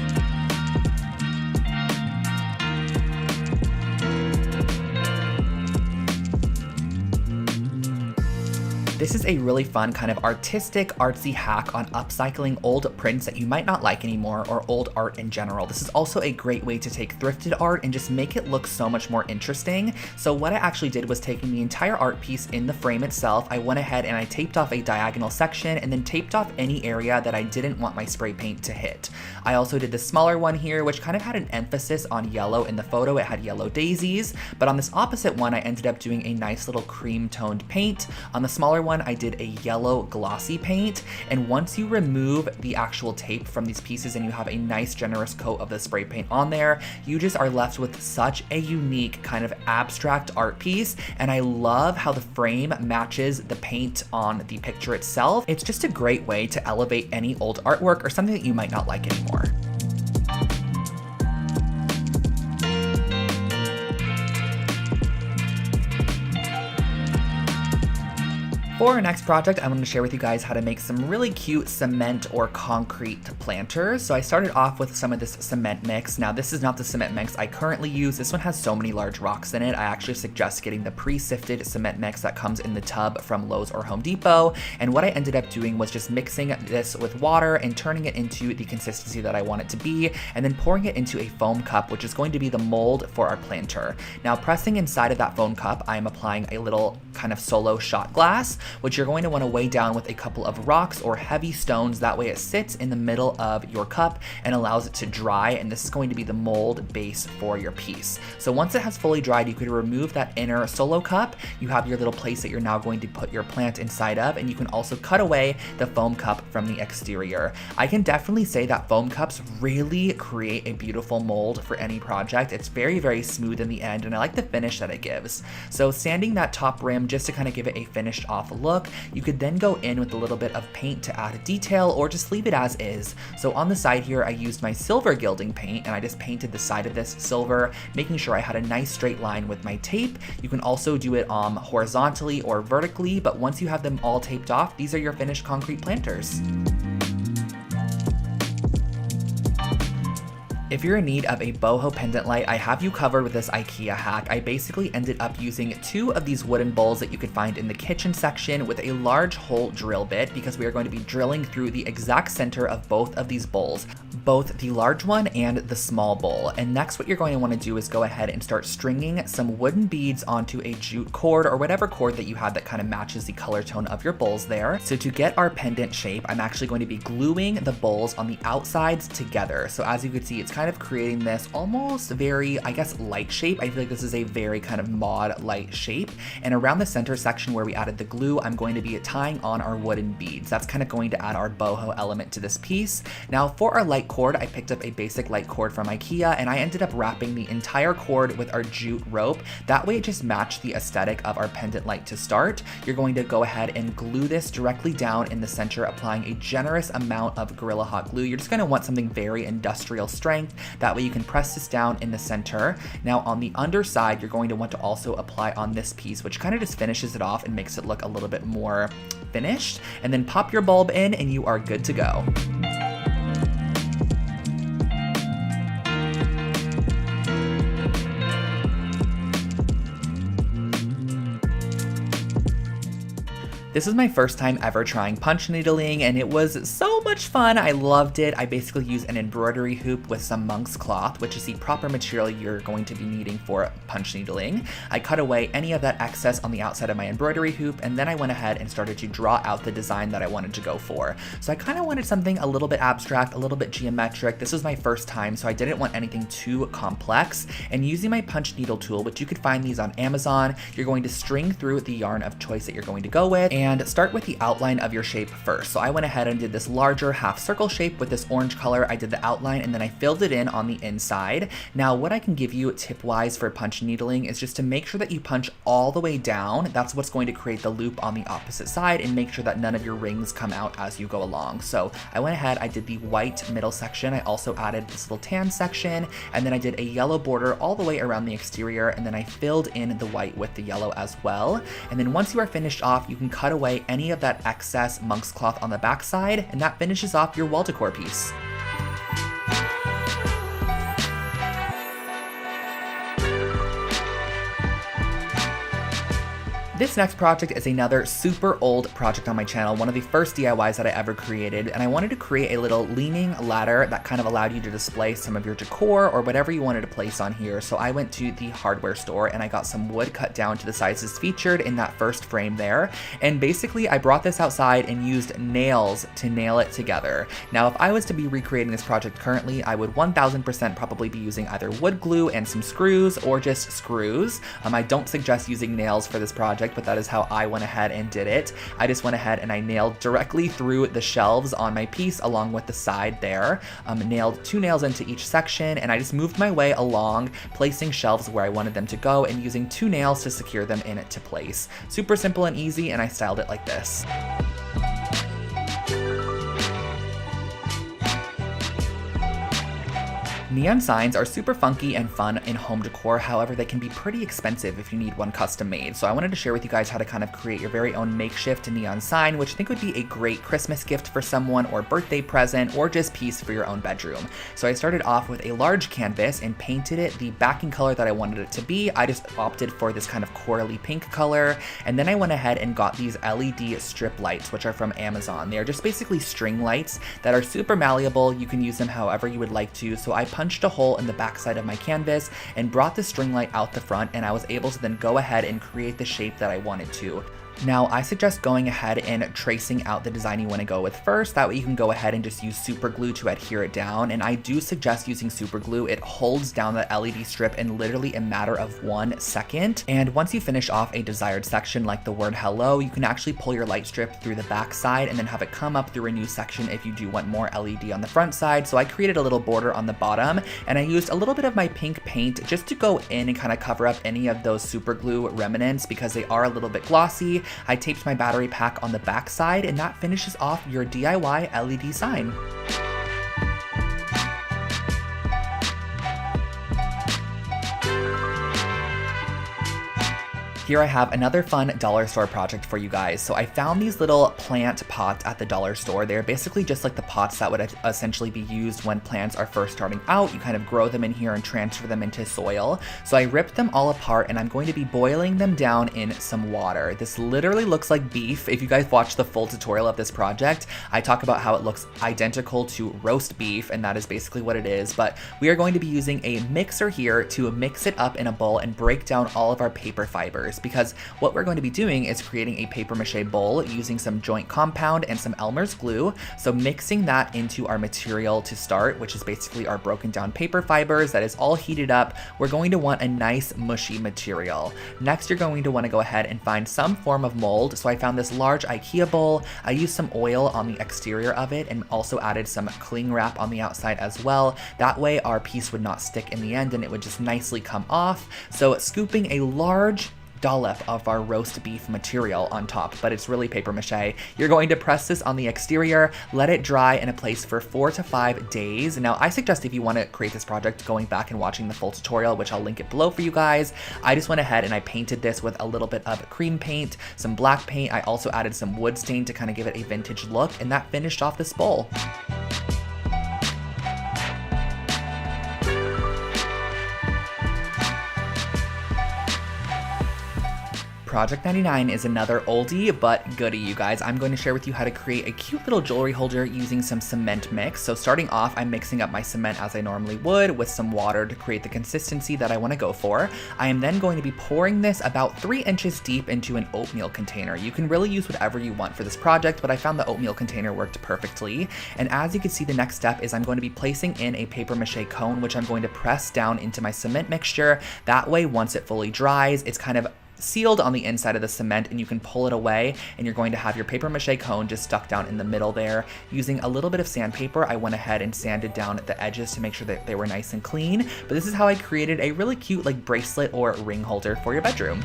This is a really fun kind of artistic, artsy hack on upcycling old prints that you might not like anymore, or old art in general. This is also a great way to take thrifted art and just make it look so much more interesting. So what I actually did was taking the entire art piece in the frame itself, I went ahead and I taped off a diagonal section and then taped off any area that I didn't want my spray paint to hit. I also did the smaller one here, which kind of had an emphasis on yellow in the photo. It had yellow daisies, but on this opposite one, I ended up doing a nice little cream toned paint. On the smaller one, I did a yellow glossy paint, and once you remove the actual tape from these pieces and you have a nice generous coat of the spray paint on there, you just are left with such a unique kind of abstract art piece. And I love how the frame matches the paint on the picture itself. It's just a great way to elevate any old artwork or something that you might not like anymore. For our next project, I wanted to share with you guys how to make some really cute cement or concrete planters. So I started off with some of this cement mix. Now this is not the cement mix I currently use. This one has so many large rocks in it. I actually suggest getting the pre-sifted cement mix that comes in the tub from Lowe's or Home Depot. And what I ended up doing was just mixing this with water and turning it into the consistency that I want it to be, and then pouring it into a foam cup, which is going to be the mold for our planter. Now pressing inside of that foam cup, I am applying a little kind of solo shot glass, which you're going to want to weigh down with a couple of rocks or heavy stones. That way it sits in the middle of your cup and allows it to dry, and this is going to be the mold base for your piece. So once it has fully dried, you could remove that inner solo cup. You have your little place that you're now going to put your plant inside of, and you can also cut away the foam cup from the exterior. I can definitely say that foam cups really create a beautiful mold for any project. It's very, very smooth in the end, and I like the finish that it gives. So sanding that top rim just to kind of give it a finished off look. You could then go in with a little bit of paint to add a detail, or just leave it as is. So on the side here, I used my silver gilding paint, and I just painted the side of this silver, making sure I had a nice straight line with my tape. You can also do it horizontally or vertically, but once you have them all taped off, these are your finished concrete planters. If you're in need of a boho pendant light, I have you covered with this IKEA hack. I basically ended up using 2 of these wooden bowls that you could find in the kitchen section with a large hole drill bit, because we are going to be drilling through the exact center of both of these bowls, both the large one and the small bowl. And next what you're going to want to do is go ahead and start stringing some wooden beads onto a jute cord, or whatever cord that you have that kind of matches the color tone of your bowls there. So to get our pendant shape, I'm actually going to be gluing the bowls on the outsides together. So as you can see, it's kind of creating this almost very, I guess, light shape. I feel like this is a very kind of mod light shape. And around the center section where we added the glue, I'm going to be tying on our wooden beads. That's kind of going to add our boho element to this piece. Now for our light cord, I picked up a basic light cord from IKEA, and I ended up wrapping the entire cord with our jute rope. That way it just matched the aesthetic of our pendant light to start. You're going to go ahead and glue this directly down in the center, applying a generous amount of Gorilla Hot glue. You're just going to want something very industrial strength. That way you can press this down in the center. Now on the underside, you're going to want to also apply on this piece, which kind of just finishes it off and makes it look a little bit more finished. And then pop your bulb in and you are good to go. This is my first time ever trying punch needling, and it was so much fun. I loved it. I basically used an embroidery hoop with some monk's cloth, which is the proper material you're going to be needing for punch needling. I cut away any of that excess on the outside of my embroidery hoop, and then I went ahead and started to draw out the design that I wanted to go for. So I kind of wanted something a little bit abstract, a little bit geometric. This was my first time, so I didn't want anything too complex. And using my punch needle tool, which you could find these on Amazon, you're going to string through the yarn of choice that you're going to go with, and start with the outline of your shape first. So I went ahead and did this larger half circle shape with this orange color. I did the outline and then I filled it in on the inside. Now what I can give you tip wise for punch needling is just to make sure that you punch all the way down. That's what's going to create the loop on the opposite side, and make sure that none of your rings come out as you go along. So I went ahead, I did the white middle section. I also added this little tan section, and then I did a yellow border all the way around the exterior, and then I filled in the white with the yellow as well. And then once you are finished off, you can cut away any of that excess monk's cloth on the back side, and that finishes off your wall decor piece. This next project is another super old project on my channel, one of the first DIYs that I ever created, and I wanted to create a little leaning ladder that kind of allowed you to display some of your decor or whatever you wanted to place on here. So I went to the hardware store and I got some wood cut down to the sizes featured in that first frame there, and basically I brought this outside and used nails to nail it together. Now if I was to be recreating this project currently, I would 1000% probably be using either wood glue and some screws, or just screws. I don't suggest using nails for this project, but that is how I went ahead and did it. I just went ahead and I nailed directly through the shelves on my piece along with the side there. Nailed 2 nails into each section, and I just moved my way along, placing shelves where I wanted them to go and using 2 nails to secure them into place. Super simple and easy, and I styled it like this. Neon signs are super funky and fun in home decor, however they can be pretty expensive if you need one custom made. So I wanted to share with you guys how to kind of create your very own makeshift neon sign, which I think would be a great Christmas gift for someone or birthday present or just piece for your own bedroom. So I started off with a large canvas and painted it the backing color that I wanted it to be. I just opted for this kind of corally pink color, and then I went ahead and got these LED strip lights, which are from Amazon. They are just basically string lights that are super malleable. You can use them however you would like to. So I punched a hole in the back side of my canvas and brought the string light out the front, and I was able to then go ahead and create the shape that I wanted to. Now, I suggest going ahead and tracing out the design you want to go with first. That way you can go ahead and just use super glue to adhere it down. And I do suggest using super glue. It holds down the LED strip in literally a matter of 1 second. And once you finish off a desired section like the word hello, you can actually pull your light strip through the back side and then have it come up through a new section if you do want more LED on the front side. So I created a little border on the bottom, and I used a little bit of my pink paint just to go in and kind of cover up any of those super glue remnants because they are a little bit glossy. I taped my battery pack on the back side, and that finishes off your DIY LED sign. Here I have another fun dollar store project for you guys. So I found these little plant pots at the dollar store. They're basically just like the pots that would essentially be used when plants are first starting out. You kind of grow them in here and transfer them into soil. So I ripped them all apart, and I'm going to be boiling them down in some water. This literally looks like beef. If you guys watch the full tutorial of this project, I talk about how it looks identical to roast beef, and that is basically what it is. But we are going to be using a mixer here to mix it up in a bowl and break down all of our paper fibers, because what we're going to be doing is creating a paper mache bowl using some joint compound and some Elmer's glue. So mixing that into our material to start, which is basically our broken down paper fibers that is all heated up. We're going to want a nice mushy material. Next, you're going to want to go ahead and find some form of mold. So I found this large IKEA bowl. I used some oil on the exterior of it and also added some cling wrap on the outside as well. That way our piece would not stick in the end and it would just nicely come off. So scooping a large dollop of our roast beef material on top, but it's really paper mache. You're going to press this on the exterior, let it dry in a place for 4 to 5 days. Now, I suggest if you want to create this project, going back and watching the full tutorial, which I'll link it below for you guys. I just went ahead and I painted this with a little bit of cream paint, some black paint. I also added some wood stain to kind of give it a vintage look, and that finished off this bowl. Project 99 is another oldie but goodie, you guys. I'm going to share with you how to create a cute little jewelry holder using some cement mix. So starting off, I'm mixing up my cement as I normally would with some water to create the consistency that I want to go for. I am then going to be pouring this about 3 inches deep into an oatmeal container. You can really use whatever you want for this project, but I found the oatmeal container worked perfectly. And as you can see, the next step is I'm going to be placing in a paper mache cone, which I'm going to press down into my cement mixture. That way, once it fully dries, it's kind of sealed on the inside of the cement and you can pull it away, and you're going to have your paper mache cone just stuck down in the middle there. Using a little bit of sandpaper, I went ahead and sanded down the edges to make sure that they were nice and clean. But this is how I created a really cute like bracelet or ring holder for your bedroom.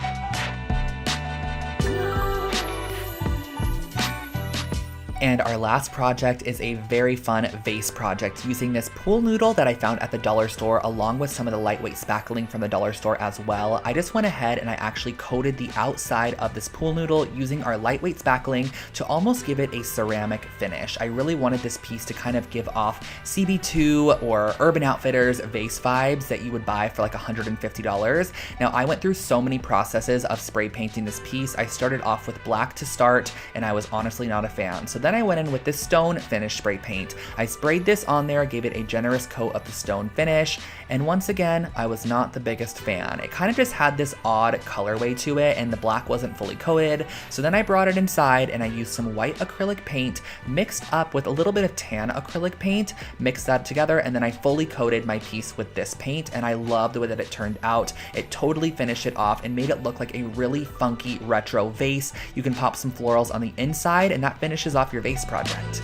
And our last project is a very fun vase project using this pool noodle that I found at the dollar store, along with some of the lightweight spackling from the dollar store as well. I just went ahead and I actually coated the outside of this pool noodle using our lightweight spackling to almost give it a ceramic finish. I really wanted this piece to kind of give off CB2 or Urban Outfitters vase vibes that you would buy for like $150. Now, I went through so many processes of spray painting this piece. I started off with black to start, and I was honestly not a fan. So then I went in with this stone finish spray paint. I sprayed this on there, gave it a generous coat of the stone finish, and once again, I was not the biggest fan. It kind of just had this odd colorway to it, and the black wasn't fully coated. So then I brought it inside and I used some white acrylic paint mixed up with a little bit of tan acrylic paint, mixed that together, and then I fully coated my piece with this paint, and I loved the way that it turned out. It totally finished it off and made it look like a really funky retro vase. You can pop some florals on the inside, and that finishes off your vase project.